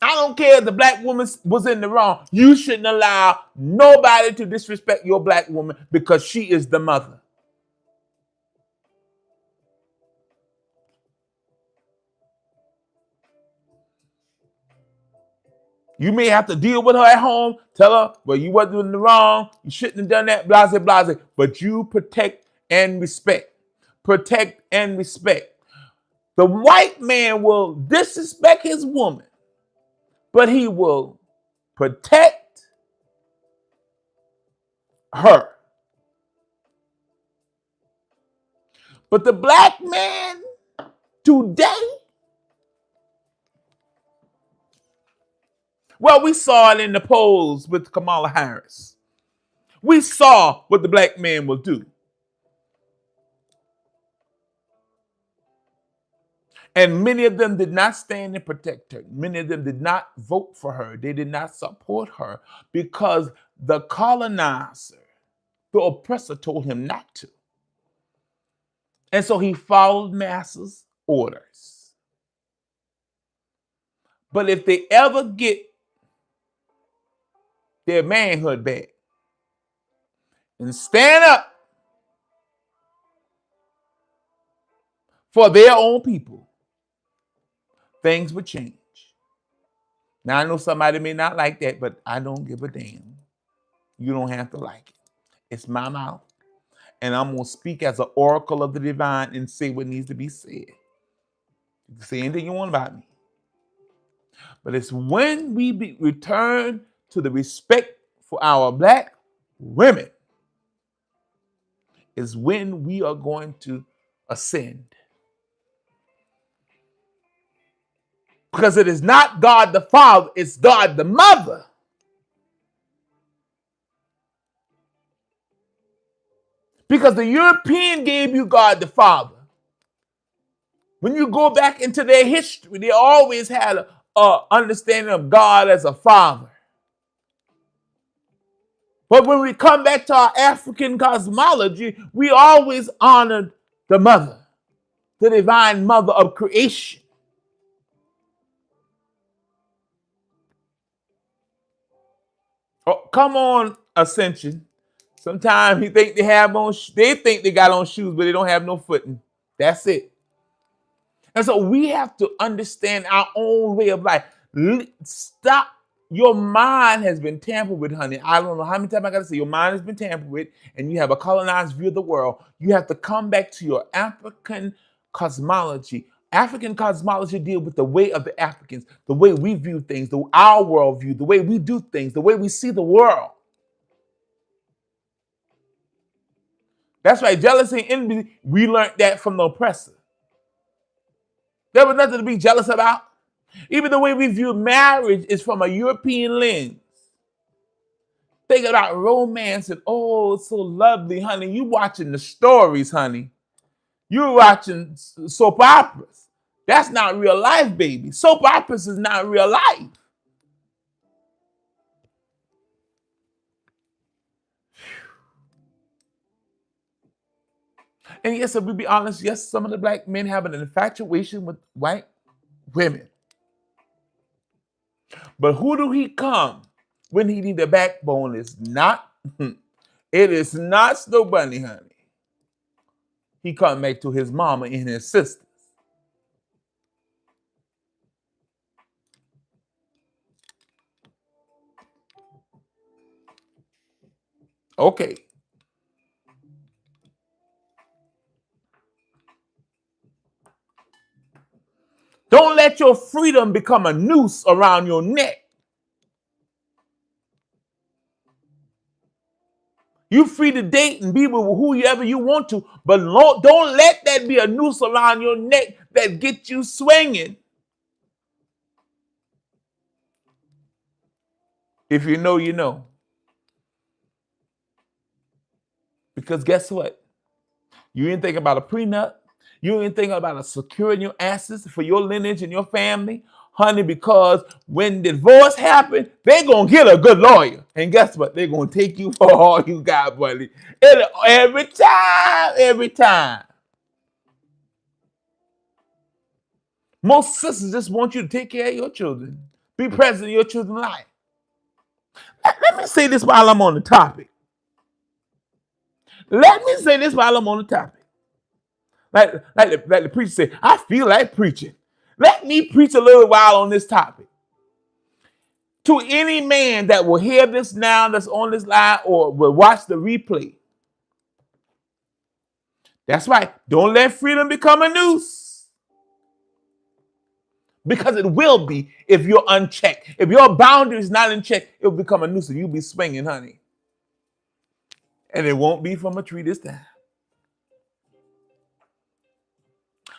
Speaker 1: I don't care if the black woman was in the wrong. You shouldn't allow nobody to disrespect your black woman because she is the mother. You may have to deal with her at home, tell her, well, you wasn't in the wrong, you shouldn't have done that, blase, blase. But you protect and respect. Protect and respect. The white man will disrespect his woman, but he will protect her. But the black man today, well, we saw it in the polls with Kamala Harris. We saw what the black man will do. And many of them did not stand and protect her. Many of them did not vote for her. They did not support her because the colonizer, the oppressor, told him not to. And so he followed Massa's orders. But if they ever get their manhood back and stand up for their own people, things would change. Now, I know somebody may not like that, but I don't give a damn. You don't have to like it. It's my mouth. And I'm going to speak as an oracle of the divine and say what needs to be said. You can say anything you want about me. But it's when we return to the respect for our black women is when we are going to ascend. Because it is not God the Father, it's God the Mother. Because the European gave you God the Father. When you go back into their history, they always had a understanding of God as a father. But when we come back to our African cosmology, we always honored the mother, the divine mother of creation. Oh, come on, Ascension. Sometimes you think they think they got on shoes, but they don't have no footing. That's it. And so we have to understand our own way of life. Stop. Your mind has been tampered with, honey. I don't know how many times I got to say your mind has been tampered with, and you have a colonized view of the world. You have to come back to your African cosmology. African cosmology deals with the way of the Africans, the way we view things, our worldview, the way we do things, the way we see the world. That's right. Jealousy and envy, we learned that from the oppressor. There was nothing to be jealous about. Even the way we view marriage is from a European lens. Think about romance and, oh, it's so lovely, honey. You watching the stories, honey. You're watching soap operas. That's not real life, baby. Soap operas is not real life. And yes, if we be honest, yes, some of the black men have an infatuation with white women. But who do he come when he need a backbone? It's not, it is not Snow Bunny, honey. He come back to his mama and his sisters. Okay. Don't let your freedom become a noose around your neck. You free to date and be with whoever you want to, but don't let that be a noose around your neck that gets you swinging. If you know, you know. Because guess what? You ain't think about a prenup. You ain't think about securing your assets for your lineage and your family. Honey, because when divorce happens, they're going to get a good lawyer. And guess what? They're going to take you for all you got, buddy. Every time. Most sisters just want you to take care of your children. Be present in your children's life. Let me say this while I'm on the topic. Like the preacher said, I feel like preaching. Let me preach a little while on this topic. To any man that will hear this now, that's on this live, or will watch the replay. That's right. Don't let freedom become a noose. Because it will be if you're unchecked. If your boundary is not in check, it will become a noose and you'll be swinging, honey. And it won't be from a tree this time.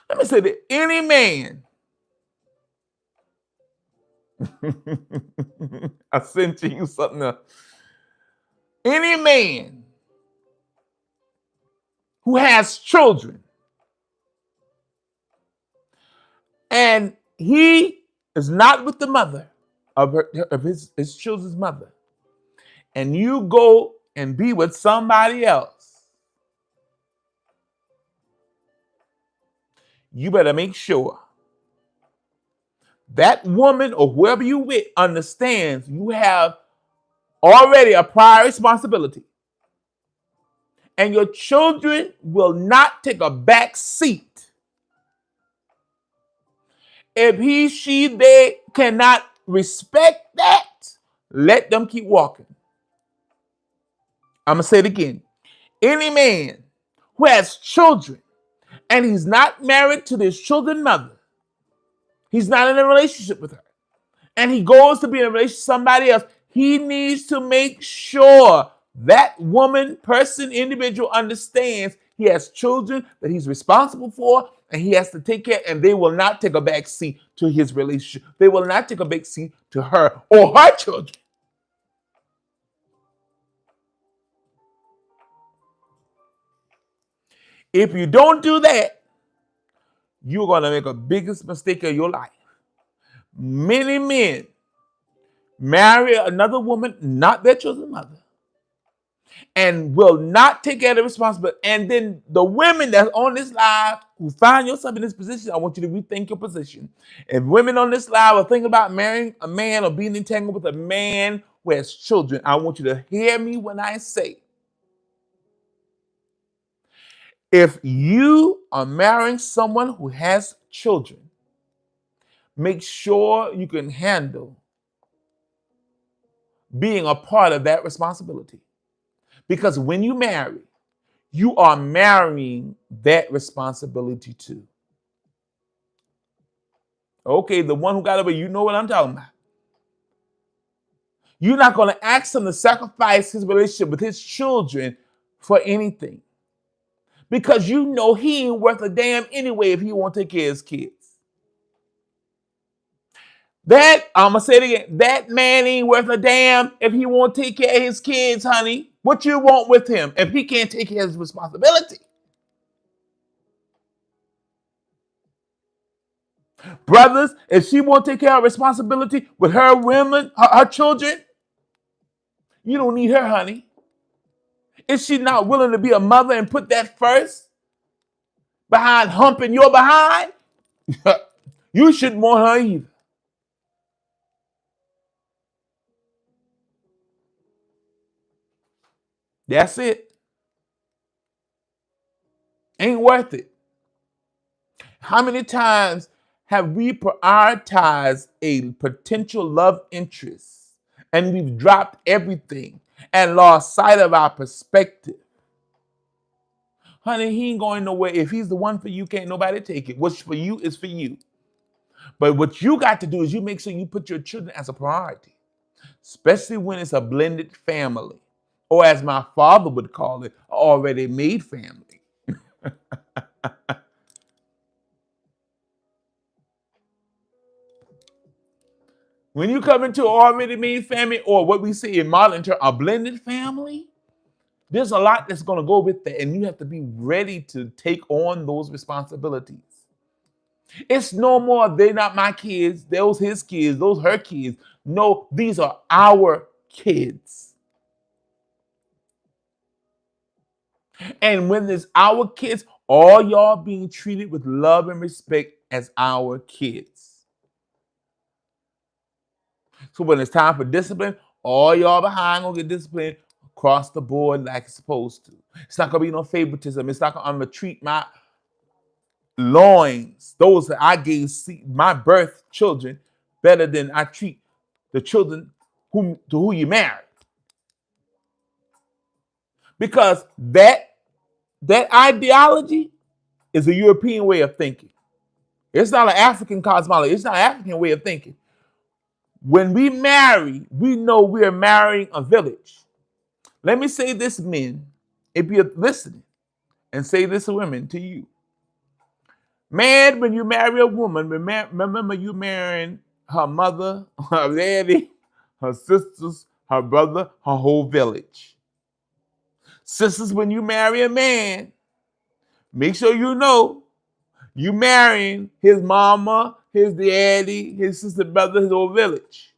Speaker 1: Let me say that any man, I sent to you something else. Any man who has children and he is not with the mother of his children's mother, and you go and be with somebody else, you better make sure that woman or whoever you with understands you have already a prior responsibility, and your children will not take a back seat if they cannot respect that. Let them keep walking. I'm gonna say it again. Any man who has children and he's not married to his children's mother, he's not in a relationship with her, and he goes to be in a relationship with somebody else, he needs to make sure that woman, person, individual understands he has children that he's responsible for and he has to take care, and they will not take a back seat to his relationship. They will not take a back seat to her or her children. If you don't do that, you're going to make a biggest mistake of your life. Many men marry another woman, not their children's mother, and will not take care of the responsibility. And then the women that's on this live who find yourself in this position, I want you to rethink your position. If women on this live are thinking about marrying a man or being entangled with a man who has children, I want you to hear me when I say, if you are marrying someone who has children, make sure you can handle being a part of that responsibility. Because when you marry, you are marrying that responsibility too. Okay, the one who got over, you know what I'm talking about. You're not going to ask him to sacrifice his relationship with his children for anything. Because you know he ain't worth a damn anyway if he won't take care of his kids. I'm going to say it again, that man ain't worth a damn if he won't take care of his kids, honey. What you want with him if he can't take care of his responsibility? Brothers, if she won't take care of responsibility with her women, her children, you don't need her, honey. If she's not willing to be a mother and put that first behind humping your behind, you shouldn't want her either. That's it. Ain't worth it. How many times have we prioritized a potential love interest and we've dropped everything and lost sight of our perspective? Honey, he ain't going nowhere. If he's the one for you, can't nobody take it. What's for you is for you. But what you got to do is you make sure you put your children as a priority, especially when it's a blended family, or as my father would call it, already made family. When you come into an already made family, or what we see in modern terms, a blended family, there's a lot that's going to go with that, and you have to be ready to take on those responsibilities. It's no more, they're not my kids, those his kids, those her kids. No, these are our kids. And when it's our kids, all y'all being treated with love and respect as our kids. So when it's time for discipline, all y'all behind gonna get disciplined across the board like it's supposed to. It's not gonna be no favoritism. It's not gonna, I'm gonna treat my loins, those that I gave my birth children, better than I treat the children to who you married. Because that ideology is a European way of thinking. It's not an African cosmology. It's not an African way of thinking. When we marry, we know we're marrying a village. Let me say this, men, if you're listening, and say this, women, to you. Man, when you marry a woman, remember you marrying her mother, her daddy, her sisters, her brother, her whole village. Sisters, when you marry a man, make sure you know you marrying his mama, his daddy, his sister, brother, his whole village.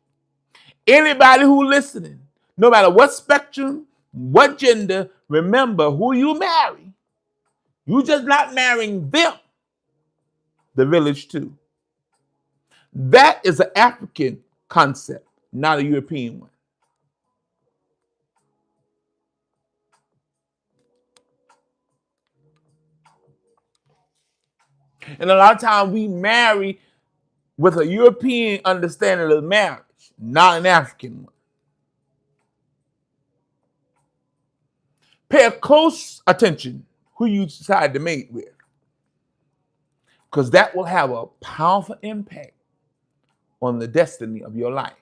Speaker 1: Anybody who listening, no matter what spectrum, what gender, remember who you marry. You just not marrying them, the village too. That is an African concept, not a European one. And a lot of times we marry with a European understanding of marriage, not an African one. Pay close attention who you decide to mate with, because that will have a powerful impact on the destiny of your life.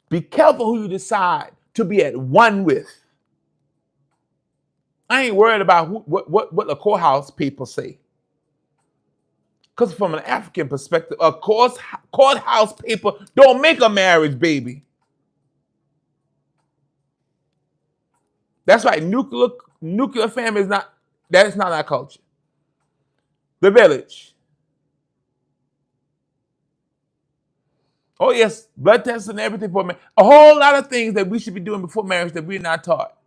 Speaker 1: Be careful who you decide to be at one with. I ain't worried about what the courthouse people say. Because from an African perspective, of course, courthouse people don't make a marriage, baby. That's right. Nuclear family is not, that is not our culture. The village. Oh yes, blood tests and everything for me. A whole lot of things that we should be doing before marriage that we're not taught.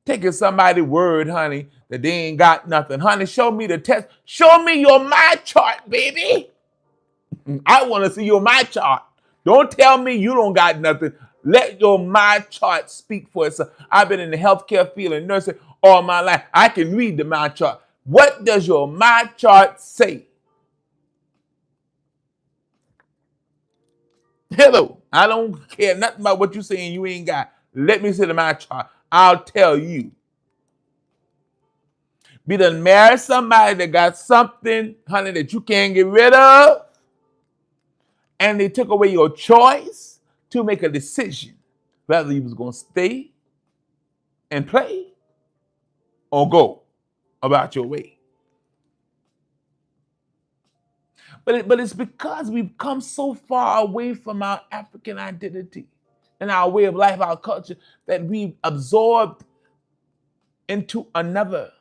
Speaker 1: Taking somebody's word, honey, that they ain't got nothing. Honey, show me the test. Show me your my chart, baby. I want to see your my chart. Don't tell me you don't got nothing. Let your my chart speak for itself. I've been in the healthcare field and nursing all my life. I can read the my chart. What does your my chart say? Hello. I don't care nothing about what you saying you ain't got. Let me see the my chart. I'll tell you. Be done marry somebody that got something, honey, that you can't get rid of, and they took away your choice to make a decision whether you was going to stay and play or go about your way. But it's because we've come so far away from our African identity and our way of life, our culture, that we've absorbed into another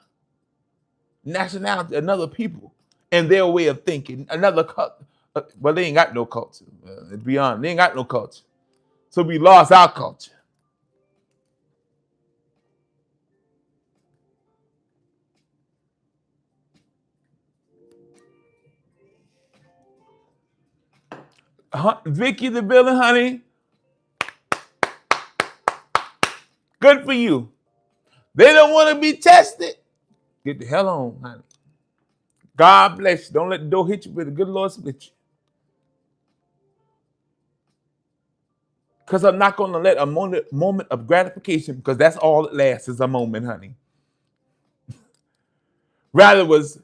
Speaker 1: nationality, another people, and their way of thinking, another culture. Well, they ain't got no culture. To be honest, they ain't got no culture. So we lost our culture. Vicky the villain, honey. Good for you. They don't want to be tested. Get the hell on, honey. God bless you. Don't let the door hit you with the good Lord split you. Because I'm not going to let a moment of gratification, because that's all that lasts is a moment, honey. Rather it was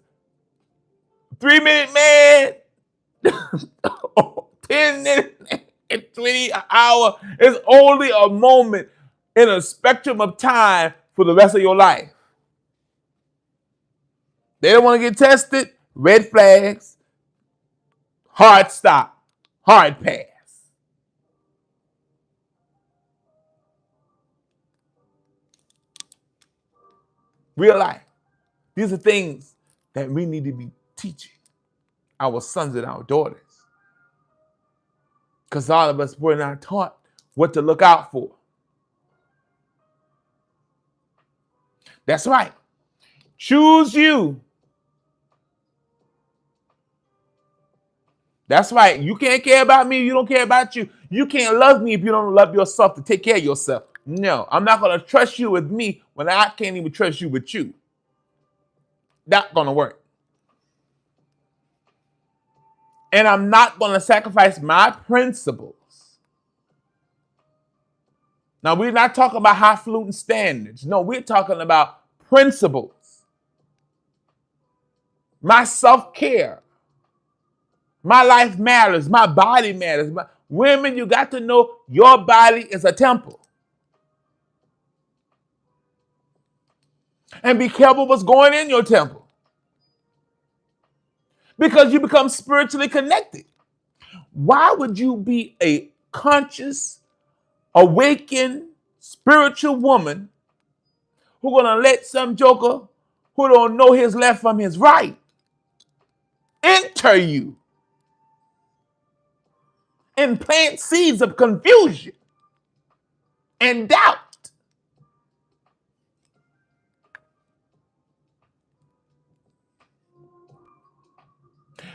Speaker 1: 3-minute man, 10 minutes, and 20 an hour. It's only a moment in a spectrum of time for the rest of your life. They don't want to get tested. Red flags, hard stop, hard pass. Real life. These are things that we need to be teaching our sons and our daughters. Because all of us were not taught what to look out for. That's right. Choose you. That's right. You can't care about me. You don't care about you. You can't love me if you don't love yourself to take care of yourself. No, I'm not going to trust you with me when I can't even trust you with you. Not going to work. And I'm not going to sacrifice my principles. Now, we're not talking about highfalutin standards. No, we're talking about principles. My self-care. My life matters. My body matters. Women, you got to know your body is a temple. And be careful what's going in your temple. Because you become spiritually connected. Why would you be a conscious, awakened, spiritual woman who's going to let some joker who don't know his left from his right enter you and plant seeds of confusion and doubt?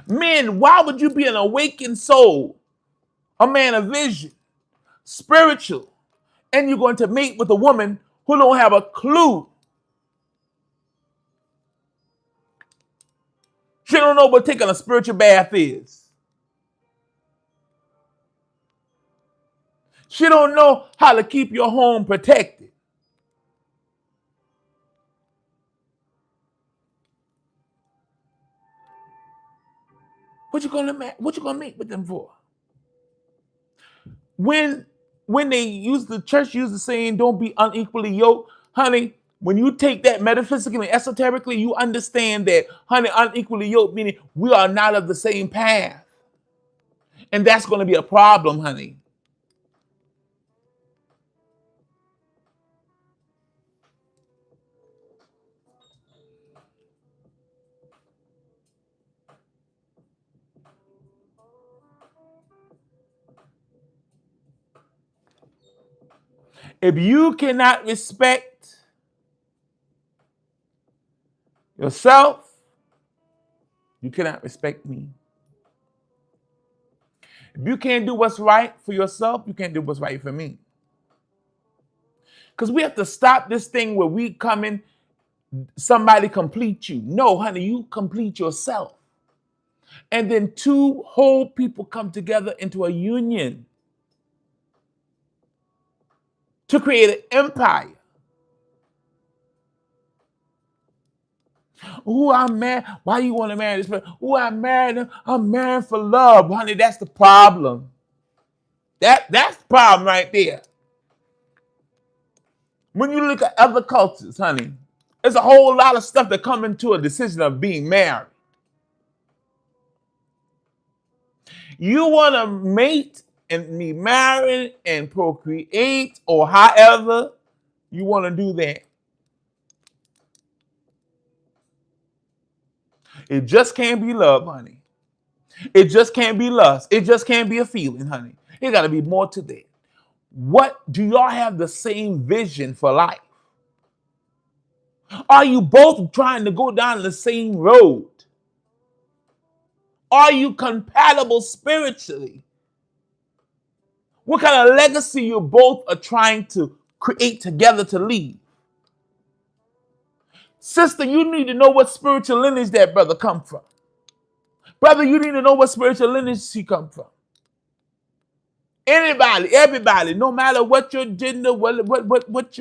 Speaker 1: Men, why would you be an awakened soul, a man of vision, spiritual, and you're going to mate with a woman who don't have a clue? She don't know what taking a spiritual bath is. She don't know how to keep your home protected. What you gonna meet with them for? When the church used the saying, "Don't be unequally yoked," honey. When you take that metaphysically and esoterically, you understand that, honey, unequally yoked meaning we are not of the same path, and that's going to be a problem, honey. If you cannot respect yourself, you cannot respect me. If you can't do what's right for yourself, you can't do what's right for me. Because we have to stop this thing where we come in, somebody complete you. No, honey, you complete yourself. And then two whole people come together into a union to create an empire. Ooh, I'm married. Why you want to marry this person? Ooh, I'm married. I'm married for love. Honey, that's the problem. That's the problem right there. When you look at other cultures, honey, there's a whole lot of stuff that come into a decision of being married. You want to mate and be married and procreate, or however you want to do that. It just can't be love, honey. It just can't be lust. It just can't be a feeling, honey. It got to be more to that. What, do y'all have the same vision for life? Are you both trying to go down the same road? Are you compatible spiritually? What kind of legacy you both are trying to create together to leave? Sister, you need to know what spiritual lineage that brother come from. Brother, you need to know what spiritual lineage he come from. Anybody, everybody, no matter what your gender, what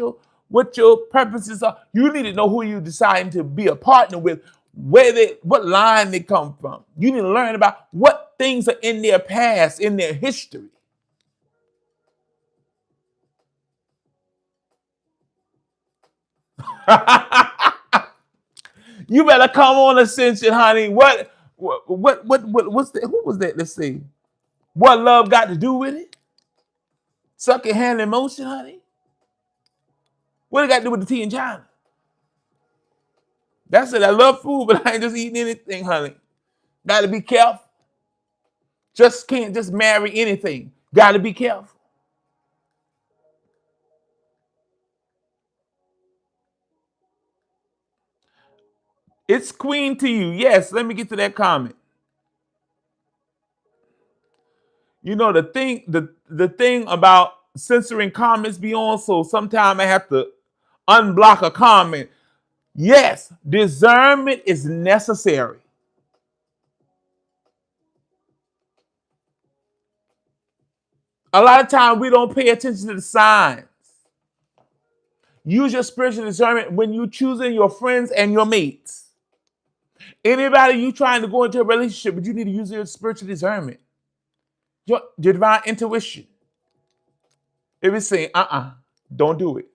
Speaker 1: your preferences are, you need to know who you deciding to be a partner with, what line they come from. You need to learn about what things are in their past, in their history. You better come on Ascension, honey. What's that? Who was that? Let's see. What love got to do with it? Suck your hand in motion, honey. What it got to do with the tea in China? That's it. I love food, but I ain't just eating anything, honey. Got to be careful. Just can't just marry anything. Got to be careful. It's queen to you. Yes, let me get to that comment. You know, the thing about censoring comments be on, so sometimes I have to unblock a comment. Yes, discernment is necessary. A lot of times we don't pay attention to the signs. Use your spiritual discernment when you're choosing your friends and your mates. Anybody you trying to go into a relationship, but you need to use your spiritual discernment. Your divine intuition. If it's saying, don't do it.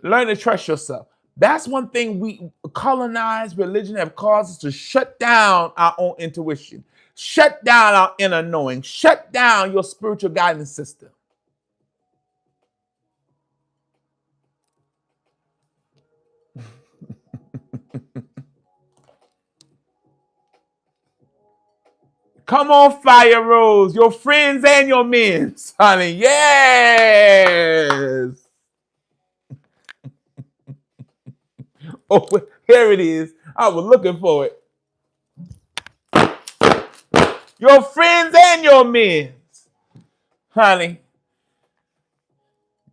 Speaker 1: Learn to trust yourself. That's one thing we colonized religion have caused us to shut down our own intuition, shut down our inner knowing, shut down your spiritual guidance system. Come on, Fire Rose, your friends and your men, honey. Yes. Oh, here it is. I was looking for it. Your friends and your men. Honey,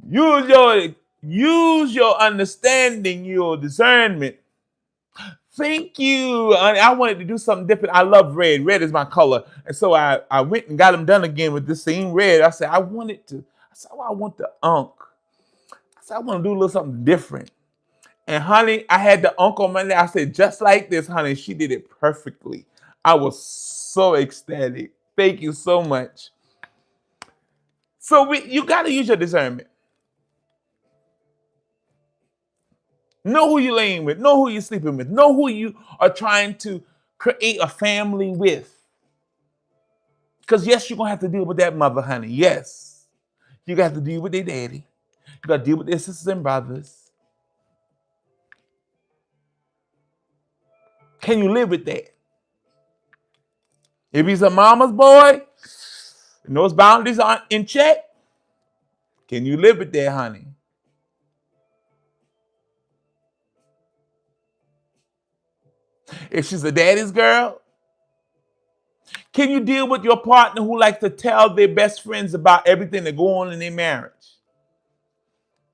Speaker 1: use your understanding, your discernment. Thank you. I wanted to do something different. I love red. Red is my color. And so I went and got them done again with the same red. I said, I want the unk. I said, I want to do a little something different. And honey, I had the unk on my leg. I said, just like this, honey. She did it perfectly. I was so ecstatic. Thank you so much. So you got to use your discernment. Know who you're laying with. Know who you're sleeping with. Know who you are trying to create a family with. Because yes, you're going to have to deal with that mother, honey. Yes. You got to deal with their daddy. You got to deal with their sisters and brothers. Can you live with that? If he's a mama's boy and those boundaries aren't in check, can you live with that, honey? If she's a daddy's girl, can you deal with your partner who likes to tell their best friends about everything that go on in their marriage?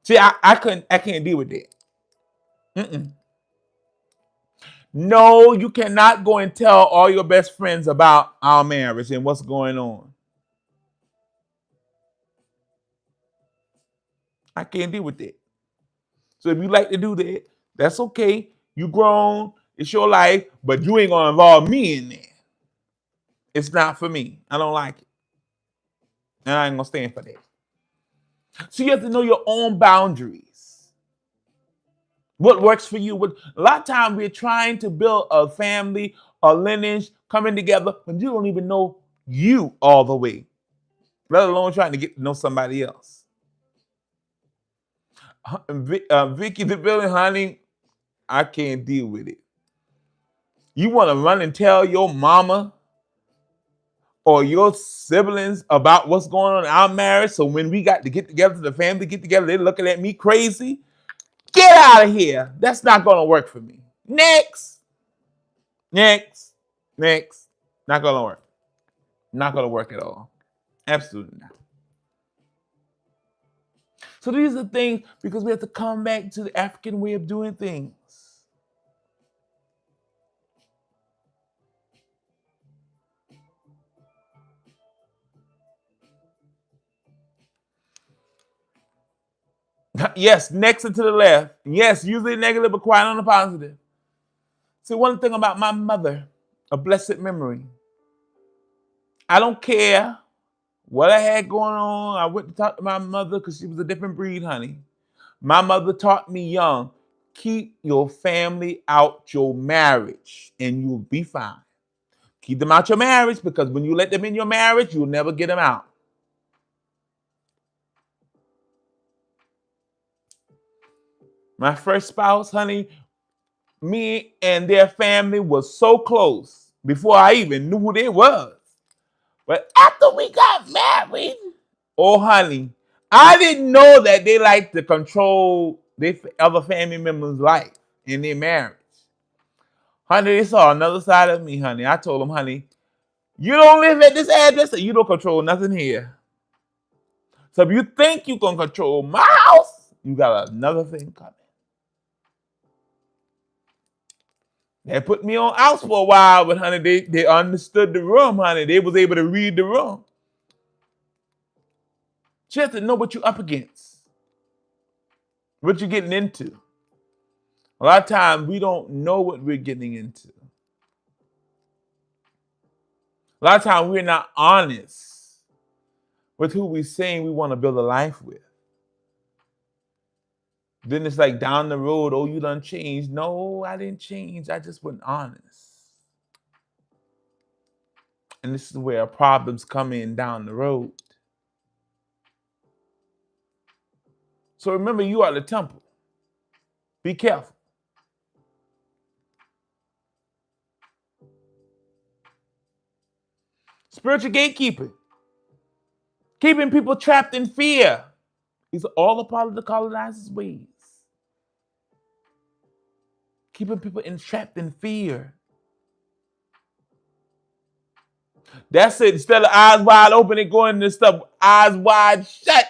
Speaker 1: See, I can't deal with that. Mm-mm. No, you cannot go and tell all your best friends about our marriage and what's going on. I can't deal with that. So if you like to do that, that's okay. You grown, it's your life, but you ain't gonna involve me in there. It's not for me. I don't like it. And I ain't gonna stand for that. So you have to know your own boundaries. What works for you? A lot of times we're trying to build a family, a lineage, coming together when you don't even know you all the way, let alone trying to get to know somebody else. Vicky the building, honey, I can't deal with it. You want to run and tell your mama or your siblings about what's going on in our marriage, so when we got to get together, the family get together, they're looking at me crazy? Get out of here. That's not going to work for me. Next. Not going to work. Not going to work at all. Absolutely not. So these are things, because we have to come back to the African way of doing things. Yes, next and to the left. Yes, usually negative, but quiet on the positive. See, one thing about my mother, a blessed memory. I don't care what I had going on. I went to talk to my mother because she was a different breed, honey. My mother taught me young, keep your family out your marriage and you'll be fine. Keep them out your marriage, because when you let them in your marriage, you'll never get them out. My first spouse, honey, me and their family was so close before I even knew who they was. But after we got married, oh honey, I didn't know that they like to control their other family members' life in their marriage. Honey, they saw another side of me, honey. I told them, honey, you don't live at this address, so you don't control nothing here. So if you think you can control my house, you got another thing coming. They put me on house for a while, but honey, they understood the room, honey. They was able to read the room. You have to know what you're up against, what you're getting into. A lot of times we don't know what we're getting into. A lot of times we're not honest with who we're saying we want to build a life with. Then it's like down the road, oh, you done changed. No, I didn't change. I just wasn't honest. And this is where problems come in down the road. So remember, you are the temple. Be careful. Spiritual gatekeeping. Keeping people trapped in fear. These are all a part of the colonized ways. Keeping people trapped in fear. That's it. Instead of eyes wide open, they going into stuff eyes wide shut.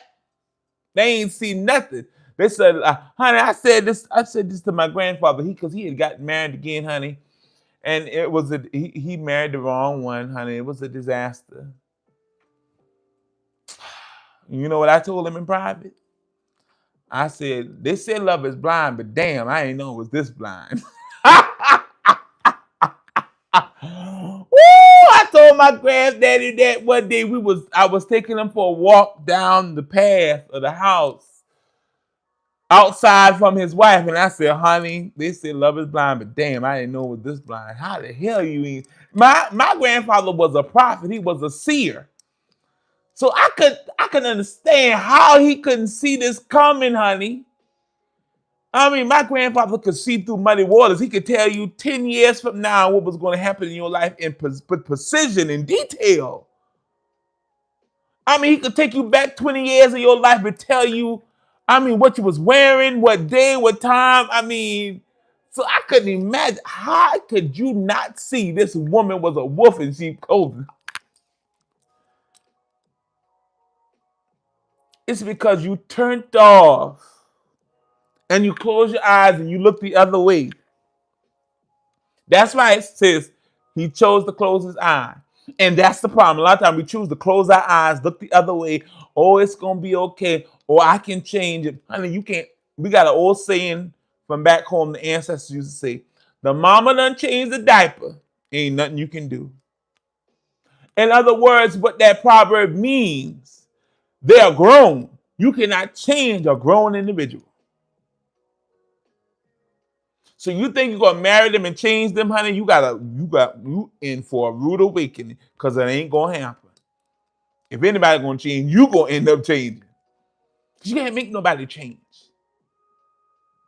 Speaker 1: They ain't see nothing. They said, honey, I said this to my grandfather. Because he had gotten married again, honey. And it was he married the wrong one, honey. It was a disaster. You know what I told him in private? I said, they said love is blind, but damn, I ain't know it was this blind. Woo! I told my granddaddy that one day I was taking him for a walk down the path of the house outside from his wife, and I said, honey, they said love is blind, but damn, I didn't know it was this blind. How the hell you ain't? My grandfather was a prophet, he was a seer. So I could understand how he couldn't see this coming, honey. I mean, my grandfather could see through muddy waters. He could tell you 10 years from now what was going to happen in your life with precision and detail. I mean, he could take you back 20 years of your life and tell you, I mean, what you was wearing, what day, what time. I mean, so I couldn't imagine. How could you not see this woman was a wolf in sheep clothing? It's because you turned off and you close your eyes and you look the other way. That's why it says he chose to close his eye. And that's the problem. A lot of times we choose to close our eyes, look the other way. Oh, it's going to be okay. Or I can change it. Honey, you can't. We got an old saying from back home. The ancestors used to say, the mama done changed the diaper. Ain't nothing you can do. In other words, what that proverb means, they are grown. You cannot change a grown individual. So you think you're gonna marry them and change them, honey? You in for a rude awakening, because it ain't gonna happen. If anybody gonna change, you gonna end up changing. You can't make nobody change.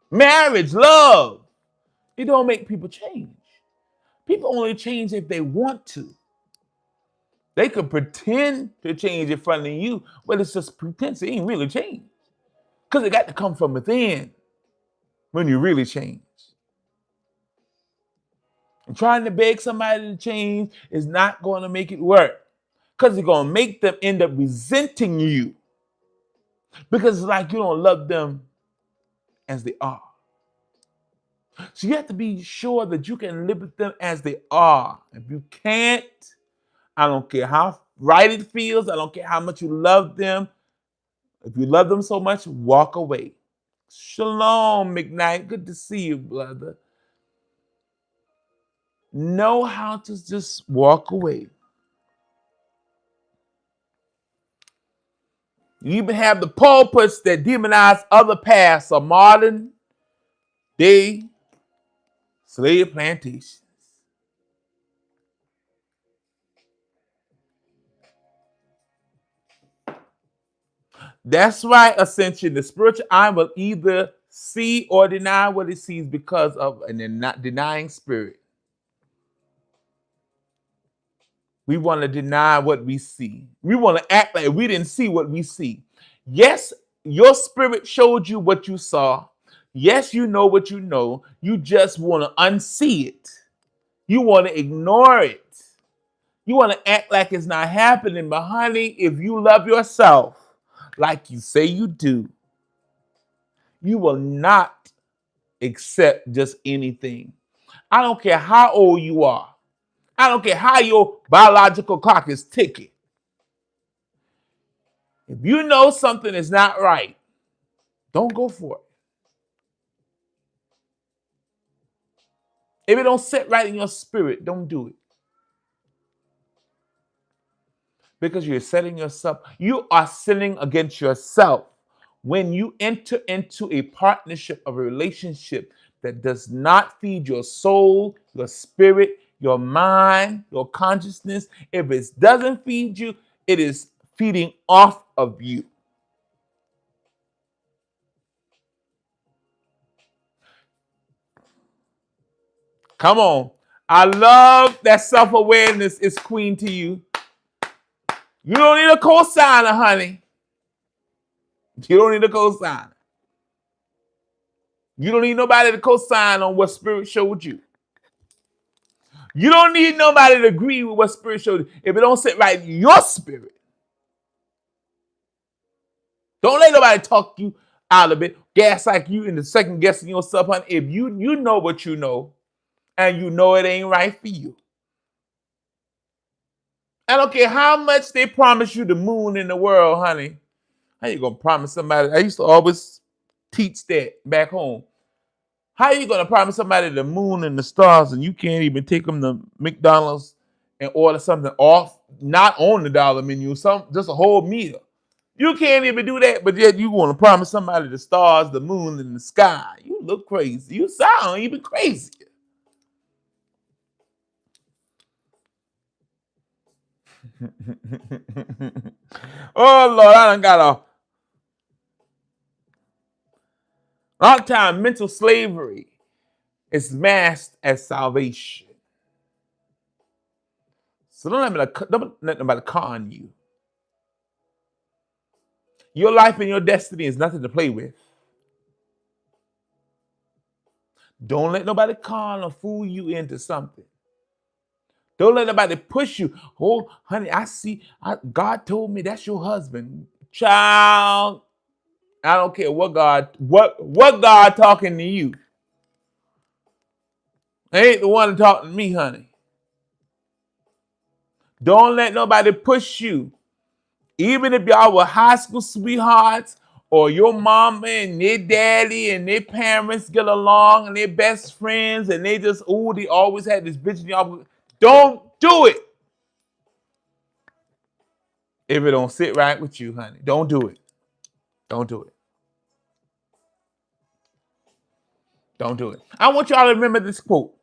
Speaker 1: Marriage, love, it don't make people change. People only change if they want to. They could pretend to change in front of you, but it's just pretense. It ain't really change. Because it got to come from within when you really change. And trying to beg somebody to change is not going to make it work. Because it's going to make them end up resenting you. Because it's like you don't love them as they are. So you have to be sure that you can live with them as they are. If you can't, I don't care how right it feels. I don't care how much you love them. If you love them so much, walk away. Shalom, McKnight. Good to see you, brother. Know how to just walk away. You even have the pulpits that demonize other paths of modern day slave plantations. That's why, Ascension, the spiritual eye will either see or deny what it sees because of an denying spirit. We want to deny what we see. We want to act like we didn't see what we see. Yes, your spirit showed you what you saw. Yes, you know what you know. You just want to unsee it. You want to ignore it. You want to act like it's not happening. But honey, if you love yourself like you say you do, you will not accept just anything. I don't care how old you are. I don't care how your biological clock is ticking. If you know something is not right, don't go for it. If it don't sit right in your spirit, don't do it. Because you're setting yourself, you are sinning against yourself when you enter into a partnership of a relationship that does not feed your soul, your spirit, your mind, your consciousness. If it doesn't feed you, it is feeding off of you. Come on. I love that self-awareness is queen to you. You don't need a cosigner, honey. You don't need a cosigner. You don't need nobody to co-sign on what spirit showed you. You don't need nobody to agree with what spirit showed you if it don't sit right in your spirit. Don't let nobody talk you out of it, gaslight you into second guessing yourself, honey. If you know what you know, and you know it ain't right for you. I don't care how much they promise you the moon in the world, honey. How you gonna promise somebody? I used to always teach that back home. How you gonna promise somebody the moon and the stars, and you can't even take them to McDonald's and order something off, not on the dollar menu, just a whole meal? You can't even do that, but yet you want to promise somebody the stars, the moon, and the sky. You look crazy. You sound even crazier. Oh Lord, I done got a lot of time. Mental slavery is masked as salvation. So don't let nobody con you. Your life and your destiny is nothing to play with. Don't let nobody con or fool you into something. Don't let nobody push you. Oh, honey, God told me that's your husband. Child, I don't care what God talking to you. They ain't the one talking to me, honey. Don't let nobody push you. Even if y'all were high school sweethearts, or your mama and their daddy and their parents get along and they're best friends and they always had this vision. Y'all, don't do it. If it don't sit right with you, honey, don't do it. Don't do it. Don't do it. I want y'all to remember this quote.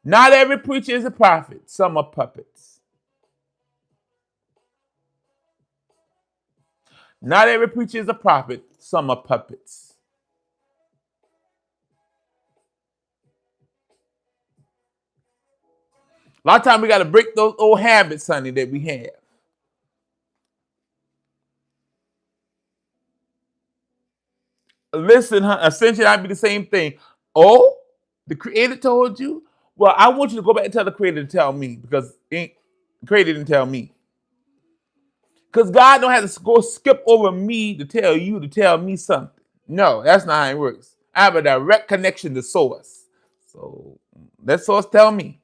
Speaker 1: Not every preacher is a prophet. Some are puppets. Not every preacher is a prophet. Some are puppets. A lot of times we got to break those old habits, honey, that we have. Listen, essentially, I'd be the same thing. Oh, the creator told you? Well, I want you to go back and tell the creator to tell me, because the creator didn't tell me. Because God don't have to go skip over me to tell you to tell me something. No, that's not how it works. I have a direct connection to source. So let source tell me.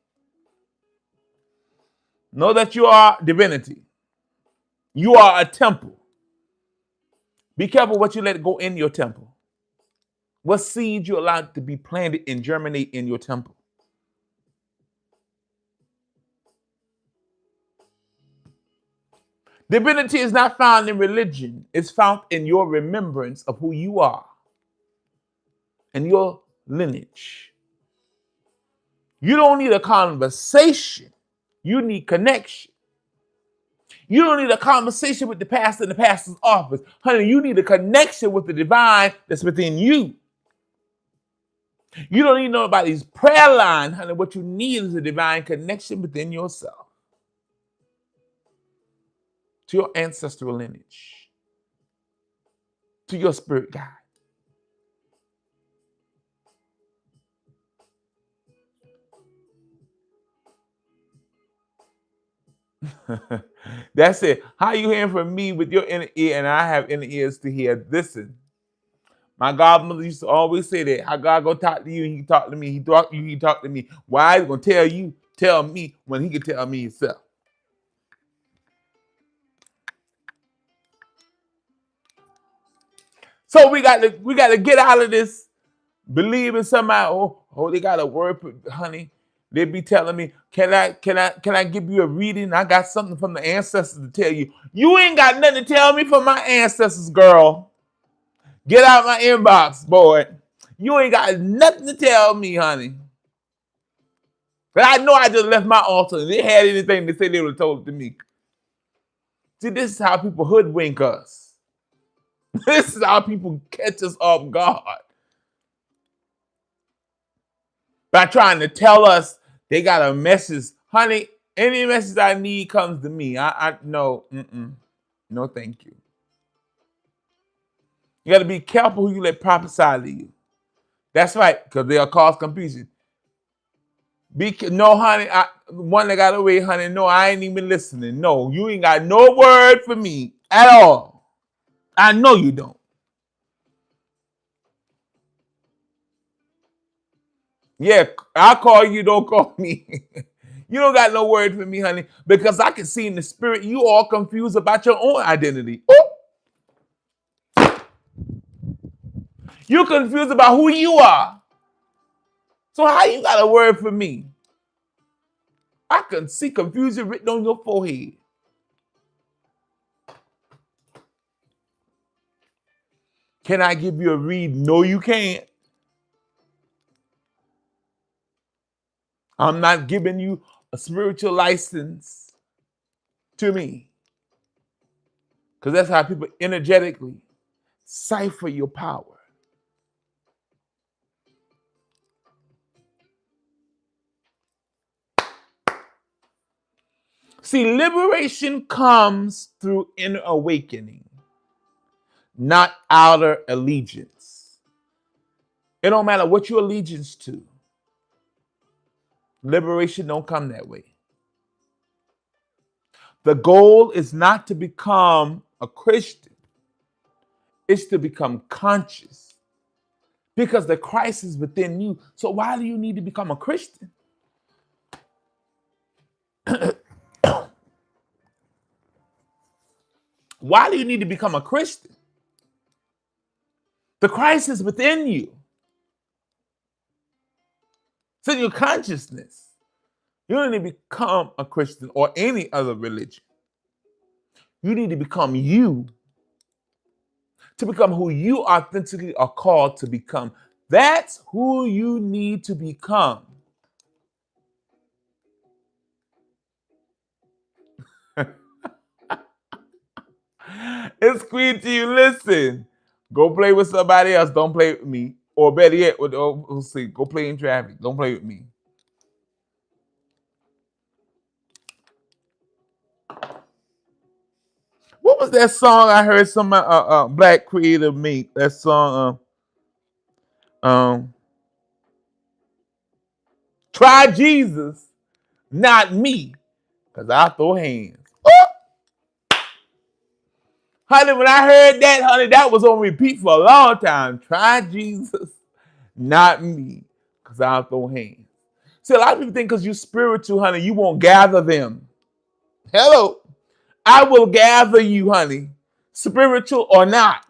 Speaker 1: Know that you are divinity. You are a temple. Be careful what you let go in your temple. What seeds you allow to be planted and germinate in your temple. Divinity is not found in religion. It's found in your remembrance of who you are and your lineage. You don't need a conversation. You need connection. You don't need a conversation with the pastor in the pastor's office. Honey, you need a connection with the divine that's within you. You don't need nobody's prayer line, honey. What you need is a divine connection within yourself to your ancestral lineage, to your spirit guide. That's it. How you hearing from me with your inner ear and I have inner ears to hear? Listen, my godmother used to always say that. How God gonna talk to you and he talk to me. He talk to you, he talk to me. Why he gonna tell me when he can tell me himself? So we got to get out of this believing somehow. Oh, they got a word for honey. They be telling me, can I give you a reading? I got something from the ancestors to tell you. You ain't got nothing to tell me from my ancestors, girl. Get out my inbox, boy. You ain't got nothing to tell me, honey. But I know I just left my altar and they had anything to say, they would have told it to me. See, this is how people hoodwink us. This is how people catch us off guard. By trying to tell us they got a message. Honey, any message I need comes to me. No, no, thank you. You got to be careful who you let prophesy to you. That's right, because they'll cause confusion. No, honey, one that got away, honey. No, I ain't even listening. No, you ain't got no word for me at all. I know you don't. Yeah, I'll call you, don't call me. You don't got no word for me, honey, because I can see in the spirit you all confused about your own identity. Oh, you're confused about who you are. So how you got a word for me? I can see confusion written on your forehead. Can I give you a read? No, you can't. I'm not giving you a spiritual license to me. Because that's how people energetically cipher your power. See, liberation comes through inner awakening, not outer allegiance. It don't matter what your allegiance to. Liberation don't come that way. The goal is not to become a Christian. It's to become conscious. Because the Christ is within you. So why do you need to become a Christian? Why do you need to become a Christian? The Christ is within you. It's in your consciousness. You don't need to become a Christian or any other religion. You need to become you. To become who you authentically are called to become. That's who you need to become. It's clear to you. Listen, go play with somebody else. Don't play with me. Or better yet, let's see, go play in traffic. Don't play with me. What was that song I heard some black creator make? That song, try Jesus, not me, because I throw hands. Oh! Honey, when I heard that, honey, that was on repeat for a long time. Try Jesus, not me, because I'll throw hands. See, a lot of people think because you're spiritual, honey, you won't gather them. Hello. I will gather you, honey, spiritual or not.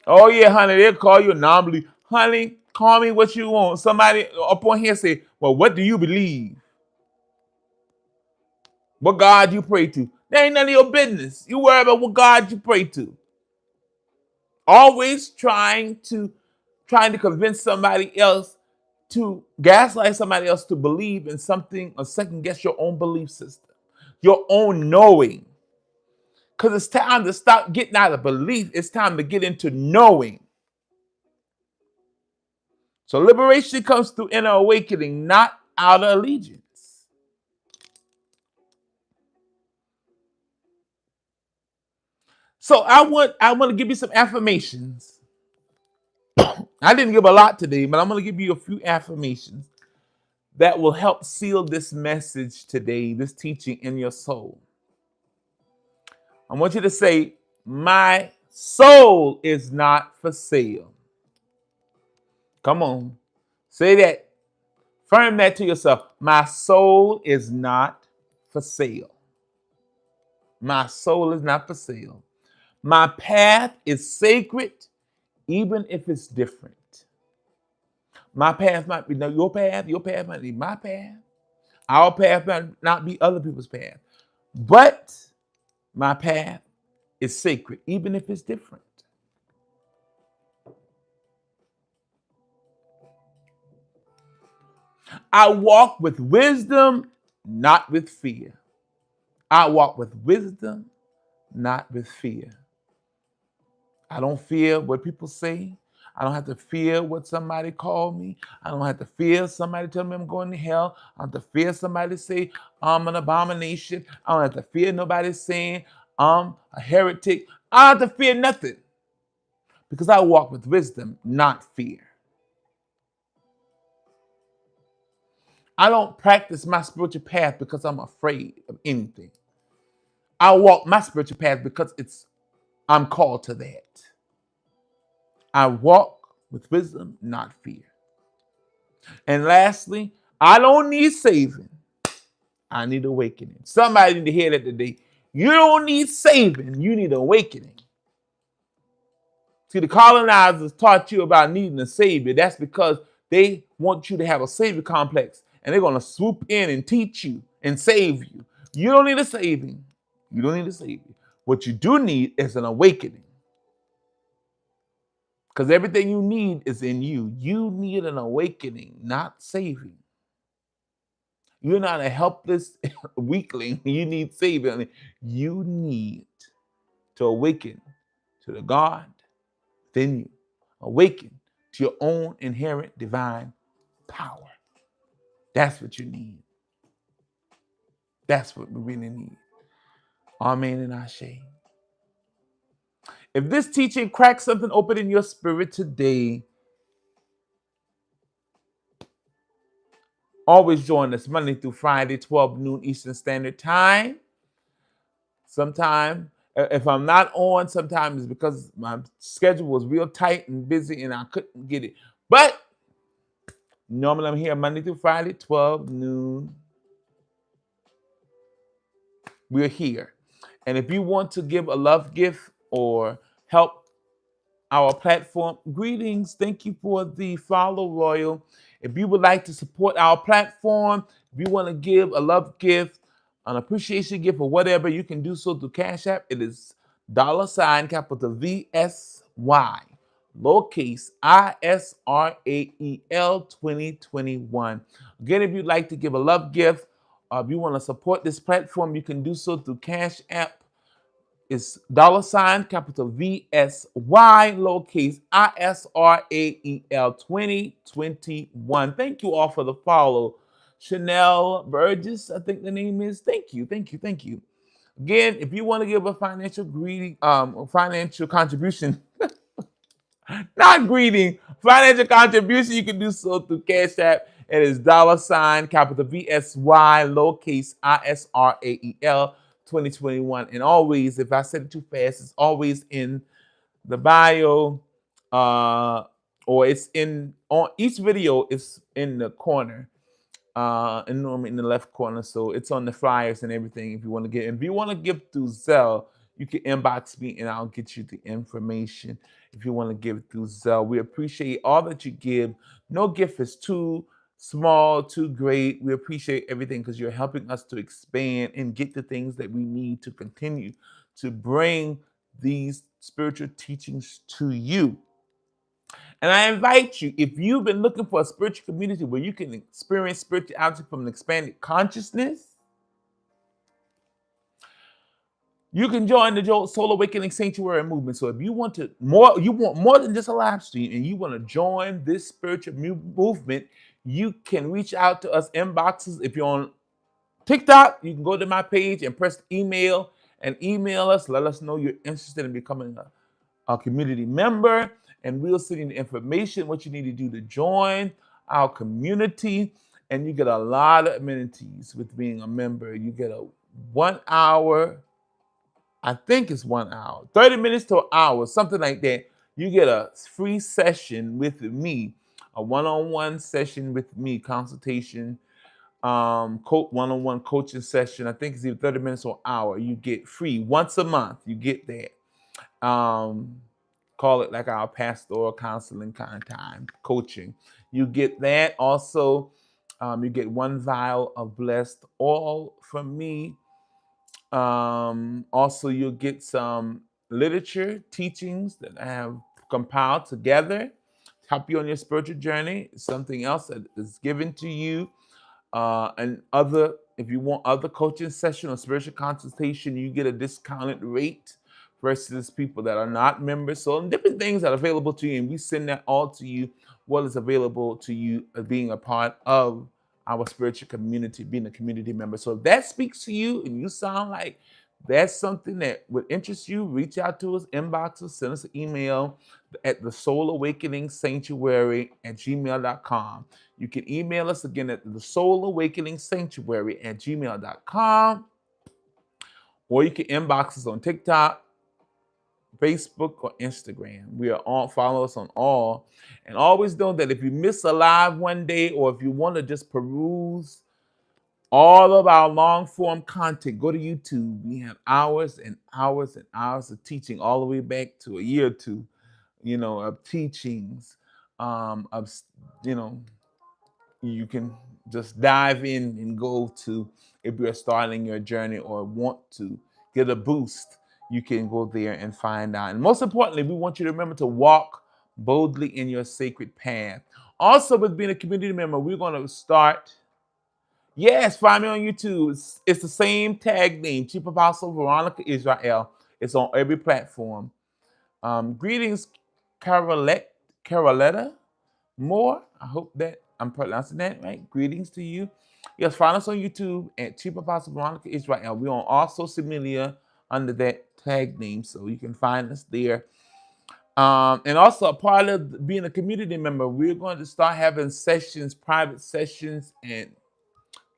Speaker 1: Oh, yeah, honey, they'll call you a non-believer. Honey, call me what you want. Somebody up on here say, well, what do you believe? What God you pray to? That ain't none of your business. You worry about what God you pray to. Always trying to convince somebody else, to gaslight somebody else to believe in something or second guess your own belief system, your own knowing. Because it's time to stop getting out of belief. It's time to get into knowing. So liberation comes through inner awakening, not outer allegiance. So I want to give you some affirmations. I didn't give a lot today, but I'm going to give you a few affirmations that will help seal this message today, this teaching in your soul. I want you to say, my soul is not for sale. Come on. Say that. Affirm that to yourself. My soul is not for sale. My soul is not for sale. My path is sacred, even if it's different. My path might be your path might be my path. Our path might not be other people's path. But my path is sacred, even if it's different. I walk with wisdom, not with fear. I walk with wisdom, not with fear. I don't fear what people say. I don't have to fear what somebody called me. I don't have to fear somebody tell me I'm going to hell. I don't have to fear somebody say I'm an abomination. I don't have to fear nobody saying I'm a heretic. I don't have to fear nothing. because I walk with wisdom, not fear. I don't practice my spiritual path because I'm afraid of anything. I walk my spiritual path because I'm called to that. I walk with wisdom, not fear. And lastly, I don't need saving. I need awakening. Somebody need to hear that today. You don't need saving. You need awakening. See, the colonizers taught you about needing a savior. That's because they want you to have a savior complex. And they're going to swoop in and teach you and save you. You don't need a saving. You don't need a savior. What you do need is an awakening. Because everything you need is in you. You need an awakening, not saving. You're not a helpless weakling. You need saving. You need to awaken to the God within you. Awaken to your own inherent divine power. That's what you need. That's what we really need. Amen and Ashe. If this teaching cracks something open in your spirit today, always join us Monday through Friday, 12 noon Eastern Standard Time. Sometime, if I'm not on, sometimes it's because my schedule was real tight and busy and I couldn't get it. But normally I'm here Monday through Friday, 12 noon. We're here. And if you want to give a love gift or help our platform, greetings. Thank you for the follow, Royal. If you would like to support our platform, if you want to give a love gift, an appreciation gift, or whatever, you can do so through Cash App. It is capital VSY, lowercase ISRAEL 2021. Again, if you'd like to give a love gift, or if you want to support this platform, you can do so through Cash App. It's capital VSY, lowercase ISRAEL 2021. Thank you all for the follow. Chanel Burgess, I think the name is. Thank you. Again, if you want to give a financial financial contribution, not greeting, financial contribution, you can do so through Cash App. It is capital VSY, lowercase ISRAEL 2021. And always, if I said it too fast, it's always in the bio, or it's on each video, it's in the corner, and normally in the left corner. So it's on the flyers and everything if you want to get. If you want to give through Zelle, you can inbox me and I'll get you the information if you want to give through Zelle. We appreciate all that you give. No gift is too small, too great. We appreciate everything because you're helping us to expand and get the things that we need to continue to bring these spiritual teachings to you. And I invite you, if you've been looking for a spiritual community where you can experience spirituality from an expanded consciousness, you can join the Soul Awakening Sanctuary movement. So if you want more than just a live stream, and you want to join this spiritual movement, you can reach out to us inboxes. If you're on TikTok, you can go to my page and press email and email us. Let us know you're interested in becoming a community member, and we'll send you the information, what you need to do to join our community. And you get a lot of amenities with being a member. You get a 1 hour, I think it's 1 hour, 30 minutes to an hour, something like that. You get a free session with me, a one-on-one session with me, consultation, one-on-one coaching session. I think it's either 30 minutes or an hour. You get free once a month. You get that. Call it like our pastoral counseling kind of time, coaching. You get that. Also, you get 1 vial of blessed oil from me. Also, you'll get some literature teachings that I have compiled together to help you on your spiritual journey. Something else that is given to you. If you want other coaching session or spiritual consultation, you get a discounted rate versus people that are not members. So different things that are available to you, and we send that all to you, what is available to you as being a part of our spiritual community, being a community member. So if that speaks to you and you sound like that's something that would interest you, reach out to us, inbox us, send us an email at the Soul Awakening Sanctuary at gmail.com. You can email us again at the Soul Awakening Sanctuary at gmail.com, or you can inbox us on TikTok, Facebook, or Instagram. We are on, follow us on all. And always know that if you miss a live one day, or if you want to just peruse all of our long form content, go to YouTube. We have hours and hours and hours of teaching, all the way back to a year or two, of teachings, of, you know, you can just dive in and go to, if you're starting your journey or want to get a boost, you can go there and find out. And most importantly, we want you to remember to walk boldly in your sacred path. Also, with being a community member, we're going to start. Yes, find me on YouTube. It's the same tag name, Chief Apostle Veronica Yisrael. It's on every platform. Greetings, Caroletta Moore. I hope that I'm pronouncing that right. Greetings to you. Yes, find us on YouTube at Chief Apostle Veronica Yisrael. We're on all social media under that tag name, so you can find us there. And also, a part of being a community member, we're going to start having sessions, private sessions, and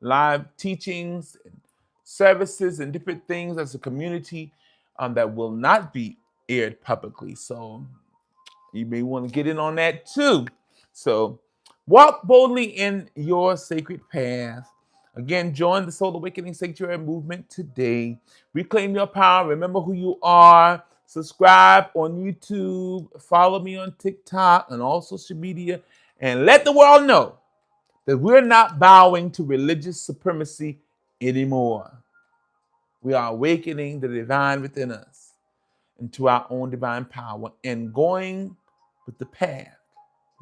Speaker 1: live teachings and services and different things as a community that will not be aired publicly. So you may want to get in on that too. So walk boldly in your sacred path. Again, join the Soul Awakening Sanctuary movement today. Reclaim your power. Remember who you are. Subscribe on YouTube. Follow me on TikTok and all social media. And let the world know that we're not bowing to religious supremacy anymore. We are awakening the divine within us into our own divine power and going with the path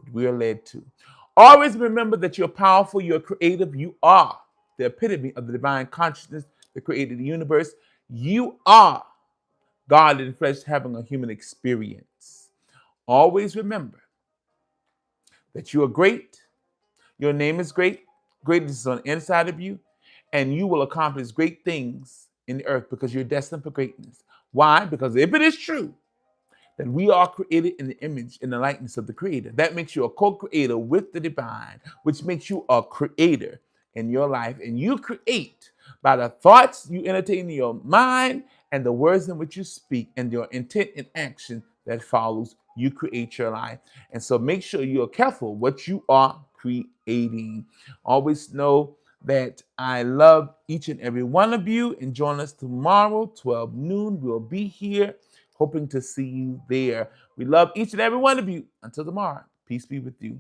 Speaker 1: that we are led to. Always remember that you're powerful, you're creative, you are the epitome of the divine consciousness that created the universe. You are God in flesh having a human experience. Always remember that you are great. Your name is great. Greatness is on the inside of you, and you will accomplish great things in the earth because you're destined for greatness. Why? Because if it is true that we are created in the image and the likeness of the Creator, that makes you a co-creator with the divine, which makes you a creator in your life. And you create by the thoughts you entertain in your mind and the words in which you speak and your intent and action that follows. You create your life. And so make sure you are careful what you are creating. Always know that I love each and every one of you. And join us tomorrow, 12 noon. We'll be here, hoping to see you there. We love each and every one of you. Until tomorrow, peace be with you.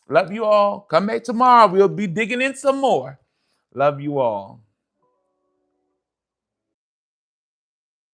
Speaker 1: Love you all. Come back tomorrow. We'll be digging in some more. Love you all.